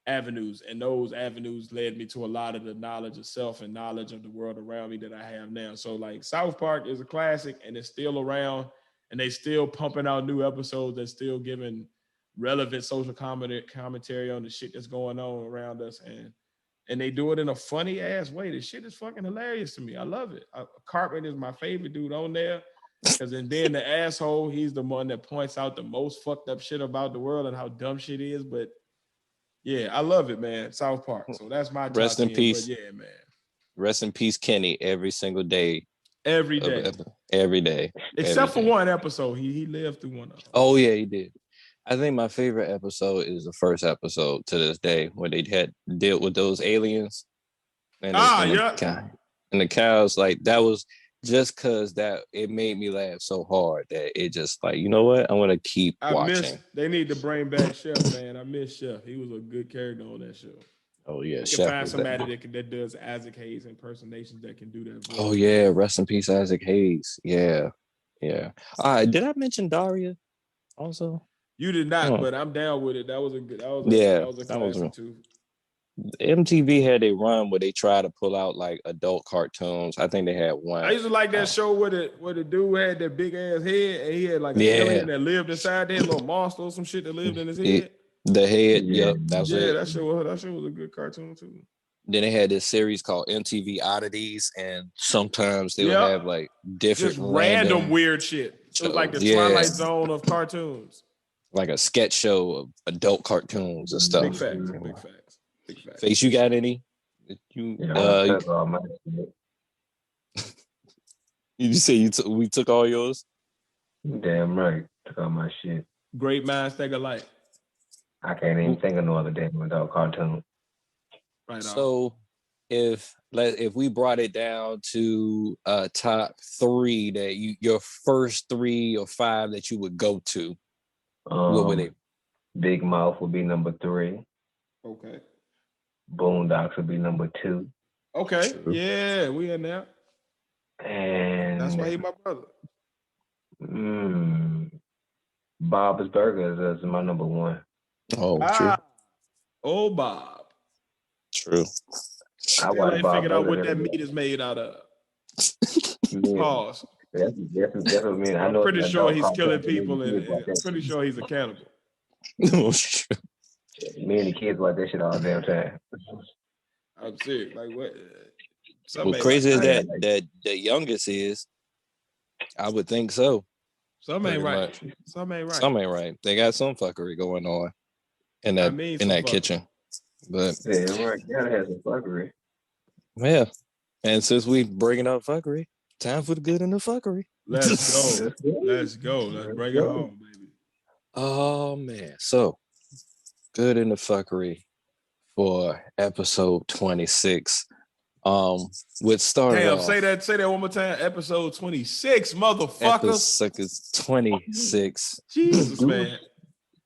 C: avenues. And those avenues led me to a lot of the knowledge of self and knowledge of the world around me that I have now. So like South Park is a classic and it's still around and they still pumping out new episodes that's still giving relevant social commentary on the shit that's going on around us. And they do it in a funny ass way. This shit is fucking hilarious to me. I love it. Cartman is my favorite dude on there. Because then the asshole, he's the one that points out the most fucked up shit about the world and how dumb shit is. But yeah, I love it, man. South Park. So that's my
E: Rest in
C: 10,
E: peace.
C: But yeah, man.
E: Rest in peace, Kenny. Every single day.
C: Every day.
E: Every day.
C: Except for one episode. He lived through one of them.
E: Oh, yeah, he did. I think my favorite episode is the first episode to this day where they had dealt with those aliens. And the cows, like that was just because that it made me laugh so hard that it just like, you know what? I'm gonna keep watching.
C: They need to bring back Chef, man. I miss Chef. He was a good character on that show.
E: Oh yeah,
C: you
E: Chef.
C: Can find somebody that does Isaac Hayes impersonations that can do that voice.
E: Oh yeah, rest in peace, Isaac Hayes. Yeah. All right, did I mention Daria also?
C: You did not, but I'm down with it. That was a classic too.
E: MTV had a run where they tried to pull out like adult cartoons. I think they had one.
C: I used to like that show where the dude had that big ass head and he had like an alien that lived inside there, a little monster or some shit that lived in his head.
E: The head, yep. That's it.
C: That show was a good cartoon too.
E: Then they had this series called MTV Oddities, and sometimes they would have like different
C: just random weird shit. It was like the Twilight Zone of cartoons.
E: Like a sketch show of adult cartoons and stuff.
C: Big facts.
E: Face, you got any? You say we took all yours?
B: Damn right. Took all my shit.
C: Great minds think alike.
B: I can't even think of no other damn adult cartoon.
C: Right.
E: So if we brought it down to top three that your first 3 or 5 that you would go to, what would it?
B: Big Mouth would be number 3.
C: Okay.
B: Boondocks would be number 2.
C: Okay. True. Yeah, we in there.
B: And
C: that's why he's my brother.
B: Bob's Burgers is my number 1.
E: Oh, true.
C: Oh, Bob.
E: True.
C: I figured out what that meat is made out of. Pause.
B: That's what I mean.
C: I'm pretty sure he's killing people, and I'm pretty sure he's a cannibal.
E: No, sure.
B: Me and the kids like that shit all the damn time.
C: I'm serious. Like what?
E: Well, crazy is that the youngest is. I would think so.
C: Some ain't right. Some ain't right.
E: They got some fuckery going on in that kitchen. But
B: yeah, right. Gotta have some fuckery.
E: Yeah, and since we bringing up fuckery, time for the good and the fuckery.
C: Let's go. Let's bring it home, baby.
E: Oh man, so good in the fuckery for episode 26. With started.
C: Damn, say that one more time. Episode 26, motherfucker.
E: Episode 26.
C: Jesus, man.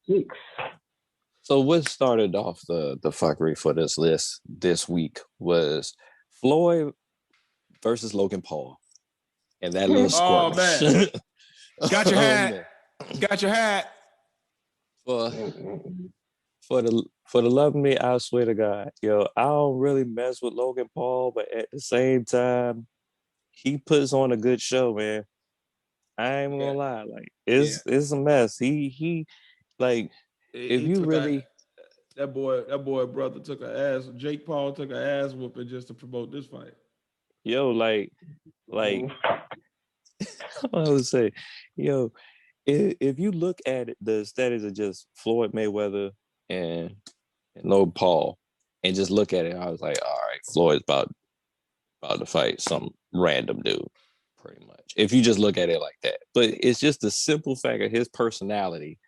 B: 6.
E: So what started off the fuckery for this list this week was Floyd versus Logan Paul. And that little squirmish.
C: Oh, man. Got your hat. Got your hat.
E: For the love of me, I swear to God, yo, I don't really mess with Logan Paul, but at the same time, he puts on a good show, man. I ain't gonna lie, like it's a mess. He like if you really
C: that boy brother took an ass. Jake Paul took an ass whooping just to promote this fight.
E: Yo, like I would say, yo, if you look at it, the status of just Floyd Mayweather and Logan Paul, and just look at it, I was like, all right, Floyd's about to fight some random dude, pretty much. If you just look at it like that, but it's just the simple fact of his personality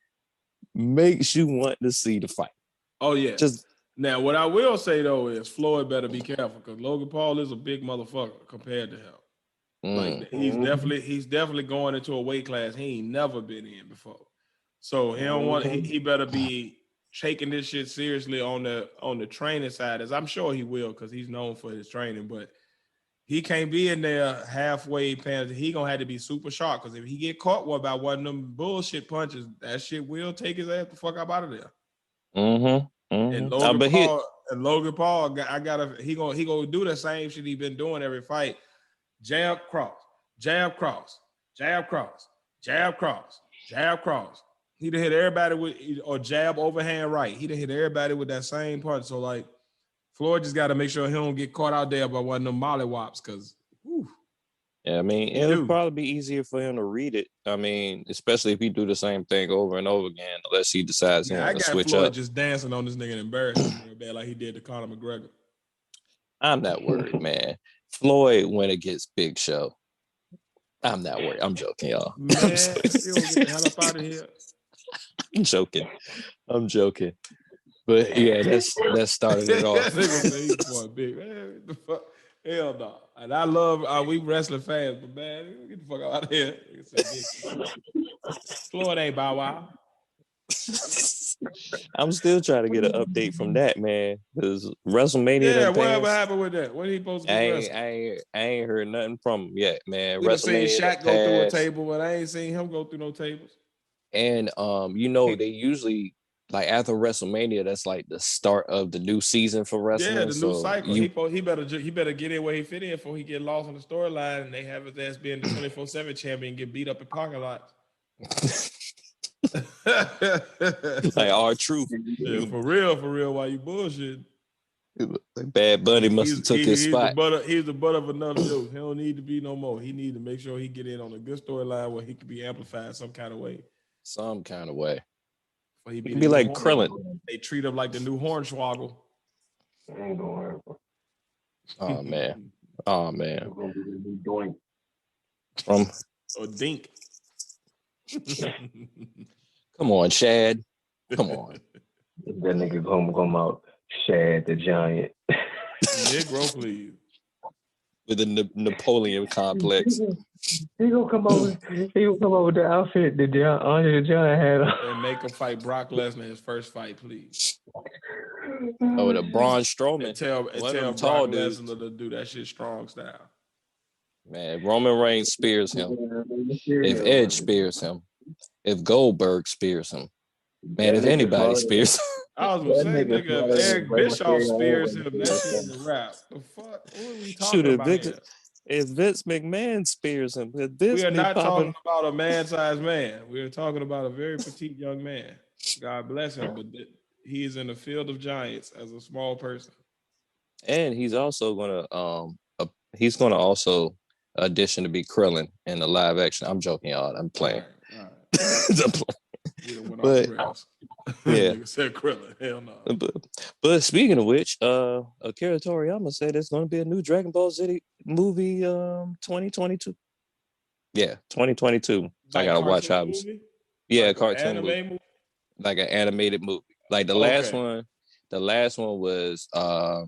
E: makes you want to see the fight.
C: Oh yeah.
E: Just
C: now, what I will say though is Floyd better be careful because Logan Paul is a big motherfucker compared to him. Like he's definitely going into a weight class he ain't never been in before. So he better be taking this shit seriously on the training side, as I'm sure he will because he's known for his training. But he can't be in there halfway paying. He gonna have to be super sharp because if he get caught by one of them bullshit punches, that shit will take his ass the fuck up out of there.
E: Mm-hmm.
C: And Logan Paul, he gonna do the same shit he been doing every fight. Jab cross, jab cross, jab cross, jab cross, jab cross. He done hit everybody with or jab overhand right. He done hit everybody with that same punch. So like Floyd just got to make sure he don't get caught out there by one of them mollywops because.
E: Yeah, I mean, it would probably be easier for him to read it. I mean, especially if he do the same thing over and over again, unless he decides he wants to switch
C: Floyd
E: up.
C: Just dancing on this nigga and embarrassing him real bad like he did to Conor McGregor.
E: I'm not worried, man. Floyd when it gets Big Show. I'm not worried. I'm joking, y'all.
C: Man, you don't get the hell up out of here.
E: I'm joking. But yeah, that started it off.
C: Big man. The fuck? Hell no. And I love we wrestling fans, but man, get the fuck out of here. Floyd ain't Bow Wow.
E: I'm still trying to get an update from that, man. Because WrestleMania.
C: Yeah, whatever happened with that? What he supposed to do?
E: I ain't heard nothing from him yet, man.
C: We seen Shaq go through a table, but I ain't seen him go through no tables.
E: And they usually like after WrestleMania, that's like the start of the new season for wrestling.
C: Yeah, the new cycle. He better get in where he fit in before he get lost on the storyline and they have his ass being the 24/7 champion and get beat up in parking lots.
E: Like R-Truth.
C: Yeah, for real. Why you bullshit?
E: Like Bad Bunny must have took his spot.
C: He's the butt of enough jokes. He don't need to be no more. He need to make sure he get in on a good storyline where he can be amplified some kind of way.
E: He be like Krillin.
C: They treat him like the new Hornswoggle.
B: Ain't gonna happen.
E: Oh man.
C: Or Dink.
E: Come on, Shad. Come on.
B: That nigga come out, Shad the Giant.
C: Negro, please.
E: With the Napoleon complex.
B: He gonna come over with the outfit that Andre the Giant had on.
C: And make him fight Brock Lesnar his first fight, please.
E: Oh, the Braun Strowman.
C: And tell Brock Lesnar to do that shit strong style.
E: Man, Roman Reigns spears him. If Edge spears him. If Goldberg spears him. Man, if anybody spears him.
C: I was gonna say, nigga, if Eric Bischoff spears him, that shit is a wrap. The fuck? What are we talking about here?
E: If Vince McMahon spears him,
C: we are not talking about a man-sized man. We are talking about a very petite young man. God bless him, but he is in the field of giants as a small person.
E: And he's also gonna also audition to be Krillin in the live action. I'm joking, y'all. I'm playing. All right. But yeah,
C: said Krillin. Hell no.
E: But speaking of which, Akira Toriyama said there's going to be a new Dragon Ball Z movie, 2022. Yeah, 2022. Like I gotta watch how. Yeah, like cartoon movie. Like an animated movie. Like the last one. The last one was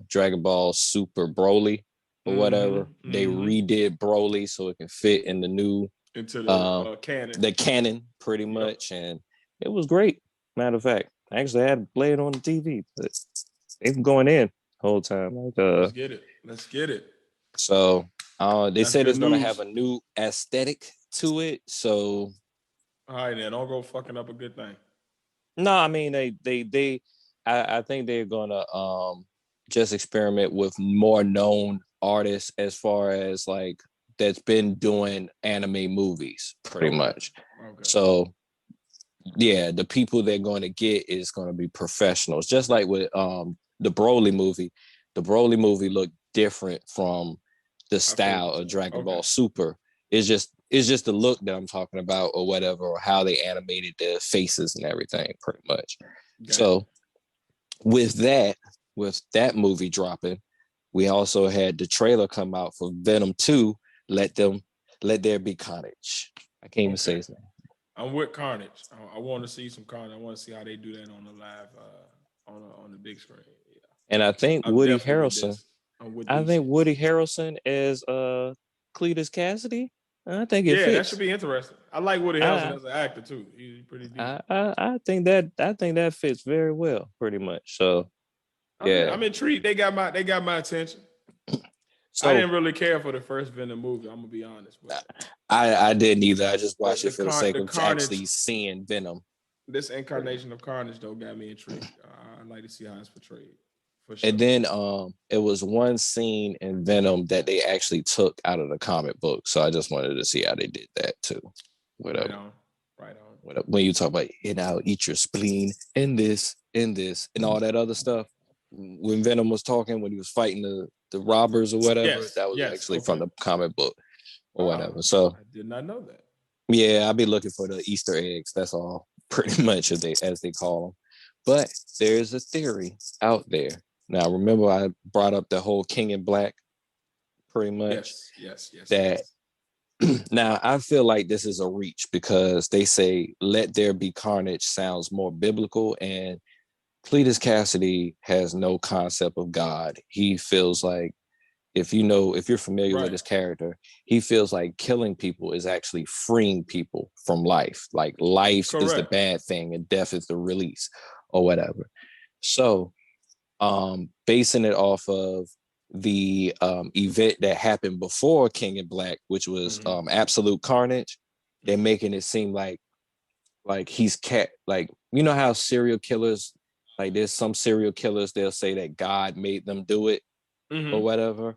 E: Dragon Ball Super Broly or whatever. They redid Broly so it can fit in the new
C: into the canon.
E: The canon, pretty much, and it was great. Matter of fact, I actually had to play it on the TV, but they've been going in the whole time. Like,
C: Let's get it.
E: So they said it's going to have a new aesthetic to it. So,
C: all right, then don't go fucking up a good thing.
E: No, I mean I think they're going to just experiment with more known artists as far as like that's been doing anime movies, pretty much. Okay. So. Yeah, the people they're going to get is going to be professionals. Just like with the Broly movie. The Broly movie looked different from the style of Dragon Ball Super. It's just the look that I'm talking about or whatever, or how they animated the faces and everything, pretty much. Okay. So with that movie dropping, we also had the trailer come out for Venom 2, Let There Be Carnage. I can't even say his name.
C: I'm with Carnage. I want to see some Carnage. I want to see how they do that on the live, on the big screen. Yeah.
E: And I think Woody Harrelson. I think Woody Harrelson is Cletus Cassidy. I think it fits.
C: That should be interesting. I like Woody Harrelson as an actor too. He's pretty decent.
E: I think that fits very well, pretty much. So yeah,
C: I'm intrigued. They got my attention. I didn't really care for the first Venom movie. I'm gonna be honest. But
D: I didn't either. I just watched it for the sake of
C: Carnage,
D: actually seeing Venom.
C: This incarnation of Carnage though got me intrigued. I'd like to see how it's portrayed. For sure.
D: And then it was one scene in Venom that they actually took out of the comic book. So I just wanted to see how they did that too. Whatever.
C: Right on.
D: When you talk about, and I'll eat your spleen in this, and all that other stuff. When Venom was talking, when he was fighting the robbers or whatever, that was actually from the comic book or whatever. So
C: I did not know that.
D: Yeah, I'll be looking for the Easter eggs. That's all, pretty much, as they call them. But there's a theory out there. Now, remember I brought up the whole King in Black, pretty much.
C: Yes.
D: That now I feel like this is a reach because they say "Let there be carnage" sounds more biblical, and Cletus Cassidy has no concept of God. He feels like if you're familiar with his character, he feels like killing people is actually freeing people from life. Like life is the bad thing and death is the release or whatever. So basing it off of the event that happened before King in Black, which was absolute carnage, they're making it seem like he's like, you know how serial killers, like there's some serial killers, they'll say that God made them do it or whatever.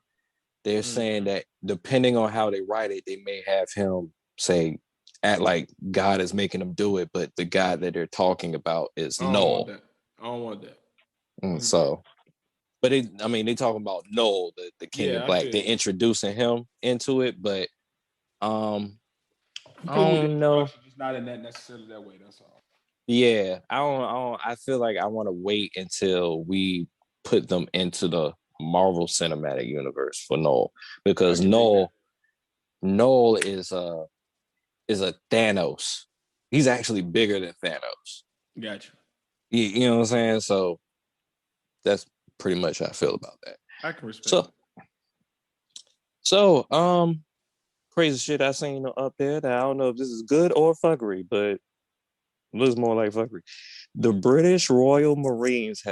D: They're saying that depending on how they write it, they may have him say, act like God is making them do it, but the God that they're talking about is Null.
C: I don't want that.
D: So, but they talking about Null, the King in Black. They're introducing him into it, but I don't know.
C: It's not in that necessarily that way. That's all.
D: Yeah, I feel like I want to wait until we put them into the Marvel Cinematic Universe for Null, because Null is a Thanos. He's actually bigger than Thanos.
C: Gotcha.
D: You know what I'm saying? So that's pretty much how I feel about that.
C: I can respect.
D: So crazy shit I seen up there that I don't know if this is good or fuckery, but it looks more like fuckery. The British Royal Marines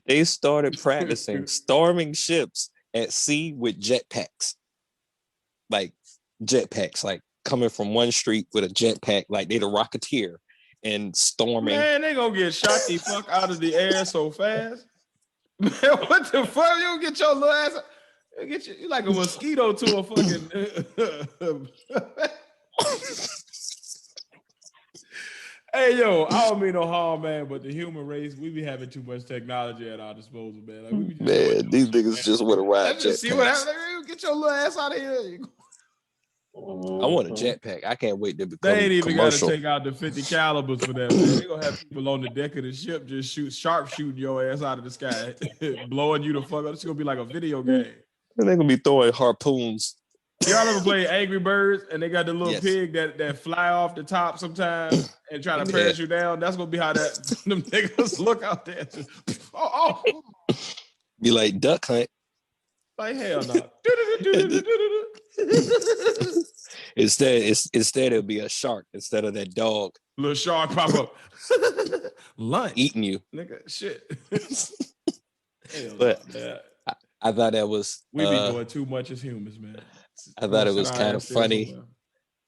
D: they started practicing storming ships at sea with jetpacks. Like coming from one street with a jetpack, like they the Rocketeer and storming.
C: Man, they gonna get shot the fuck out of the air so fast. Man, what the fuck? You don't get your little ass. You like a mosquito to a fucking. Hey, yo, I don't mean no harm, man, but the human race, we be having too much technology at our disposal, man. Like,
D: these niggas just want to ride jetpacks.
C: See what happens. Like, get your little ass out of here.
D: I want a jetpack. I can't wait to become
C: They ain't even got to
D: commercial.
C: take out the 50 calibers for that, man. They gonna have people on the deck of the ship just shooting your ass out of the sky, blowing you the fuck up. It's gonna be like a video game.
D: And they're gonna be throwing harpoons.
C: Y'all ever play Angry Birds and they got the little pig that fly off the top sometimes and try to parachute down? That's gonna be how them niggas look out there.
D: Be like Duck Hunt.
C: Like hell no.
D: Instead it'll be a shark instead of that dog.
C: Little shark pop up. Lunch.
D: Eating you.
C: Nigga, shit.
D: But I thought that was
C: we be doing too much as humans, man.
D: I thought it was kind of funny.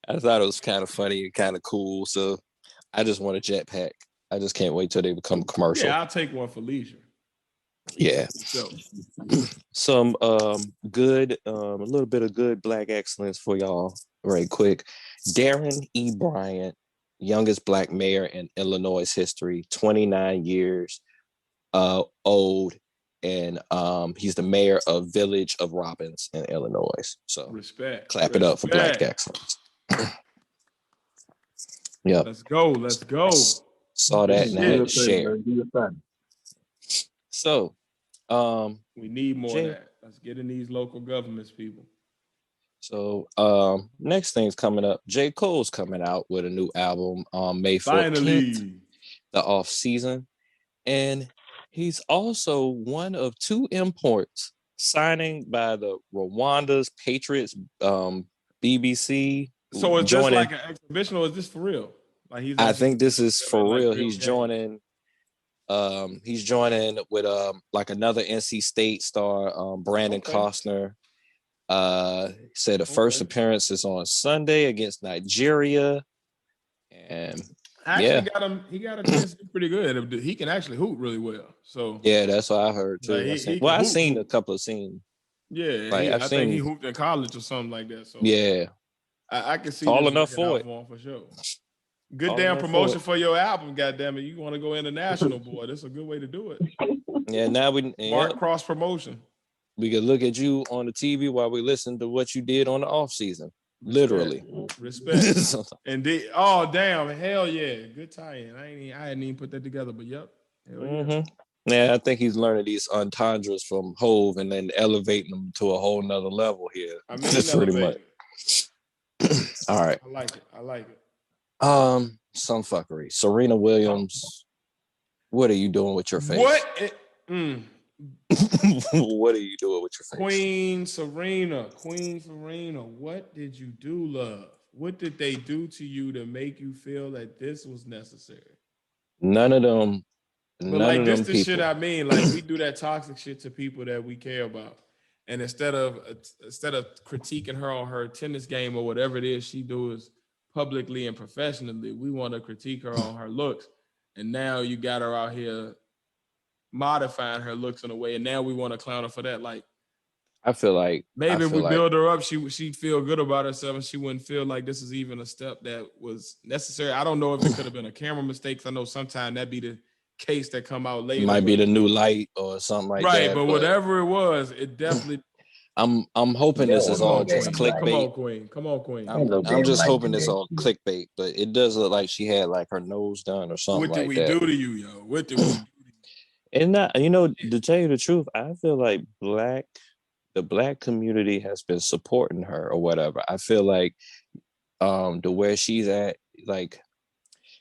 D: I thought it was kind of funny and kind of cool. So I just want a jetpack. I just can't wait till they become commercial.
C: Yeah, I'll take one for leisure.
D: Yeah. Some good, a little bit of good Black excellence for y'all, right quick. Darren E. Bryant, youngest Black mayor in Illinois history, 29 years old. And he's the mayor of Village of Robbins in Illinois. So
C: respect.
D: Clap it up for Black excellence. Yeah.
C: Let's go.
D: Saw that and I had to share. So
C: we need more of that. Let's get in these local governments, people.
D: So next thing's coming up. J. Cole's coming out with a new album on May 14th.
C: Finally.
D: The off season. And he's also one of two imports signing by the Rwanda's Patriots BBC.
C: So is this like an exhibition or is this for real? Like
D: I think this is for real. He's joining
E: He's joining with like another NC State star, Brandon Costner. Said the first appearance is on Sunday against Nigeria. And
C: I got him. He got a chance to do pretty good. He can actually hoop really well. So
E: yeah, that's what I heard too.
C: Like,
E: I've seen a couple of scenes.
C: Yeah,
E: like
C: I think he hooped in college or something like that. So
E: yeah,
C: I can see
E: tall
C: this
E: enough for it
C: for sure. Good damn promotion for your album, goddammit. You want to go international, boy? That's a good way to do it.
E: Yeah, now
C: cross promotion.
E: We could look at you on the TV while we listen to what you did on the off season. Literally.
C: Respect. And oh damn, hell yeah. Good tie-in. I hadn't even put that together, but yep. Hell
E: yeah, I think he's learning these entendres from Hove and then elevating them to a whole nother level here.
C: I mean, that's
E: pretty much. All right.
C: I like it.
E: Some fuckery. Serena Williams, what are you doing with your face?
C: What?
E: What are you doing with your face?
C: Queen Serena, what did you do, love? What did they do to you to make you feel that this was necessary?
E: None of them.
C: But like this the shit I mean, like we do that toxic shit to people that we care about. And instead of critiquing her on her tennis game or whatever it is she does publicly and professionally, we want to critique her on her looks. And now you got her out here modifying her looks in a way, and now we want to clown her for that. Like,
E: I feel like
C: maybe if we build her up, she'd feel good about herself, and she wouldn't feel like this is even a step that was necessary. I don't know if it could have been a camera mistake. I know sometimes that'd be the case that come out later.
E: It might be the new light or something like that.
C: Right, but whatever it was, it definitely.
E: I'm hoping this is all just clickbait.
C: Come on, Queen.
E: I'm just hoping it's all clickbait, but it does look like she had like her nose done or something like that.
C: What did we do to you, yo? What did we do?
E: And to tell you the truth, I feel like the black community has been supporting her or whatever. I feel like the where she's at, like,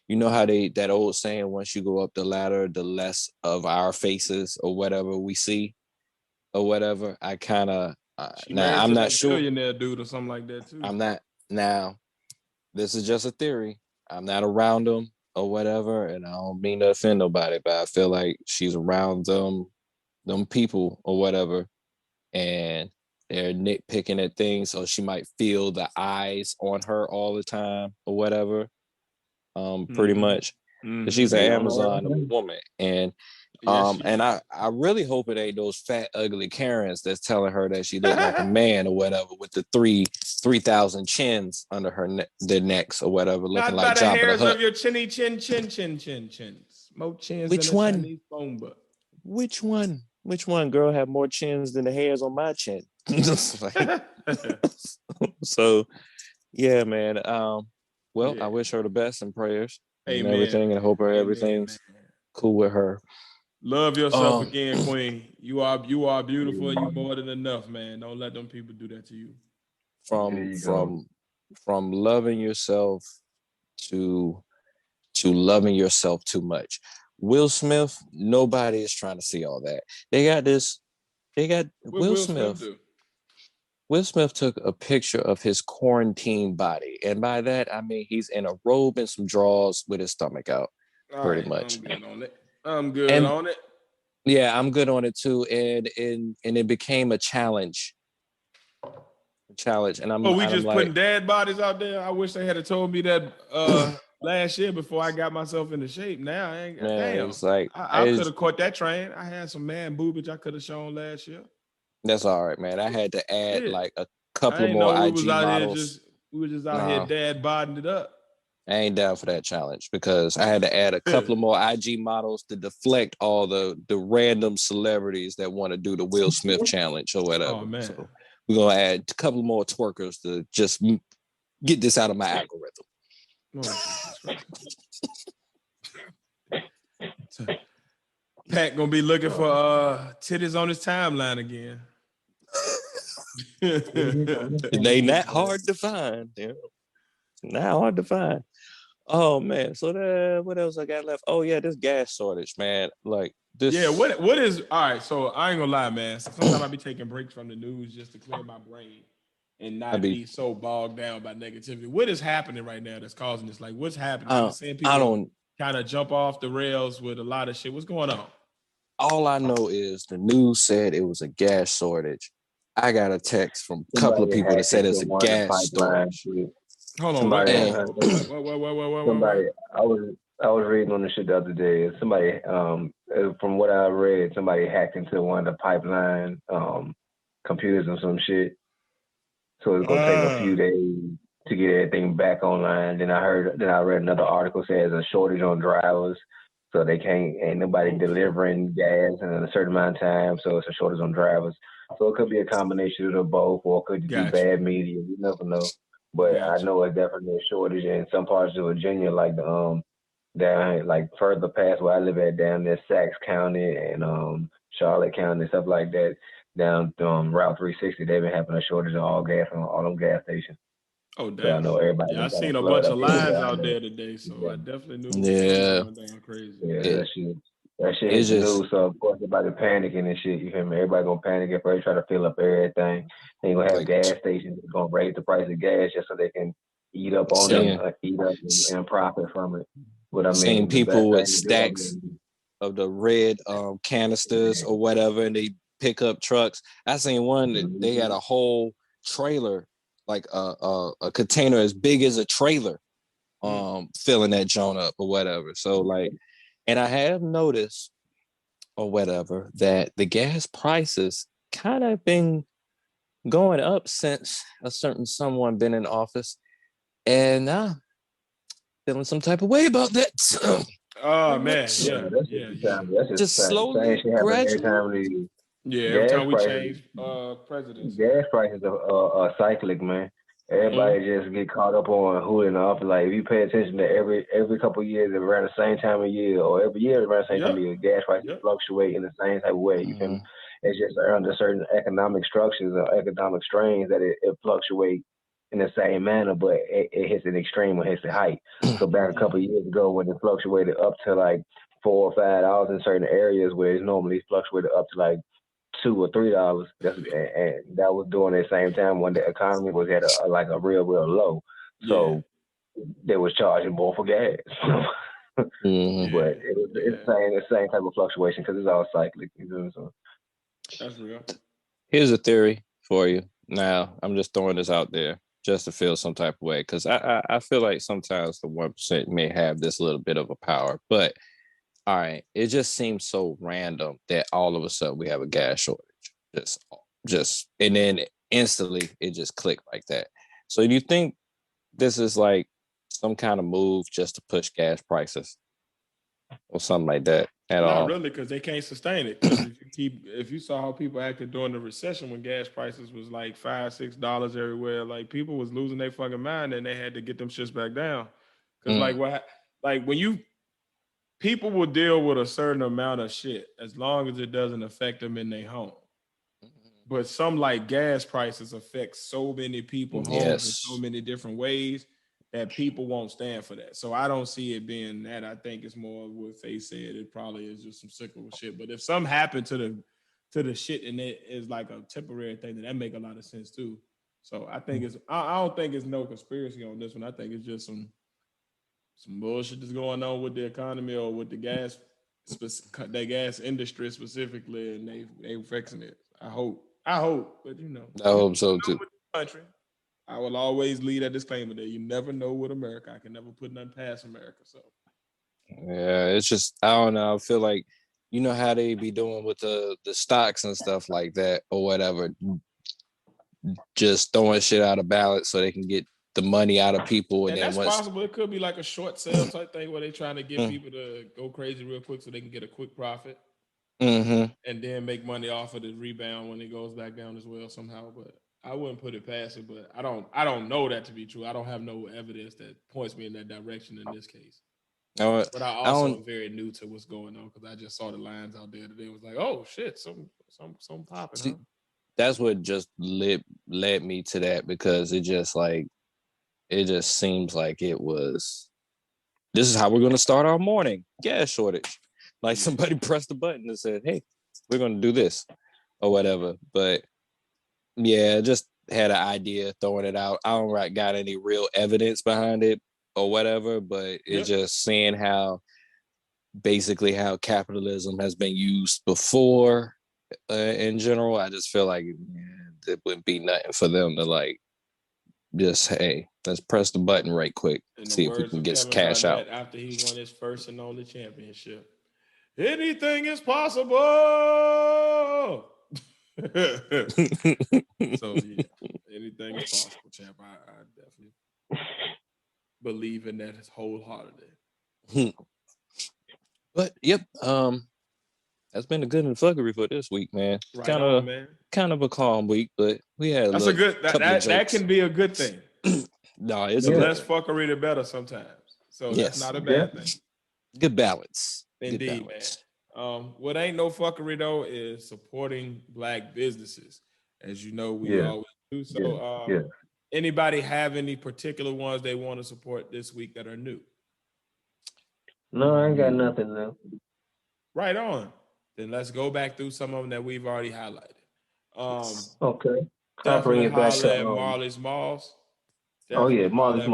E: you know how that old saying, once you go up the ladder, the less of our faces or whatever we see or whatever. I kind of now I'm not sure.
C: Billionaire dude or something like that too.
E: I'm not now. This is just a theory. I'm not around them or whatever, and I don't mean to offend nobody, but I feel like she's around them people or whatever, and they're nitpicking at things, so she might feel the eyes on her all the time or whatever. Pretty much. She's an Amazon woman, and and I really hope it ain't those fat ugly Karens that's telling her that she look like a man or whatever with the 3,000 chins under their necks or whatever, looking like Jabba the Hutt. Not by the hairs
C: of your chinny chins. More chins.
E: Which
C: than
E: one?
C: A Chinese phone book.
E: Which one, girl, have more chins than the hairs on my chin? So, yeah, man. I wish her the best and prayers and everything, and I hope everything's cool with her.
C: Love yourself again, Queen. You are beautiful, and you more than enough, man. Don't let them people do that to you.
E: From loving yourself to loving yourself too much. Will Smith, nobody is trying to see all that. They got Will Smith. Will Smith took a picture of his quarantine body. And by that, I mean he's in a robe and some drawers with his stomach out, pretty much.
C: I'm good on it.
E: Yeah, I'm good on it too. And it became a challenge. And
C: we just putting dead bodies out there? I wish they had told me that last year before I got myself into shape. Now I ain't damn.
E: It's like
C: I could have caught that train. I had some man boobage I could have shown last year.
E: That's all right, man. I had to add like a couple more IG models.
C: We were just out here dad bodying it up.
E: I ain't down for that challenge because I had to add a couple of more IG models to deflect all the random celebrities that want to do the Will Smith challenge or whatever.
C: Oh, man.
E: So we're going to add a couple more twerkers to just get this out of my algorithm.
C: Pat gonna be looking for titties on his timeline again.
E: It ain't that hard to find. Not hard to find. Oh man. So what else I got left? Oh yeah, this gas shortage, man. Like this.
C: Yeah. What is? All right. So I ain't gonna lie, man. Sometimes I be taking breaks from the news just to clear my brain and not be so bogged down by negativity. What is happening right now that's causing this? Like, what's happening? kind of jump off the rails with a lot of shit. What's going on?
E: All I know is the news said it was a gas shortage. I got a text from a couple of people that said it's a gas shortage.
C: Hold on.
B: Somebody,
C: What?
B: I was reading on the shit the other day. Somebody, from what I read, somebody hacked into one of the pipeline computers and some shit. So it's gonna take a few days to get everything back online. Then I read another article says a shortage on drivers, so ain't nobody delivering gas in a certain amount of time. So it's a shortage on drivers. So it could be a combination of both, or it could just be bad media. You never know. But I know it's definitely a shortage in some parts of Virginia, like the down like further past where I live at, down there, Sacs County and Charlotte County, stuff like that. Down Route 360, they've been having a shortage of all gas on all them gas stations.
C: Oh, damn.
B: So I know everybody.
C: Yeah, I seen a bunch of lines out there today, so I definitely knew it was going down crazy.
B: Yeah, that shit hits the news, so of course everybody panicking and shit. You feel me? Everybody gonna panic if they try to fill up everything. They gonna have gas stations that's gonna raise the price of gas just so they can eat up and profit from it. What I mean,
E: seeing people with stacks of the red canisters or whatever, and they pick up trucks. I seen one that they had a whole trailer, like a container as big as a trailer, filling that joint up or whatever. So like, and I have noticed or whatever that the gas prices kind of been going up since a certain someone been in office, and feeling some type of way about that.
C: Oh man, yeah.
B: That's
E: just slowly, gradually.
C: Every time we change presidents.
B: Gas prices are cyclic, man. Everybody just get caught up on who in the office. Like if you pay attention to every couple of years around the same time of year, or every year around the same time of year, gas prices fluctuate in the same type of way. You feel me? It's just under certain economic structures or economic strains that it fluctuates in the same manner, but it hits an extreme when it hits the height. So back a couple of years ago when it fluctuated up to like $4 or $5 in certain areas where it's normally fluctuated up to like $2 or $3. And that was during the same time when the economy was at a real low. So they was charging more for gas. But it's the same type of fluctuation because it's all cyclic. You know, so.
C: That's real.
E: Here's a theory for you. Now, I'm just throwing this out there just to feel some type of way, because I feel like sometimes the 1% may have this little bit of a power. But all right, it just seems so random that all of a sudden we have a gas shortage. Just and then instantly it just clicked like that. So do you think this is like some kind of move just to push gas prices or something like that at all?
C: Not really, because they can't sustain it. If you saw how people acted during the recession when gas prices was like $5, $6 everywhere, like people was losing their fucking mind and they had to get them shits back down. Because people will deal with a certain amount of shit as long as it doesn't affect them in their home. But some like gas prices affect so many people's homes in so many different ways that people won't stand for that. So I don't see it being that. I think it's more what Faye said. It probably is just some cyclical shit. But if something happened to the shit and it is like a temporary thing, then that make a lot of sense too. So I think I don't think it's no conspiracy on this one. I think it's just some bullshit that's going on with the economy or with the gas industry specifically, and they fixing it. I hope, but
E: I hope so too.
C: Country, I will always leave that disclaimer there. You never know with America. I can never put nothing past America. So
E: yeah, it's just I don't know. I feel like you know how they be doing with the stocks and stuff like that or whatever, just throwing shit out of balance so they can get the money out of people. And then
C: that's possible. It could be like a short sale type thing where they're trying to get people to go crazy real quick so they can get a quick profit. And then make money off of the rebound when it goes back down as well somehow. But I wouldn't put it past it. But I don't know that to be true. I don't have no evidence that points me in that direction in this case. But I also am very new to what's going on because I just saw the lines out there today. It was like, oh shit, some popping.
E: See, that's what just led me to that, because it just seems like it was. This is how we're going to start our morning. Gas shortage. Like somebody pressed the button and said, hey, we're going to do this or whatever. But yeah, just had an idea, throwing it out. I don't got any real evidence behind it. or whatever, but it's just seeing how basically how capitalism has been used before in general. I just feel like it wouldn't be nothing for them to like just, hey, let's press the button right quick, see if we can get cash out.
C: After he won his first and only championship, anything is possible. So yeah, anything is possible, champ. I definitely believe in that wholeheartedly.
E: But yep, that's been a good fuckery for this week, man.
C: Man.
E: Kind of a calm week, but we had
C: that's a good that can be a good thing.
E: No, it's
C: the less fuckery, the better sometimes. So that's not a bad thing.
E: Good balance.
C: Indeed, man. What ain't no fuckery though is supporting Black businesses, as you know we always do. So, anybody have any particular ones they want to support this week that are new?
B: No, I ain't got nothing new.
C: Right on. Then let's go back through some of them that we've already highlighted.
B: Okay.
C: Definitely holler at Marley's Malls.
B: Marley's Malls.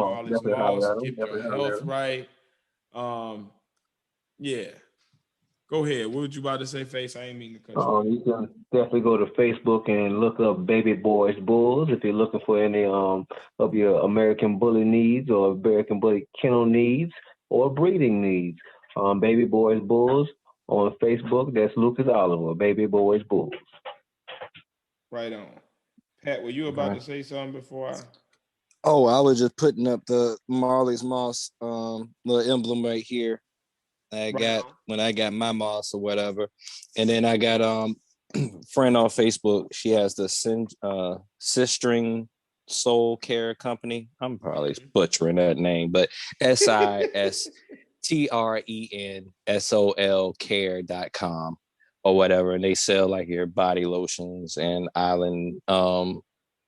C: Keep your health right. Yeah. Go ahead. What would you about to say, Face? I ain't mean to cut you.
B: You can definitely go to Facebook and look up Baby Boys Bulls if you're looking for any of your American Bully needs or American Bully kennel needs or breeding needs. Baby Boys Bulls on Facebook. That's Lucas Oliver. Baby Boys Bulls.
C: Right on. Pat, were you about to say something before I?
E: Oh, I was just putting up the Marley's Moss little emblem right here. When I got my moss or whatever. And then I got friend on Facebook. She has the Sistering Soul Care Company. I'm probably butchering that name, but SISTRENSOL care.com or whatever. And they sell like your body lotions and island.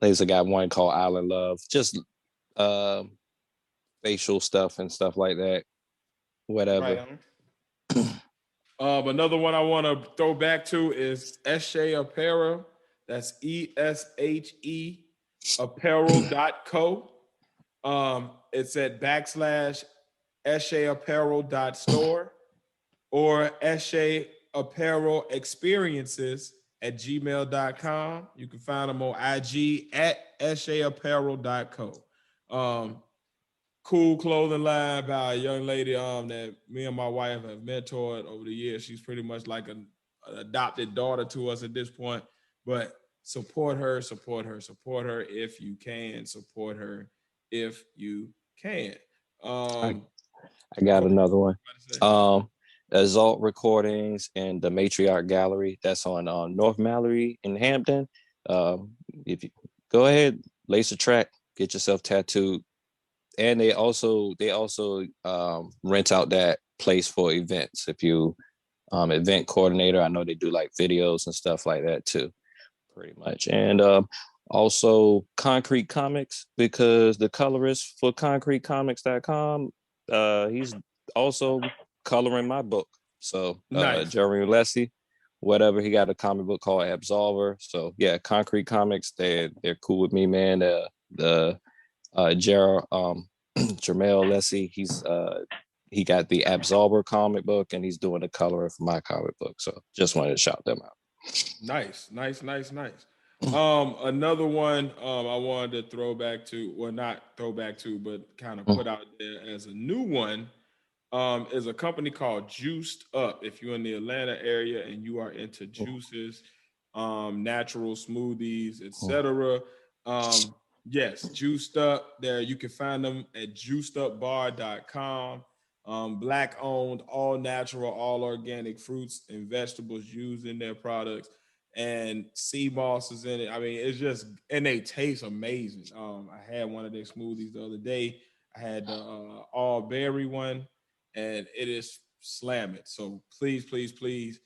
E: There's a guy one called Island Love, just facial stuff and stuff like that. Whatever.
C: Another one I want to throw back to is Eshe Apparel. That's ESHE apparel.co. It's at /esheapparel.store or Eshe Apparel Experiences at gmail.com. You can find them on IG at esheapparel.co. Cool clothing line by a young lady that me and my wife have mentored over the years. She's pretty much like an adopted daughter to us at this point. But support her if you can. Support her if you can.
E: I got another one. Exalt Recordings and the Matriarch Gallery. That's on North Mallory in Hampton. If you go ahead, lace a track, get yourself tattooed. And they also rent out that place for events. If you event coordinator, I know they do like videos and stuff like that too, pretty much. And also Concrete Comics, because the colorist for concretecomics.com, he's also coloring my book. So
C: nice.
E: Jeremy Leslie, whatever, he got a comic book called Absolver. So yeah, Concrete Comics, they're cool with me, man. Jermel Leslie, he got the Absolver comic book and he's doing the coloring for my comic book. So just wanted to shout them out.
C: Nice. Another one I wanted to throw back to, well, not throw back to, but kind of put out there as a new one, is a company called Juiced Up. If you're in the Atlanta area and you are into juices, natural smoothies, etc. Yes, Juiced Up. There you can find them at juicedupbar.com. Black owned, all natural, all organic fruits and vegetables used in their products, and sea moss is in it. I mean, it's just, and they taste amazing. I had one of their smoothies the other day. I had the all berry one, and it is slamming. So please hit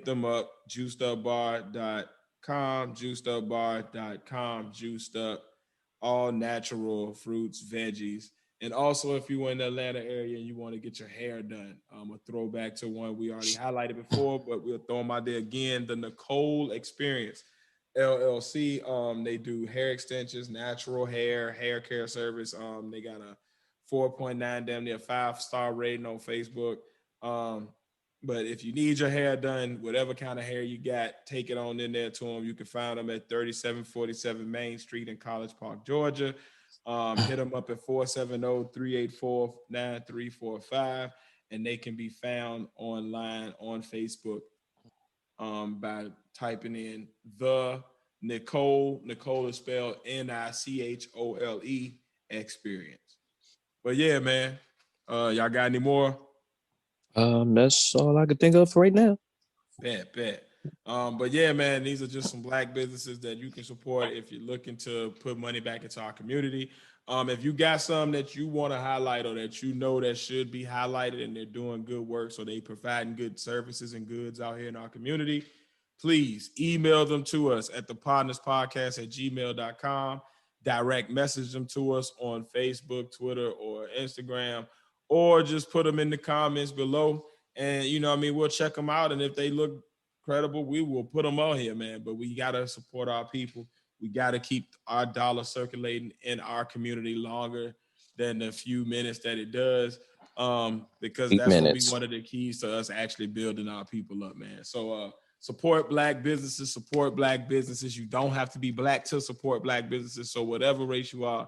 C: them up. juicedupbar.com, juiced up, all natural fruits, veggies. And also, if you're in the Atlanta area and you want to get your hair done, a throwback to one we already highlighted before, but we'll throw them out there again. The Nicole Experience LLC. They do hair extensions, natural hair care service. They got 4.9, damn near 5-star rating on Facebook. But if you need your hair done, whatever kind of hair you got, take it on in there to them. You can find them at 3747 Main Street in College Park, Georgia. Hit them up at 470-384-9345, and they can be found online on Facebook by typing in the Nicole. Nicole is spelled Nichole experience. But yeah, man, y'all got any more?
E: That's all I could think of for right now.
C: Bet. But yeah, man, these are just some Black businesses that you can support if you're looking to put money back into our community. If you got some that you want to highlight or that you know that should be highlighted and they're doing good work, so they providing good services and goods out here in our community, please email them to us at thepodnaspodcast@gmail.com. Direct message them to us on Facebook, Twitter, or Instagram, or just put them in the comments below. And, you know what I mean, we'll check them out. And if they look credible, we will put them on here, man. But we got to support our people. We got to keep our dollar circulating in our community longer than the few minutes that it does, because that's going to be one of the keys to us actually building our people up, man. So support Black businesses, support Black businesses. You don't have to be Black to support Black businesses. So whatever race you are,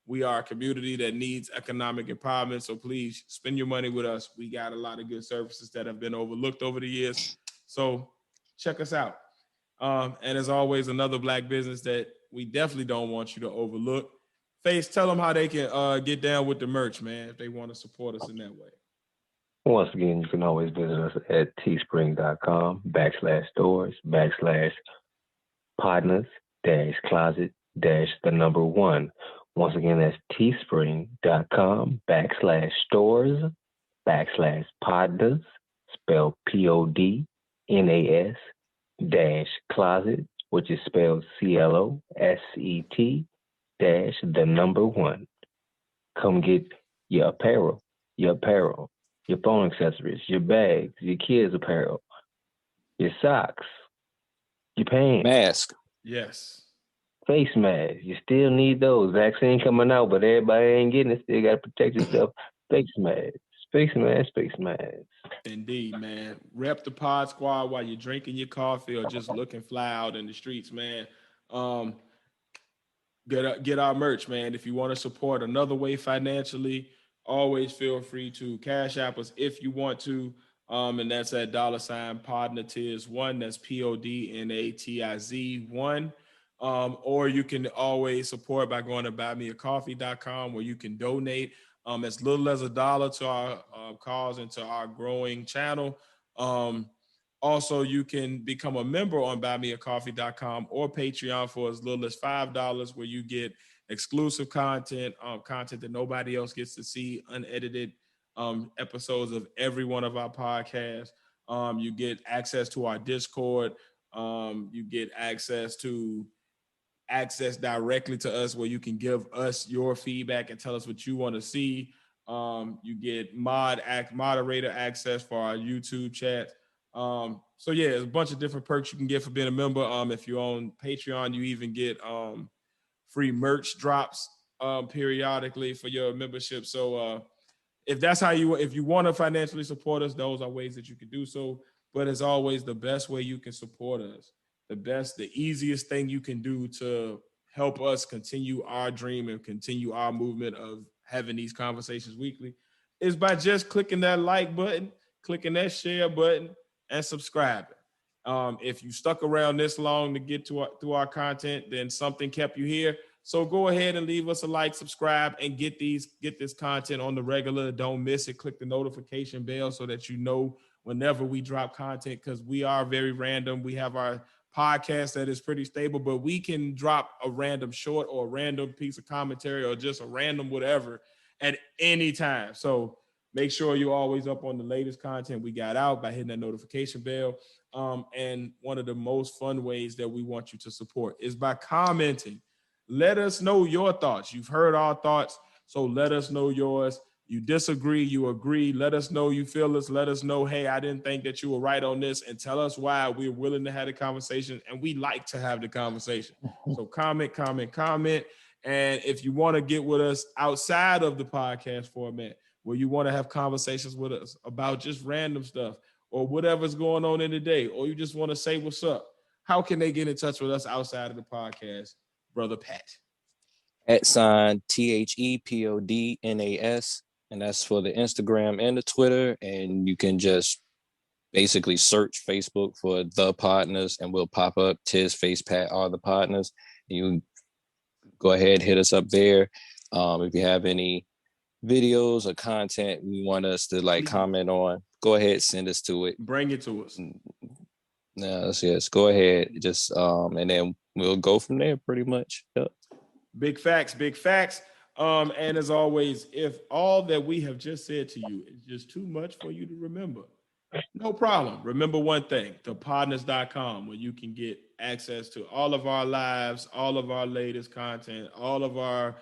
C: we are a community that needs economic empowerment. So please spend your money with us. We got a lot of good services that have been overlooked over the years. So check us out. And as always, another Black business that we definitely don't want you to overlook. Face, tell them how they can get down with the merch, man, if they want to support us in that way.
B: Once again, you can always visit us at teespring.com/stores/Podnas-closet-1. Once again, that's teespring.com/stores/Podnas, spelled PODNAS-closet, which is spelled CLOSET-1. Come get your apparel, your phone accessories, your bags, your kids' apparel, your socks, your pants.
E: Mask.
C: Yes.
B: Face masks. You still need those. Vaccine coming out, but everybody ain't getting it. Still got to protect yourself. Face masks.
C: Indeed, man. Rep the Pod Squad while you're drinking your coffee or just looking fly out in the streets, man. Get our merch, man. If you want to support another way financially, always feel free to Cash App us if you want to. And that's at $Podnatiz1. That's PODNATIZ1. Or you can always support by going to buymeacoffee.com, where you can donate as little as $1 to our cause and to our growing channel. Also, you can become a member on buymeacoffee.com or Patreon for as little as $5, where you get exclusive content, content that nobody else gets to see, unedited episodes of every one of our podcasts. You get access to our Discord. You get access directly to us, where you can give us your feedback and tell us what you want to see. You get moderator access for our YouTube chat. So yeah, there's a bunch of different perks you can get for being a member. If you're on Patreon, you even get free merch drops periodically for your membership. So if you want to financially support us, those are ways that you can do so. But as always, the best way you can support us, the easiest thing you can do to help us continue our dream and continue our movement of having these conversations weekly, is by just clicking that like button, clicking that share button, and subscribing. If you stuck around this long to get through our content, then something kept you here. So go ahead and leave us a like, subscribe, and get this content on the regular. Don't miss it. Click the notification bell so that you know whenever we drop content, because we are very random. We have our podcast that is pretty stable, but we can drop a random short or a random piece of commentary or just a random whatever at any time. So make sure you're always up on the latest content we got out by hitting that notification bell. And one of the most fun ways that we want you to support is by commenting. Let us know your thoughts. You've heard our thoughts, so let us know yours. You disagree, you agree. Let us know you feel us. Let us know, hey, I didn't think that you were right on this, and tell us why. We're willing to have the conversation, and we like to have the conversation. So comment. And if you want to get with us outside of the podcast format, where you want to have conversations with us about just random stuff or whatever's going on in the day, or you just want to say what's up, how can they get in touch with us outside of the podcast, Brother Pat?
E: @THEPODNAS, and that's for the Instagram and the Twitter. And you can just basically search Facebook for The Podnas, and we'll pop up. Tiz, Face, Pat are the Podnas. You go ahead, hit us up there. If you have any videos or content we want us to like comment on, go ahead, send us to it.
C: Bring it to us.
E: Yes, go ahead. Just and then we'll go from there pretty much. Yep.
C: Big facts, big facts. And as always, if all that we have just said to you is just too much for you to remember, no problem. Remember one thing, thepodnas.com, where you can get access to all of our lives, all of our latest content, all of our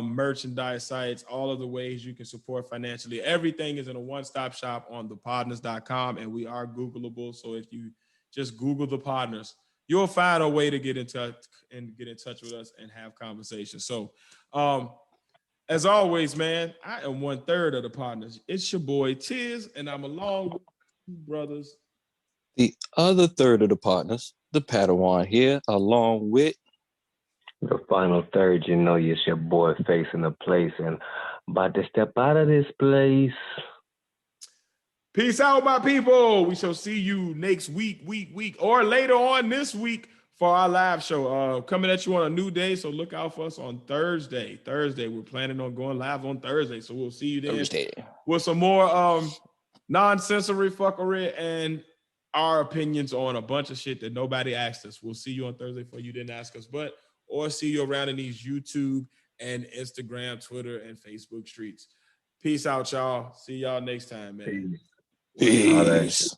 C: merchandise sites, all of the ways you can support financially. Everything is in a one-stop shop on thepodnas.com, and we are Googleable. So if you just Google the Podnas, you'll find a way to get in touch with us and have conversations. So as always, man, I am 1/3 of the Podnas. It's your boy Tiz, and I'm along with two brothers.
E: The other third of the Podnas, the Padawan here, along with
B: the final third. You know, it's your boy facing the place and about to step out of this place.
C: Peace out, my people. We shall see you next week, or later on this week for our live show. Coming at you on a new day, so look out for us on Thursday. We're planning on going live on Thursday, so we'll see you then with some more non-sensory fuckery and our opinions on a bunch of shit that nobody asked us. We'll see you on Thursday for you didn't ask us, or see you around in these YouTube and Instagram, Twitter, and Facebook streets. Peace out, y'all. See y'all next time, man.
E: Peace.